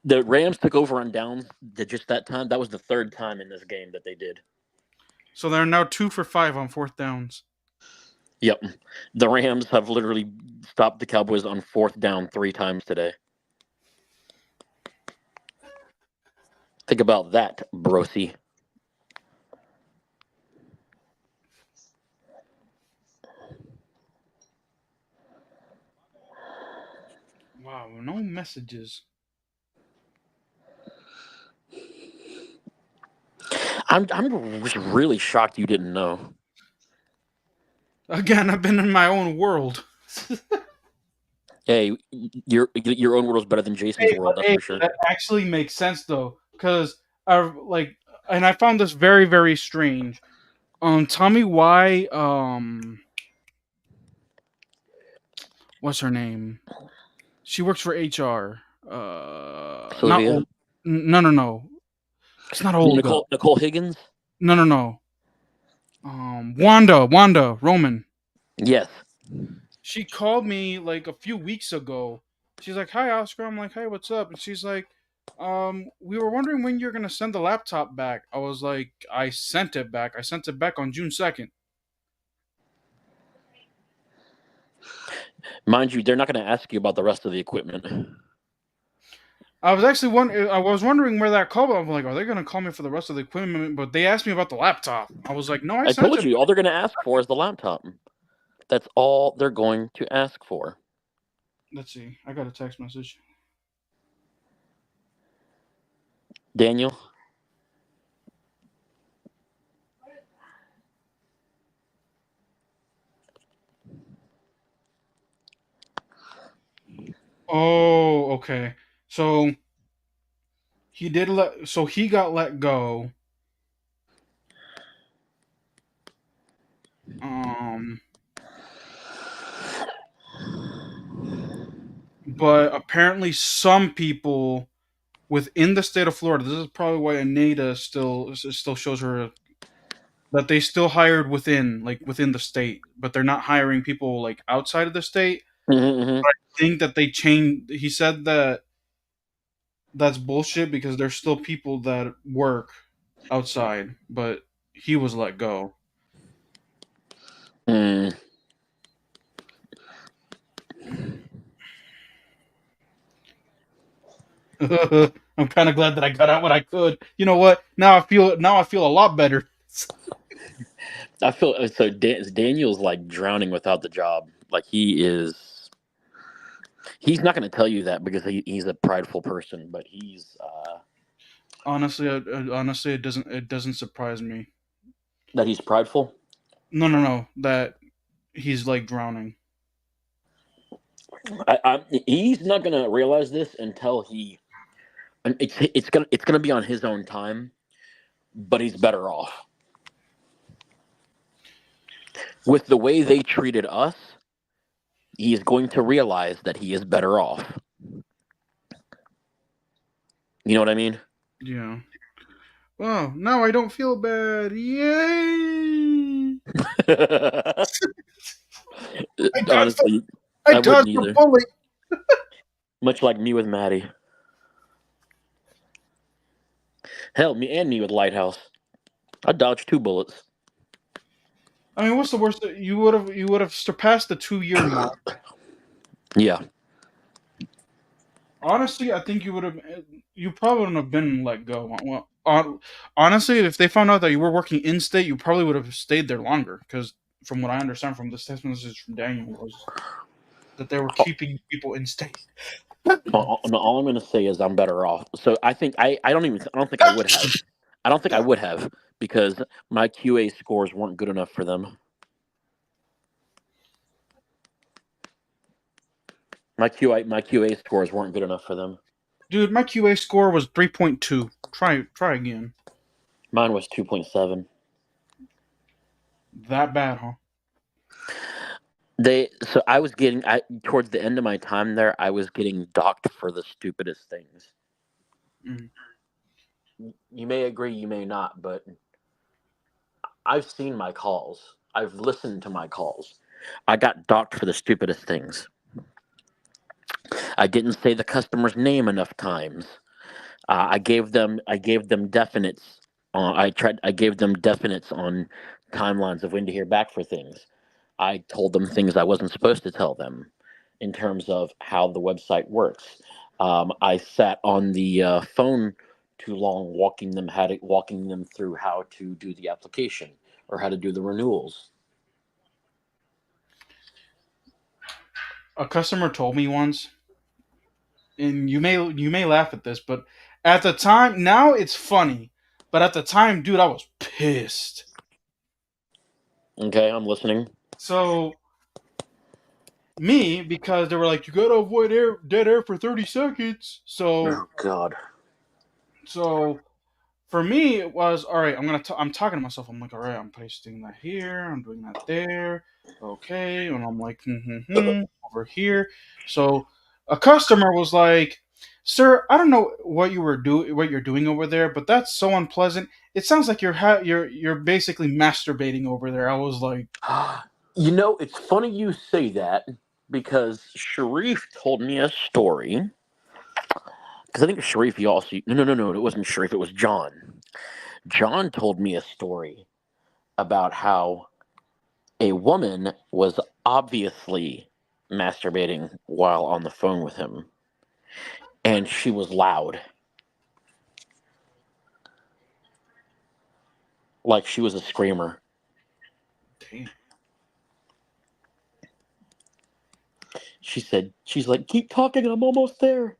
The Rams took over on downs just that time. That was the third time in this game that they did. So they're now 2 for 5 on fourth downs. Yep. The Rams have literally stopped the Cowboys on fourth down 3 times today. Think about that, brosi. Wow, no messages. I'm just really shocked you didn't know. Again, I've been in my own world. Hey, your own world is better than Jason's world, that's for sure. That actually makes sense though, because I like and I found this very, very strange. Tell me why. What's her name? She works for HR. Not Sylvia, old. No, no, no. It's not Olga. Nicole Higgins. No, no, no. Wanda Roman. Yes. She called me like a few weeks ago. She's like, "Hi, Oscar." I'm like, "Hey, what's up?" And she's like, we were wondering when you're gonna send the laptop back." I was like, "I sent it back. I sent it back on June 2nd." Mind you, they're not going to ask you about the rest of the equipment. I was wondering where that call. I'm like, are they gonna call me for the rest of the equipment? But they asked me about the laptop. I was like, no, I I sent told it. you, all they're going to ask for is the laptop. That's all they're going to ask for. Let's see. I got a text message. Daniel. Oh, okay. So he got let go. Um, but apparently some people within the state of Florida. This is probably why Anita still shows her that they still hired within the state, but they're not hiring people like outside of the state. Mm-hmm. I think that they changed. He said that that's bullshit because there's still people that work outside, but he was let go. Mm. I'm kind of glad that I got out what I could. You know what? Now I feel a lot better. I feel so. Daniel's like drowning without the job. Like he is. He's not going to tell you that because he's a prideful person, but he's Honestly, it doesn't surprise me. that he's prideful. No, no, no. That he's like drowning. He's not going to realize this until he. And it's gonna be on his own time, but he's better off with the way they treated us. He is going to realize that he is better off. You know what I mean? Yeah. Well, now I don't feel bad. Yay! I dodged. Honestly, I I wouldn't dodged a either. bullet. Much like me with Maddie. Hell, me with Lighthouse. I dodged 2 bullets. I mean, what's the worst? You would have surpassed the 2 year mark. Yeah. Honestly, I think you would have. You probably wouldn't have been let go. Well, honestly, if they found out that you were working in state, you probably would have stayed there longer. Because from what I understand from the text message from Daniel was that they were keeping people in state. All I'm gonna say is I'm better off. So I don't think I would have. I don't think I would have because my QA scores weren't good enough for them. My QA scores weren't good enough for them. Dude, my QA score was 3.2. Try again. Mine was 2.7. That bad, huh? I was getting towards the end of my time there, I was getting docked for the stupidest things. Mm. You may agree, you may not, but I've seen my calls. I've listened to my calls. I got docked for the stupidest things. I didn't say the customer's name enough times. I gave them definites. I gave them definites on timelines of when to hear back for things. I told them things I wasn't supposed to tell them in terms of how the website works. I sat on the phone too long, walking them through how to do the application or how to do the renewals. A customer told me once, and you may laugh at this, but at the time, now it's funny, but at the time, dude, I was pissed. Okay, I'm listening. So me, because they were like, you gotta avoid dead air for 30 seconds. So Oh God. so For me, it was all right. I'm talking to myself. I'm like, all right, I'm pasting that here. I'm doing that there. Okay, and I'm like, over here. So a customer was like, "Sir, I don't know what you're doing over there, but that's so unpleasant. It sounds like you're basically masturbating over there." I was like, It's funny you say that because Sharif told me a story. Because I think Sharif, you also. No, it wasn't Sharif, it was John. John told me a story about how a woman was obviously masturbating while on the phone with him, and she was loud. Like she was a screamer. "Damn." She's like, keep talking, I'm almost there.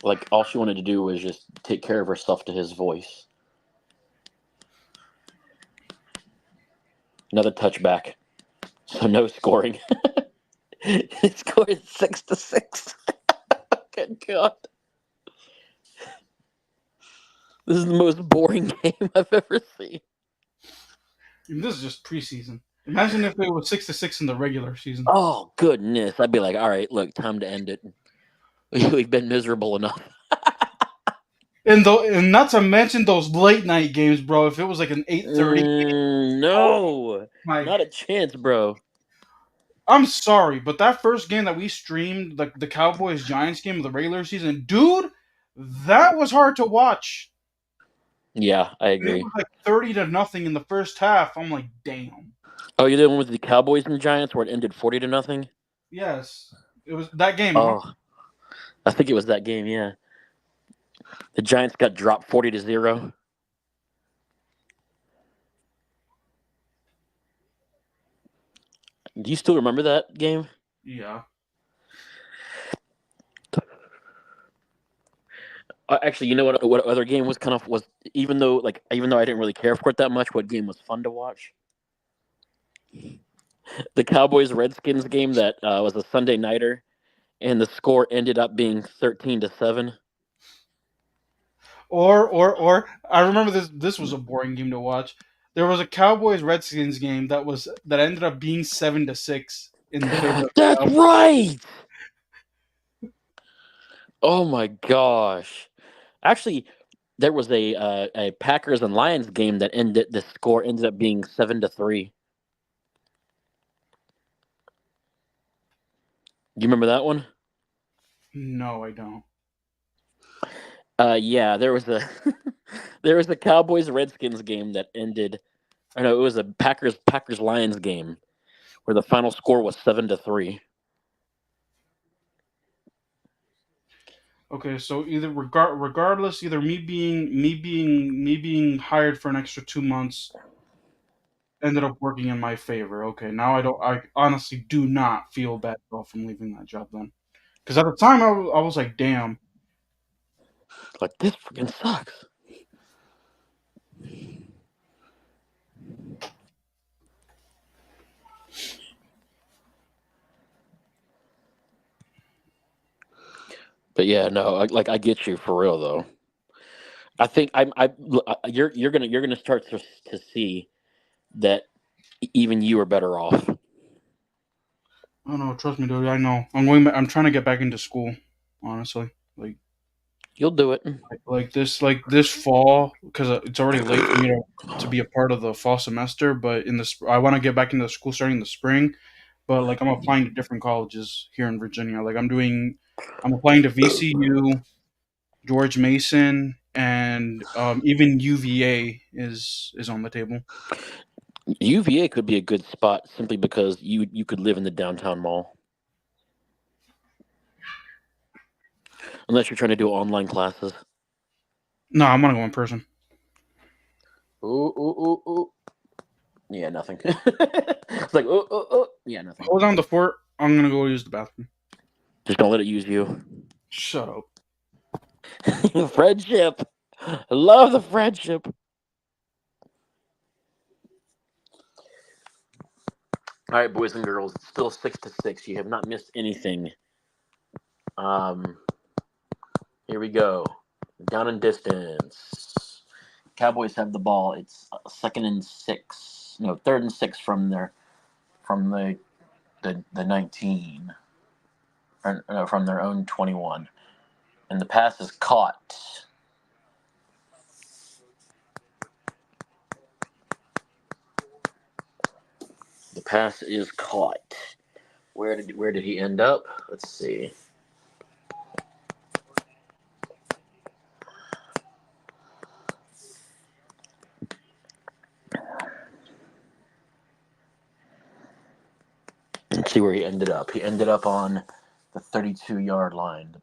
Like all she wanted to do was just take care of herself to his voice. Another touchback. So no scoring. It scored 6-6. Good God. This is the most boring game I've ever seen. And this is just preseason. Imagine if it was 6-6 in the regular season. Oh goodness. I'd be like, all right, look, time to end it. We've been miserable enough. And not to mention those late night games, bro. If it was like an 8:30 game, oh No. my, Not a chance, bro. I'm sorry, but that first game that we streamed, the Cowboys Giants game of the regular season, dude, that was hard to watch. Yeah, I And it agree. was like 30-0 in the first half. I'm like, damn. Oh, you're the one with the Cowboys and Giants where it ended 40-0? Yes, it was that game, huh? Oh, I think it was that game, yeah. The Giants got dropped 40-0. Do you still remember that game? Yeah. Actually, you know what other game was kind of was even though I didn't really care for it that much, what game was fun to watch? The Cowboys Redskins game that was a Sunday nighter, and the score ended up being 13-7. Or I remember this was a boring game to watch. There was a Cowboys Redskins game that ended up being 7-6 in the favor of the That's Cowboys. right. Oh my gosh! Actually, there was a Packers and Lions game that ended. The score ended up being 7-3. You remember that one? No, I don't. Yeah, there was a there was a Cowboys Redskins game that ended. I know it was a Packers Lions game where the final score was 7-3. Okay, so regardless, either me being hired for an extra 2 months ended up working in my favor. Okay, now I honestly do not feel bad at all from leaving that job then, because at the time I was like, damn. Like this freaking sucks. But yeah, no, I get you for real though. I think you're gonna start to see that even you are better off. Oh no, trust me, dude. I know. I'm trying to get back into school. Honestly, like You'll do it. this fall, because it's already late for me to be a part of the fall semester. But I want to get back into school starting in the spring. But like I'm applying to different colleges here in Virginia. I'm applying to VCU, George Mason, and even UVA is on the table. UVA could be a good spot simply because you could live in the downtown mall. Unless you're trying to do online classes. No, I'm gonna go in person. Ooh, ooh, ooh, ooh. Yeah, nothing. It's like, ooh, ooh, ooh. Yeah, nothing. Hold on the fort. I'm gonna go use the bathroom. Just don't let it use you. Shut up. Friendship. I love the friendship. All right, boys and girls, it's still 6-6. You have not missed anything. Um, Here we go. Down and distance. Cowboys have the ball. It's 2nd and 6. No, 3rd and 6 from the 19. Or, no, from their own 21. And the pass is caught. The pass is caught. Where did he end up? Let's see. Let's see where he ended up. He ended up on the 32-yard line.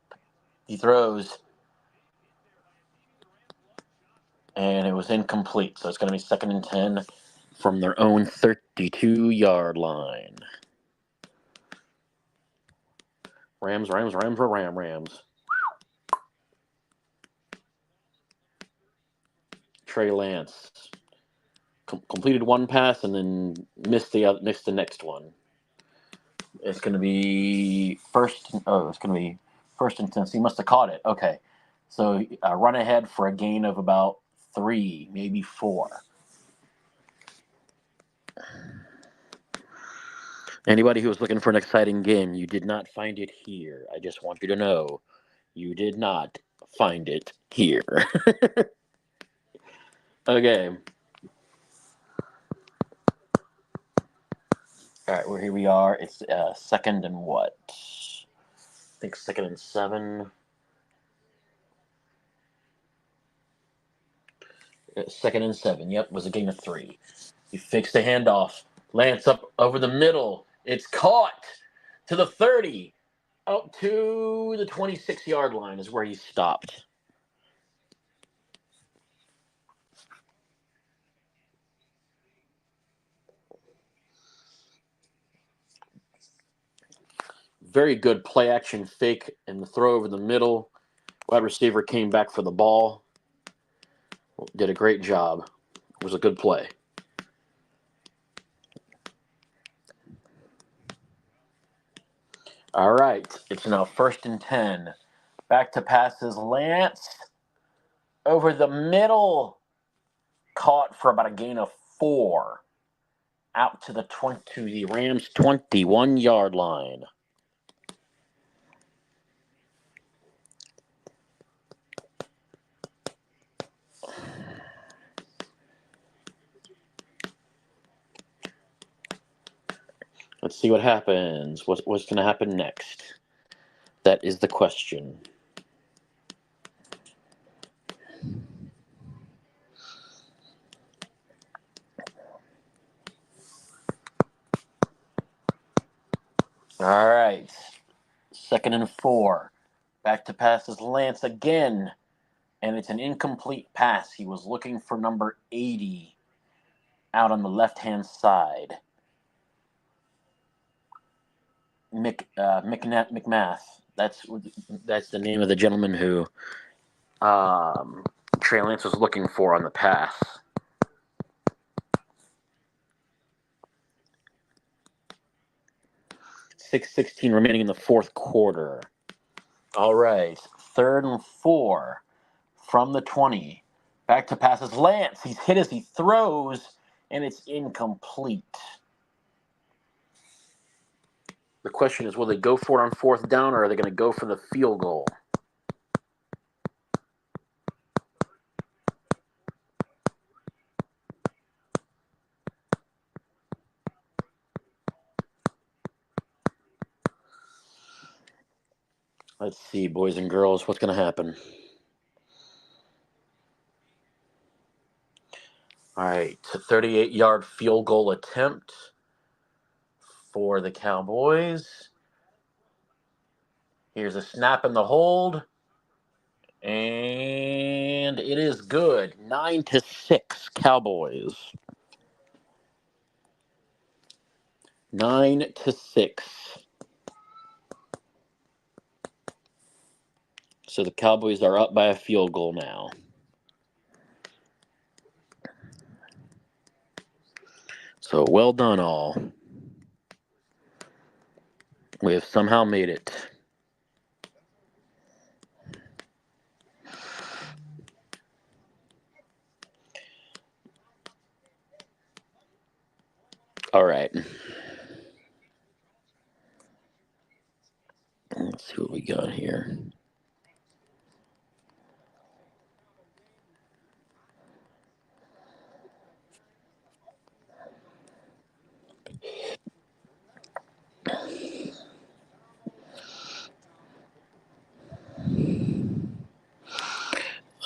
He throws, and it was incomplete. So it's going to be 2nd and 10 from their own 32-yard line. Rams. Trey Lance completed one pass and then missed the next one. It's going to be first and 10. So he must have caught it. Okay. So run ahead for a gain of about 3, maybe 4. Anybody who was looking for an exciting game, you did not find it here. I just want you to know you did not find it here. Okay. All right, well, here we are. It's 2nd and what? I think 2nd and 7. 2nd and 7. Yep, was a gain of 3. He fixed the handoff. Lance up over the middle. It's caught to the 30. Out to the 26-yard line is where he stopped. Very good play action fake and the throw over the middle. Wide receiver came back for the ball. Did a great job. It was a good play. All right. It's now 1st and 10. Back to passes. Lance over the middle. Caught for about a gain of 4. Out to the Rams 21-yard line. Let's see what happens. What's going to happen next? That is the question. All right. 2nd and 4. Back to passes. Lance again. And it's an incomplete pass. He was looking for number 80 out on the left-hand side. McMath. That's the name of the gentleman who Trey Lance was looking for on the pass. 6:16 remaining in the fourth quarter. All right, 3rd and 4 from the 20. Back to passes. Lance. He's hit as he throws, and it's incomplete. The question is, will they go for it on 4th down, or are they going to go for the field goal? Let's see, boys and girls, what's going to happen? All right, 38-yard field goal attempt for the Cowboys. Here's a snap and the hold. And it is good. 9-6, Cowboys. 9-6. So the Cowboys are up by a field goal now. So well done, all. We have somehow made it. All right. Let's see what we got here.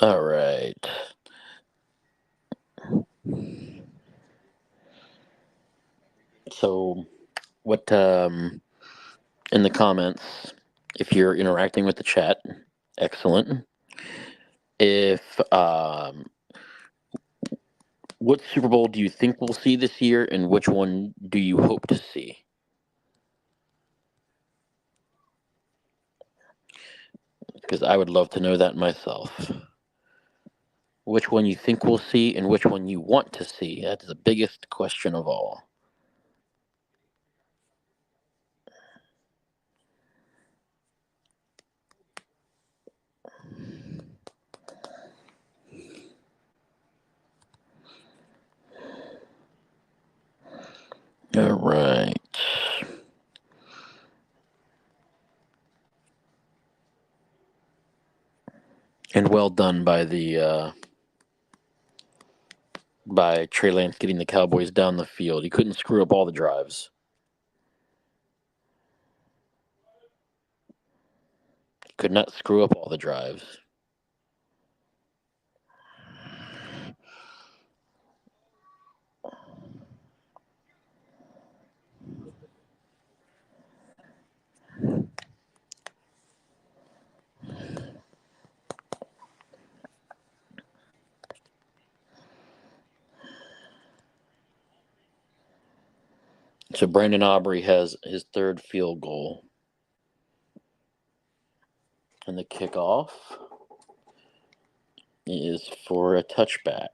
All right. So, what in the comments, if you're interacting with the chat, excellent. If what Super Bowl do you think we'll see this year, and which one do you hope to see? Because I would love to know that myself. Which one you think we'll see, and which one you want to see? That's the biggest question of all. All right. And well done by the by Trey Lance getting the Cowboys down the field. He couldn't screw up all the drives. He could not screw up all the drives. So Brandon Aubrey has his third field goal. And the kickoff is for a touchback.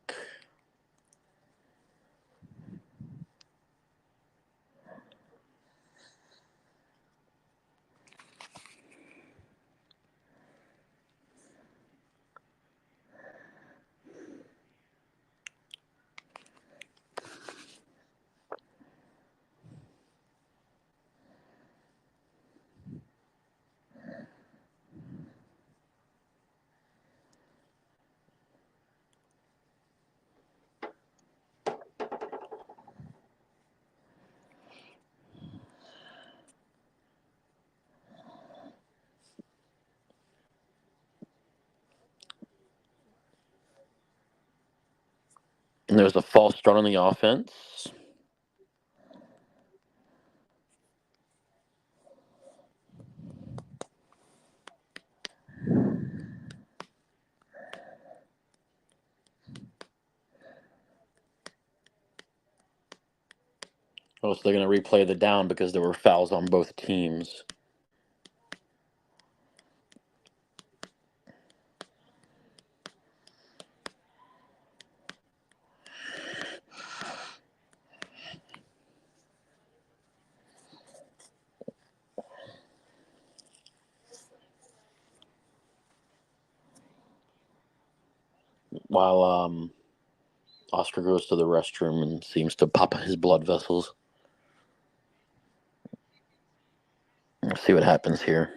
And there's a false start on the offense. Oh, so they're going to replay the down because there were fouls on both teams. While Oscar goes to the restroom and seems to pop his blood vessels. Let's see what happens here.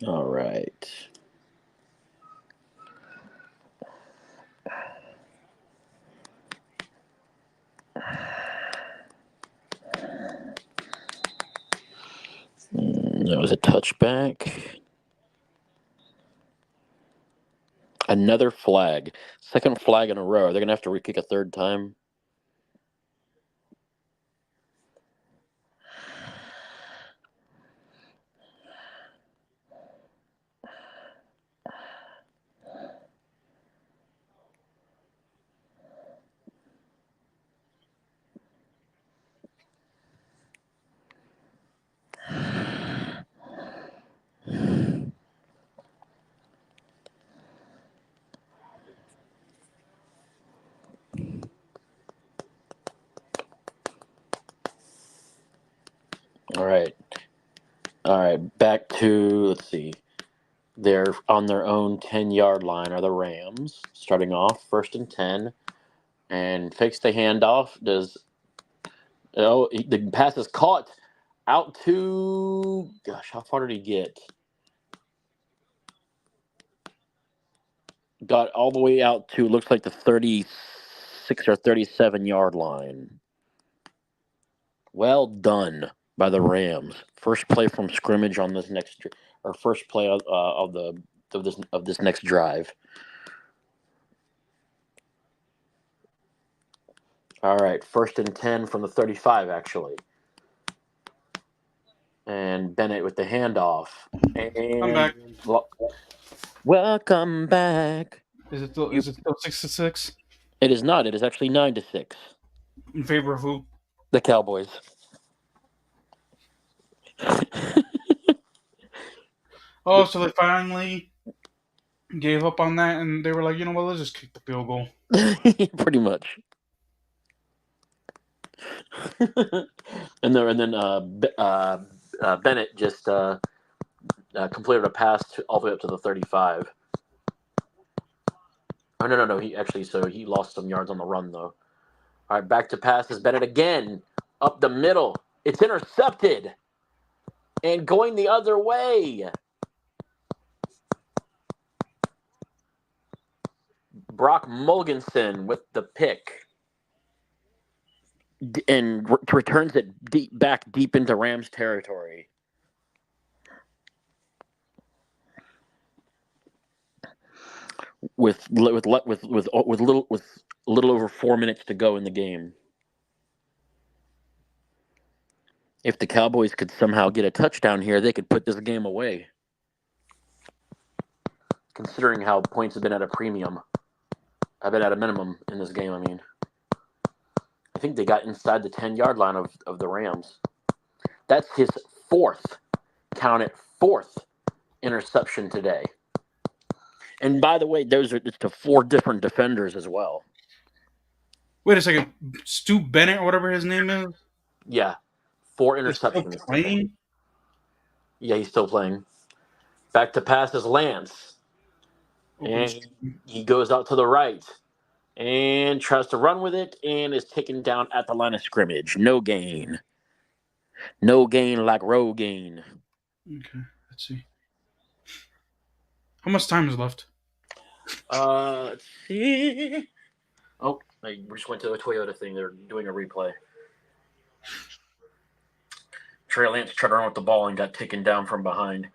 All right. That was a touchback. Another flag. Second flag in a row. They're going to have to re-kick a third time. All right. All right. Back to, let's see. They're on their own 10-yard line are the Rams. Starting off, 1st and 10. And fakes the handoff. The pass is caught out to, gosh, how far did he get? Got all the way out to, looks like the 36 or 37-yard line. Well done by the Rams. First play from scrimmage on this next, or first play of this next drive. All right, 1st and 10 from the 35, actually. And Bennett with the handoff. And I'm back. Welcome back. Is it still 6-6 It is not. It is actually 9-6. in favor of who? The Cowboys. Oh, so they finally gave up on that, and they were like, you know what? Let's just kick the field goal. Pretty much. and then Bennett just completed a pass all the way up to the 35. Oh, no. He lost some yards on the run, though. All right, back to passes. Bennett again. Up the middle. It's intercepted. And going the other way. Brock Mulginson with the pick. And returns it back deep into Rams territory. With a little over 4 minutes to go in the game. If the Cowboys could somehow get a touchdown here, they could put this game away. Considering how points have been at a premium. I've been at a minimum in this game, I mean. I think they got inside the 10-yard line of the Rams. That's his fourth interception today. And by the way, it's to 4 different defenders as well. Wait a second. Stu Bennett or whatever his name is? Yeah. 4 interceptions. Still playing? Yeah, he's still playing. Back to passes Lance. And he goes out to the right. And tries to run with it and is taken down at the line of scrimmage. No gain. No gain like Rogaine. Okay, let's see. How much time is left? Let's see. Oh, I just went to a Toyota thing. They're doing a replay. Trey Lance tried to run with the ball and got taken down from behind.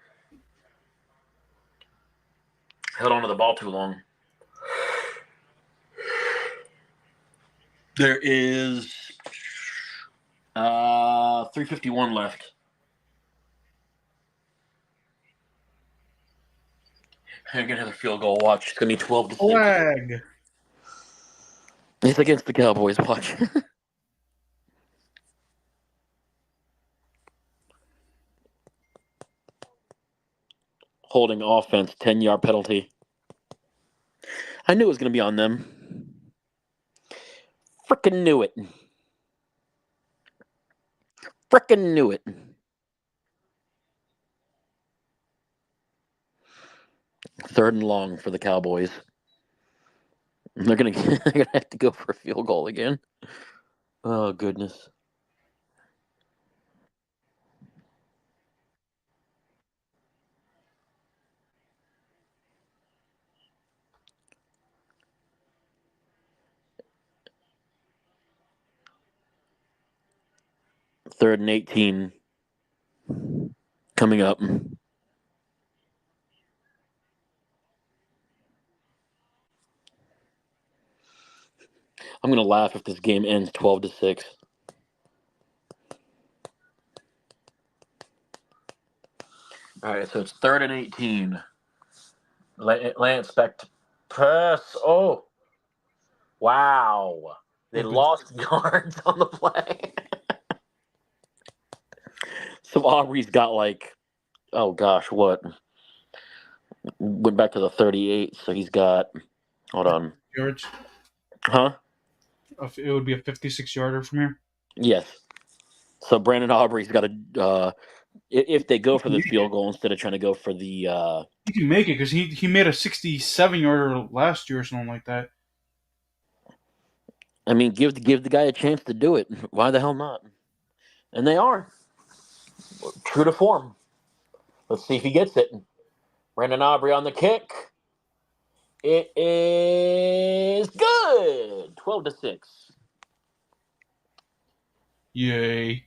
Held onto the ball too long. There is 3:51 left. I'm going to have a field goal. Watch. It's going to be 12-6. Flag. It's against the Cowboys. Watch. Holding offense, 10-yard penalty. I knew it was going to be on them. Frickin' knew it. Frickin' knew it. Third and long for the Cowboys. They're gonna have to go for a field goal again. Oh goodness. Third and 18 coming up. I'm going to laugh if this game ends 12-6. All right, so it's 3rd and 18. Lance back to press. Oh, wow. They lost yards on the play. So Aubrey's got oh gosh, what? Went back to the 38, so he's got, hold on. Yards. Huh? It would be a 56-yarder from here. Yes. So Brandon Aubrey's got to, if they go for the field goal instead of trying to go for the. He can make it because he made a 67-yarder last year or something like that. I mean, give the guy a chance to do it. Why the hell not? And they are true to form. Let's see if he gets it. Brandon Aubrey on the kick. It is good. 12-6. Yay!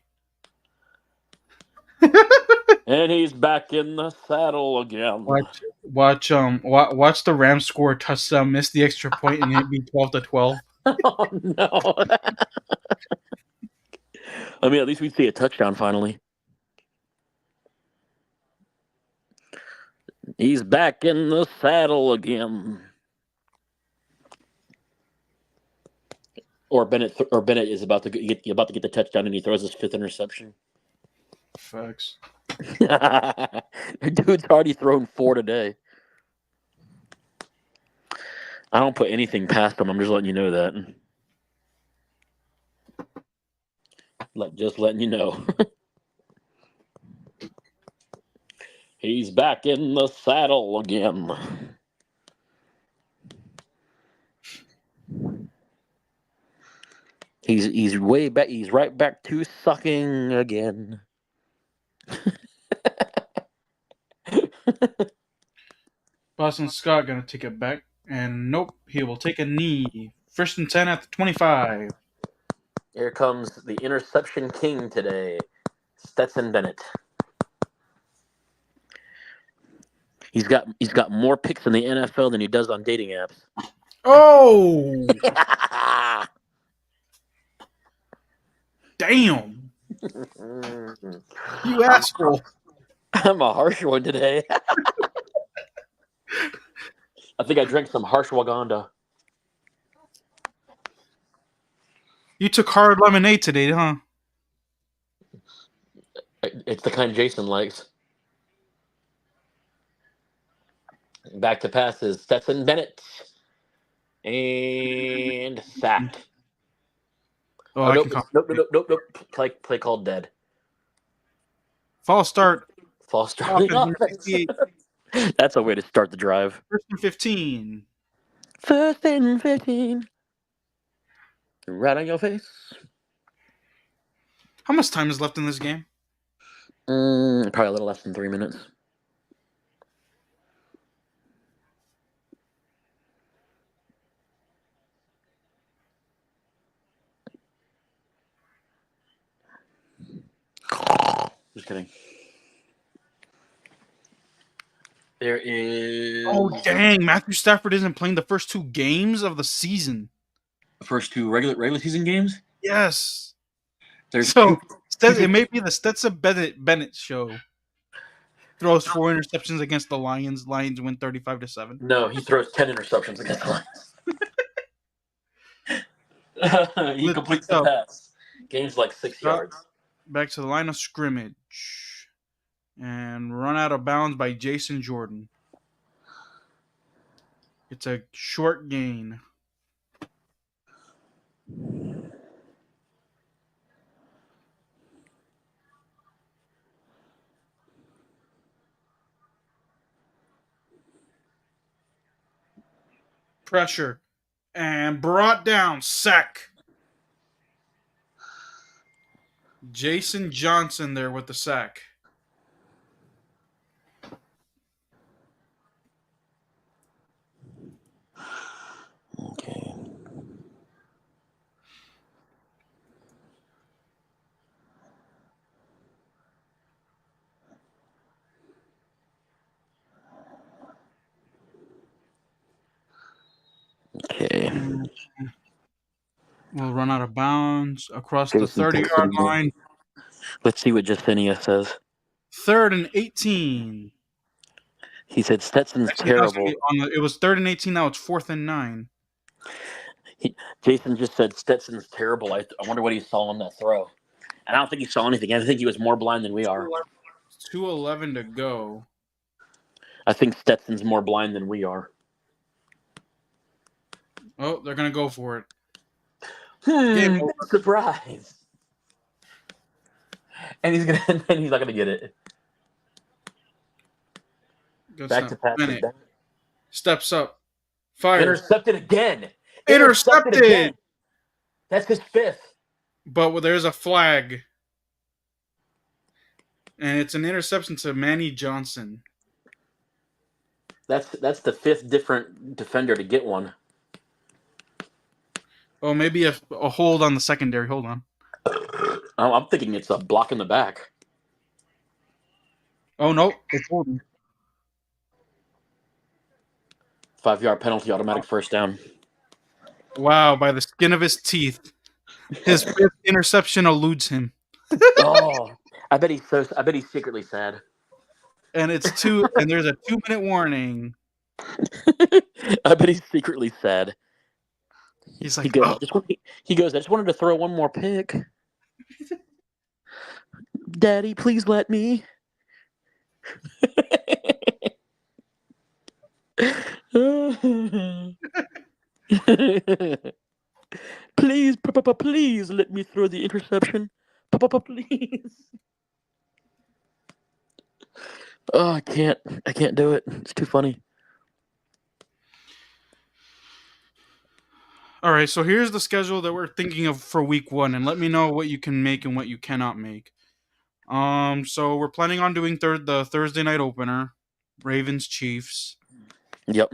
And he's back in the saddle again. Watch the Rams score a touchdown, miss the extra point, and it be 12-12. Oh no! I mean, at least we see a touchdown finally. He's back in the saddle again. Or Bennett is about to get the touchdown, and he throws his 5th interception. Facts. Dude's already thrown 4 today. I don't put anything past him. I'm just letting you know that. Just letting you know. He's back in the saddle again. He's way back. He's right back to sucking again. Boston Scott gonna take it back, and nope, he will take a knee. 1st and 10 at the 25. Here comes the interception king today, Stetson Bennett. He's got more picks in the NFL than he does on dating apps. Oh! Damn! You asshole! I'm a harsh one today. I think I drank some harsh Waganda. You took hard lemonade today, huh? It's the kind Jason likes. Back to passes. Stetson Bennett. And sacked. Oh, I nope, can nope. Play called dead. False start. False start. That's a way to start the drive. 1st and 15. 1st and 15. Right on your face. How much time is left in this game? Probably a little less than 3 minutes. Just kidding. There is. Oh, dang. Matthew Stafford isn't playing the first 2 games of the season. The first 2 regular season games? Yes. There's so it may be the Stetson Bennett show. Throws 4 interceptions against the Lions. Lions win 35-7. No, he throws 10 interceptions against the Lions. He completes the pass. Gains like 6 yards. Back to the line of scrimmage. And run out of bounds by Jason Jordan. It's a short gain. Pressure. And brought down. Sack. Jason Johnson there with the sack. Okay. Okay. We'll run out of bounds across the 30-yard line. Let's see what Justinia says. 3rd and 18. He said Stetson's terrible. It was 3rd and 18. Now it's 4th and 9. Jason just said Stetson's terrible. I wonder what he saw on that throw. And I don't think he saw anything. I think he was more blind than we are. 2:11 to go. I think Stetson's more blind than we are. Oh, they're going to go for it. Surprise. and he's not gonna get it. Good Back snap. to pass. Bennett steps up, fires, Intercepted again. Intercepted intercepted. again. That's his fifth. But there's a flag, and it's an interception to Manny Johnson. That's the fifth different defender to get one. Oh, maybe a hold on the secondary. Hold on. I'm thinking it's a block in the back. Oh no, it's holding. 5-yard penalty, automatic first down. Wow, by the skin of his teeth. His fifth interception eludes him. Oh, I bet he's secretly sad. And there's a 2-minute warning. I bet he's secretly sad. He's like, he goes, oh. he goes, I just wanted to throw one more pick. Daddy, please let me. Please, please let me throw the interception. Please. Oh, I can't do it. It's too funny. All right, so here's the schedule that we're thinking of for week 1, and let me know what you can make and what you cannot make. So we're planning on doing the Thursday night opener, Ravens Chiefs. Yep.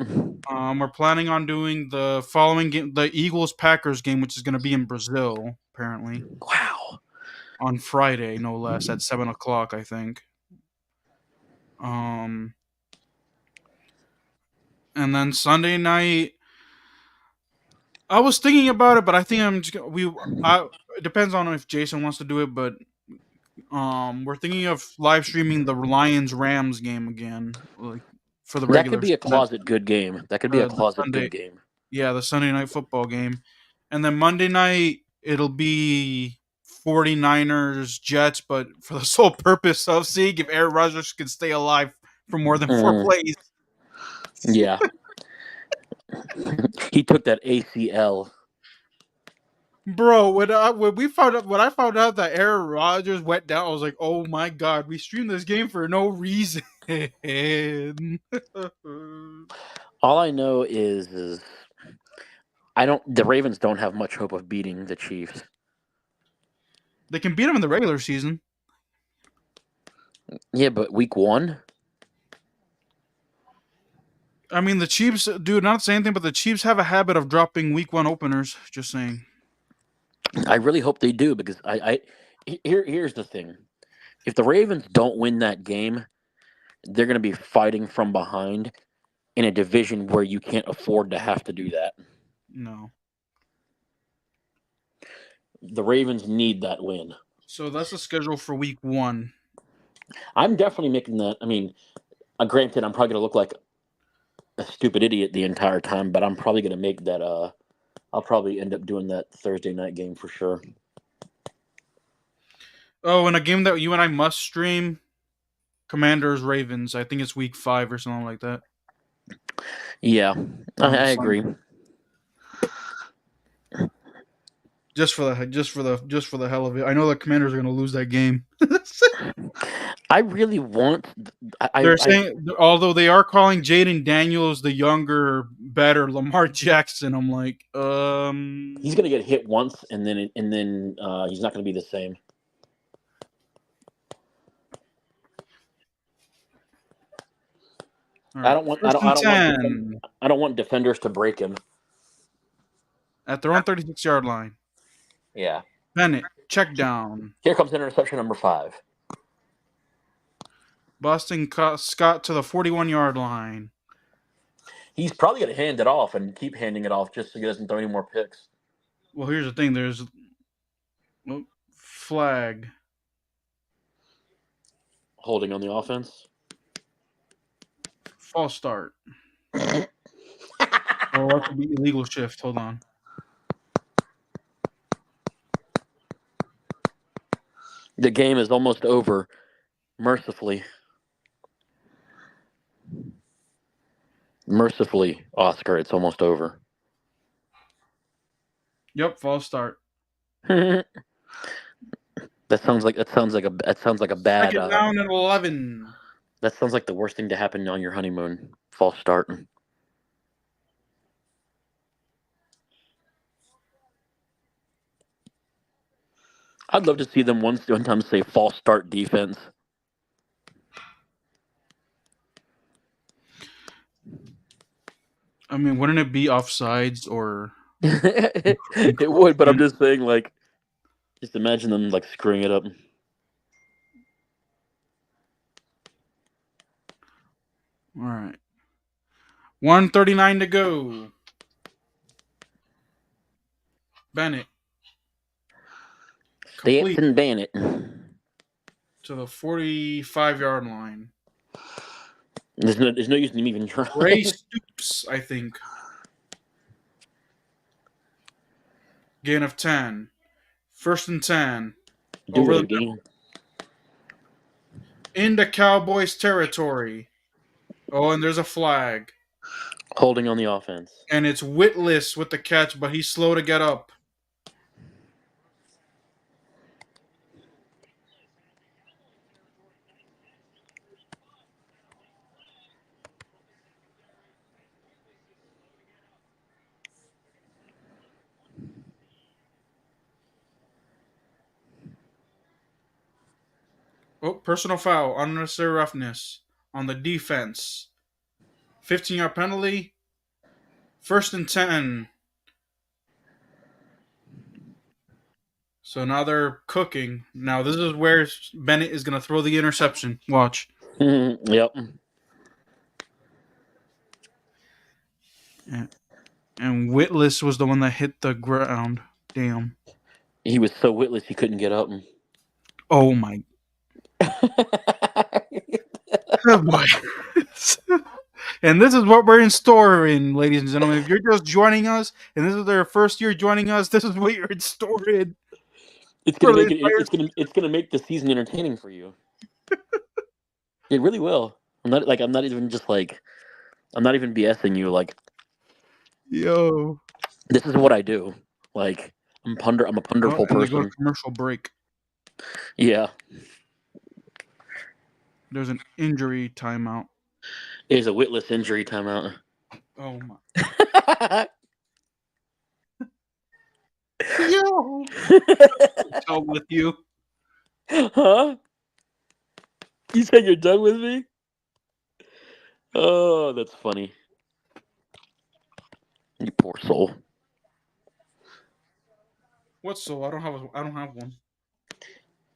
We're planning on doing the following game, the Eagles Packers game, which is going to be in Brazil, apparently. Wow. On Friday, no less, at 7:00, I think. And then Sunday night, I was thinking about it, but I think I'm just it depends on if Jason wants to do it, but we're thinking of live streaming the Lions Rams game again, like for the regular. That could be a closet good game. That could be a closet good game. Yeah, the Sunday night football game, and then Monday night it'll be 49ers Jets, but for the sole purpose of seeing if Aaron Rodgers can stay alive for more than 4 plays. Yeah. He took that ACL. Bro, when I found out that Aaron Rodgers went down, I was like, "Oh my god, we streamed this game for no reason." All I know is the Ravens don't have much hope of beating the Chiefs. They can beat them in the regular season. Yeah, but week 1? I mean, the Chiefs, dude, not saying anything, but the Chiefs have a habit of dropping week 1 openers. Just saying. I really hope they do, because here's the thing. If the Ravens don't win that game, they're going to be fighting from behind in a division where you can't afford to have to do that. No. The Ravens need that win. So that's the schedule for week 1. I'm definitely making that. I mean, granted, I'm probably going to look like a stupid idiot the entire time, but I'm probably going to make that. I'll probably end up doing that Thursday night game for sure. Oh, and a game that you and I must stream, Commanders Ravens. I think it's week 5 or something like that. Yeah, I agree. Just for the hell of it. I know the Commanders are going to lose that game. I really want. They're saying, although they are calling Jaden Daniels the younger, better Lamar Jackson. I'm like, he's going to get hit once, and then he's not going to be the same. Right. I don't want defenders to break him at their own 36-yard line. Yeah. Bennett, check down. Here comes interception number 5. Boston Scott to the 41-yard line. He's probably going to hand it off and keep handing it off just so he doesn't throw any more picks. Well, here's the thing. There's flag. Holding on the offense. False start. Oh, that could be illegal shift. Hold on. The game is almost over. Mercifully, Oscar, it's almost over. Yep, false start. That sounds like a bad. Second down and 11. That sounds like the worst thing to happen on your honeymoon. False start. I'd love to see them one time say false start defense. I mean, wouldn't it be offsides or? It would, but I'm just saying, like, just imagine them like screwing it up. All right. 1:39 to go. Bennett. Complete Stetson Bennett. to the 45-yard line. There's no use in him even trying. Ray Stoops, I think. Gain of 10. 1st and 10. Do Over it the again. into Cowboys territory. Oh, and there's a flag. Holding on the offense. And it's Whitless with the catch, but he's slow to get up. Oh, personal foul, unnecessary roughness on the defense. 15-yard penalty. 1st and 10. So now they're cooking. Now this is where Bennett is going to throw the interception. Watch. Yep. And Whitless was the one that hit the ground. Damn. He was so witless he couldn't get up. Oh my. Oh boy. And this is what we're in store in, ladies and gentlemen. If you're just joining us and this is their first year joining us, this is what you're in store in. It's gonna make the season entertaining for you. It really will. I'm not even BSing you. Like, yo, this is what I do. Like, I'm a punderful person. They go to commercial break. Yeah. There's an injury timeout. It is a witless injury timeout. Oh my. Yo. Done with you. Huh? You said you're done with me? Oh, that's funny. You poor soul. What soul? I don't have one.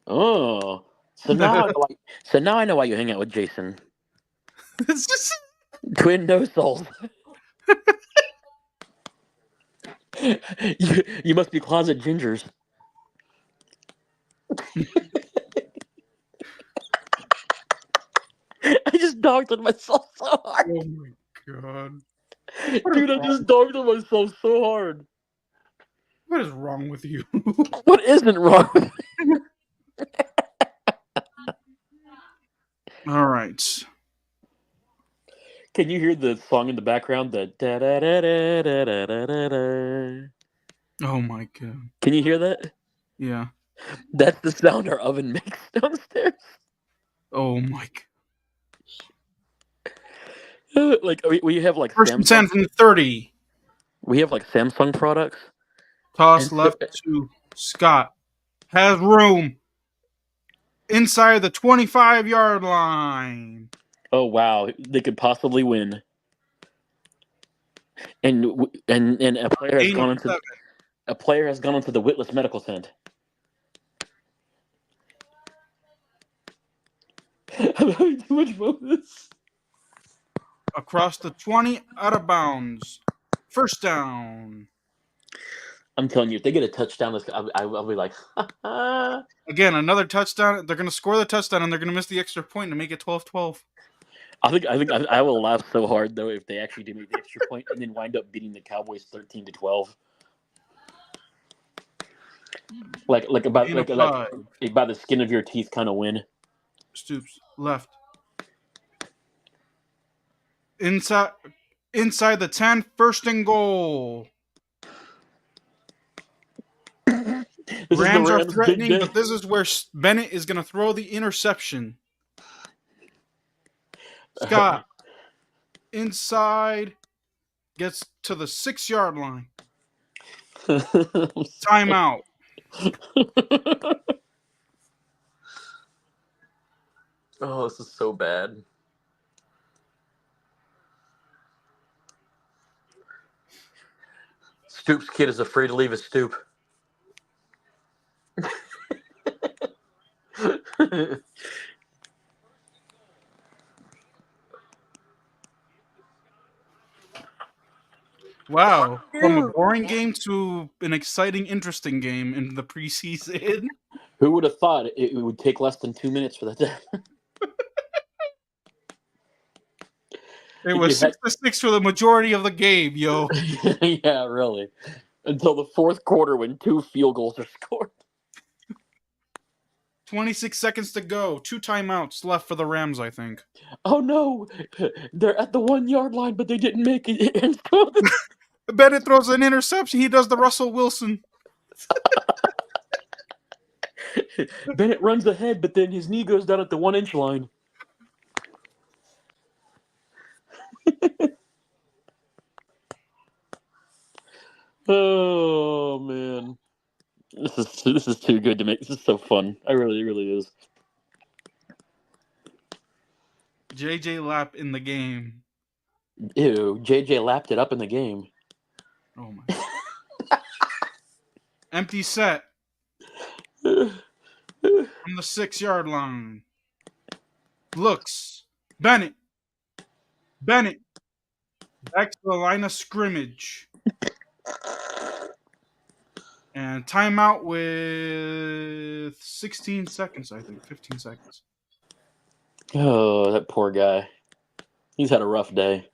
Oh. So now I know why you hang out with Jason. It's just Twin no souls. you must be closet gingers. I just dogged on myself so hard. oh my god. Dude, I just dogged on myself so hard. What is wrong with you? What isn't wrong? All right. Can you hear the song in the background? The da da da da da da da da. Oh my god. Can you hear that? Yeah. That's the sound our oven makes downstairs. Oh my god. Like we have like 1st and 10 from the 30. We have like Samsung products. Toss left to Scott. Has room inside the 25-yard line. Oh wow, they could possibly win. And a player has gone into the Witless Medical Center. I'm having too much bonus. Across the 20, out of bounds. 1st down. I'm telling you, if they get a touchdown, I'll be like, again, another touchdown. They're going to score the touchdown, and they're going to miss the extra point to make it 12-12. I think I will laugh so hard though if they actually do make the extra point and then wind up beating the Cowboys 13-12. Like by the skin of your teeth kind of win. Stoops left. Inside the 10, 1st and goal. This is the Rams are Rams' big threatening, day. but this is where Bennett is going to throw the interception. Scott inside gets to the 6-yard line. Timeout. Oh, this is so bad. Stoop's kid is afraid to leave his stoop. Wow. From a boring game to an exciting, interesting game in the preseason. Who would have thought it would take less than 2 minutes for that to happen? It was 6-6 for the majority of the game, yo. Yeah, really. Until the fourth quarter when 2 field goals are scored. 26 seconds to go. 2 timeouts left for the Rams, I think. Oh no! They're at the 1-yard line, but they didn't make it. Bennett throws an interception. He does the Russell Wilson. Bennett runs ahead, but then his knee goes down at the 1-inch line. Oh man, this is too good to make. This is so fun. It really is. JJ Lapp in the game. Ew, JJ lapped it up in the game. Oh my. Empty set Oh, from the 6-yard line. Looks. Bennett. Back to the line of scrimmage. And timeout with 16 seconds, I think. 15 seconds. Oh, that poor guy. He's had a rough day.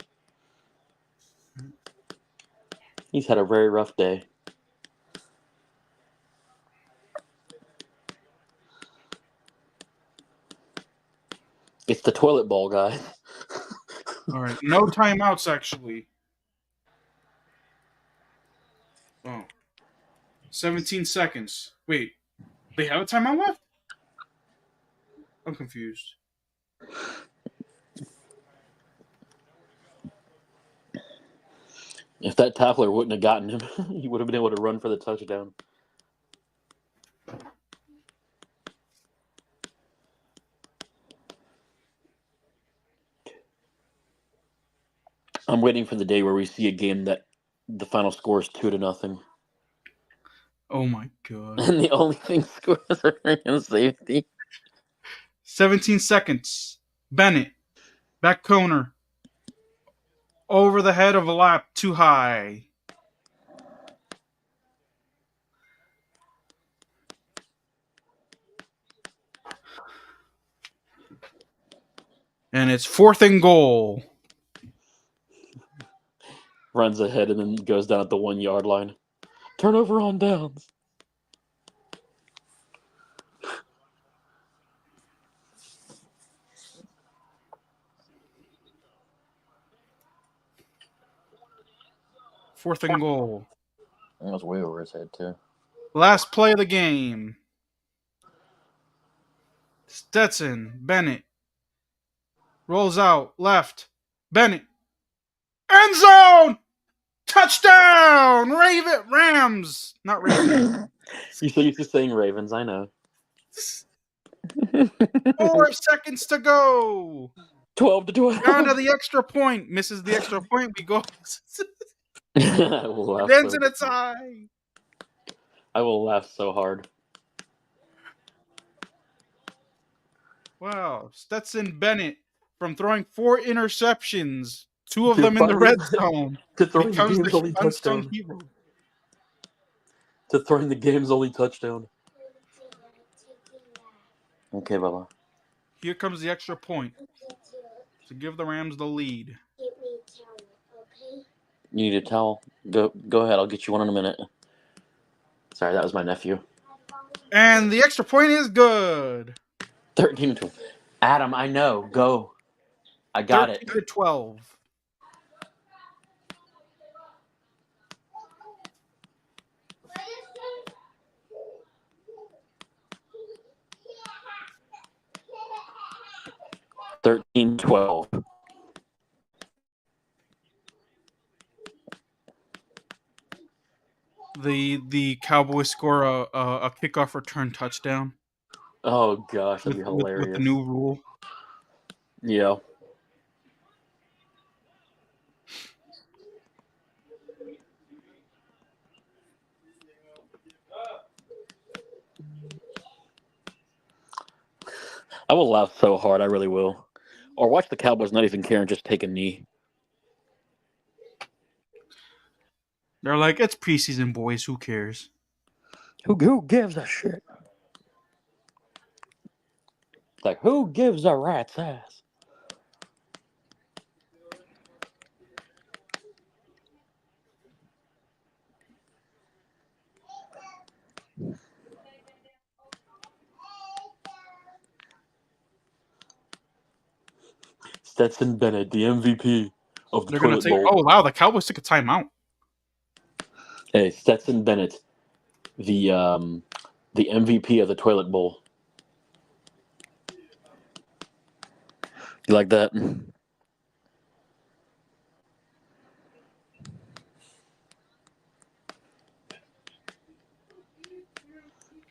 He's had a very rough day. It's the toilet bowl guy. All right. No timeouts, actually. Oh. 17 seconds. Wait. They have a timeout left? I'm confused. If that tackler wouldn't have gotten him, he would have been able to run for the touchdown. I'm waiting for the day where we see a game that the final score is 2-0. Oh my god. And the only thing scored is a safety. 17 seconds. Bennett. Back corner. Over the head of a lap. Too high. And it's 4th and goal. Runs ahead and then goes down at the 1-yard line. Turnover on downs. Fourth and goal. That was way over his head, too. Last play of the game. Stetson. Bennett. Rolls out. Left. Bennett. End zone! Touchdown! Rams! Not Ravens. You're so used to saying Ravens, I know. 4 seconds to go. 12-12. Down to the extra point. Misses the extra point. We go. It Ends in a tie. I will laugh so hard. Wow. Stetson Bennett from throwing 4 interceptions, 2 of them in the red zone, to throwing becomes the game's the only unsung touchdown. hero. To throwing the game's only touchdown. Okay, Bubba. Here comes the extra point to give the Rams the lead. You need a towel? Go ahead. I'll get you one in a minute. Sorry, that was my nephew. And the extra point is good. 13-12. Adam, I know. Go. I got it. 13-12. 13-12. The Cowboys score a kickoff return touchdown. Oh gosh, that'd be hilarious. With the new rule. Yeah. I will laugh so hard, I really will. Or watch the Cowboys not even care and just take a knee. They're like, it's preseason, boys. Who cares? Who gives a shit? Like, who gives a rat's ass? Stetson Bennett, the MVP of the Toilet Bowl. Oh, wow, the Cowboys took a timeout. Hey, Stetson Bennett, the MVP of the Toilet Bowl. You like that?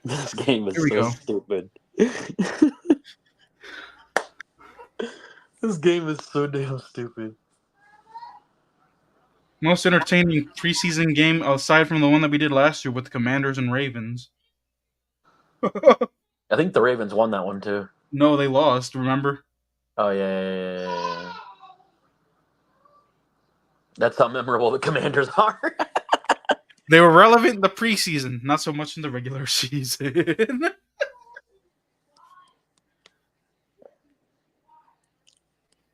This game is so stupid. This game is so damn stupid. Most entertaining preseason game aside from the one that we did last year with the Commanders and Ravens. I think the Ravens won that one too. No, they lost, remember? Oh, yeah. That's how memorable the Commanders are. They were relevant in the preseason, not so much in the regular season.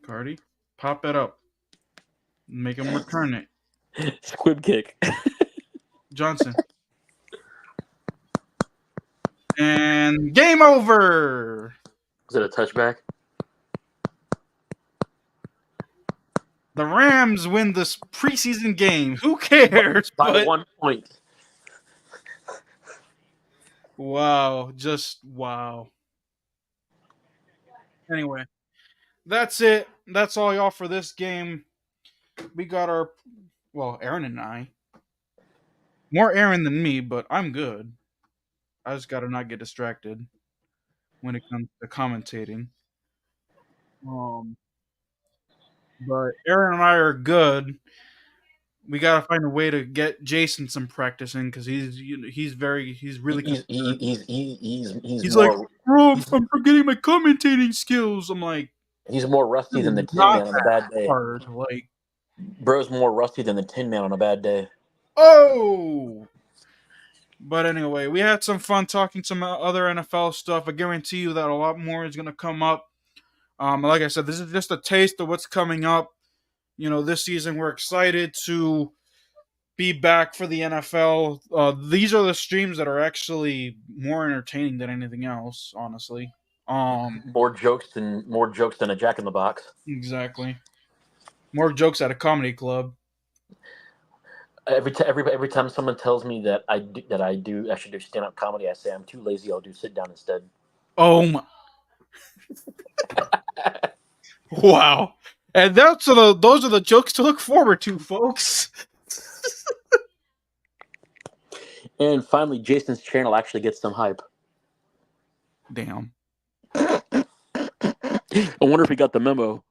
Cardi, pop it up. Make him return it. Squib kick. Johnson. And game over! Was it a touchback? The Rams win this preseason game. Who cares? By 1 point. Wow. Just wow. Anyway, that's it. That's all y'all for this game. We got our, well, Aaron and I. More Aaron than me, but I'm good. I just got to not get distracted when it comes to commentating. But Aaron and I are good. We gotta find a way to get Jason some practice in because he's really he's like, more, bro, I'm forgetting my commentating skills. I'm like, he's more rusty than the Tin Man on a bad day. Hard. Like, bro's more rusty than the Tin Man on a bad day. Oh. But anyway, we had some fun talking some other NFL stuff. I guarantee you that a lot more is gonna come up. Like I said, this is just a taste of what's coming up. You know, this season we're excited to be back for the NFL. These are the streams that are actually more entertaining than anything else, honestly. More jokes than a Jack in the Box. Exactly. More jokes at a comedy club. Every time someone tells me that I should do stand up comedy, I say I'm too lazy. I'll do sit down instead. Oh my! Wow. And those are the jokes to look forward to, folks. And finally, Jason's channel actually gets some hype. Damn. I wonder if he got the memo.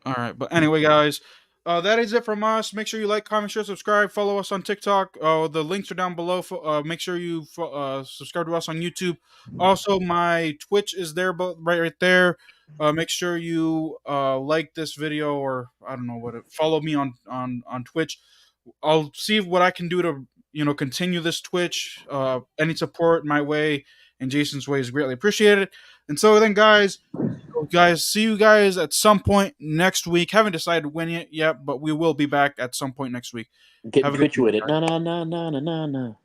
All right, but anyway, guys, that is it from us. Make sure you like, comment, share, subscribe. Follow us on TikTok. The links are down below. Make sure you subscribe to us on YouTube. Also, my Twitch is there, but right there. Make sure you like this video, or I don't know follow me on Twitch. I'll see what I can do to continue this Twitch. Any support my way and Jason's way is greatly appreciated. And so then, guys, see you guys at some point next week. Haven't decided when yet, but we will be back at some point next week. Get Twitch with it. No.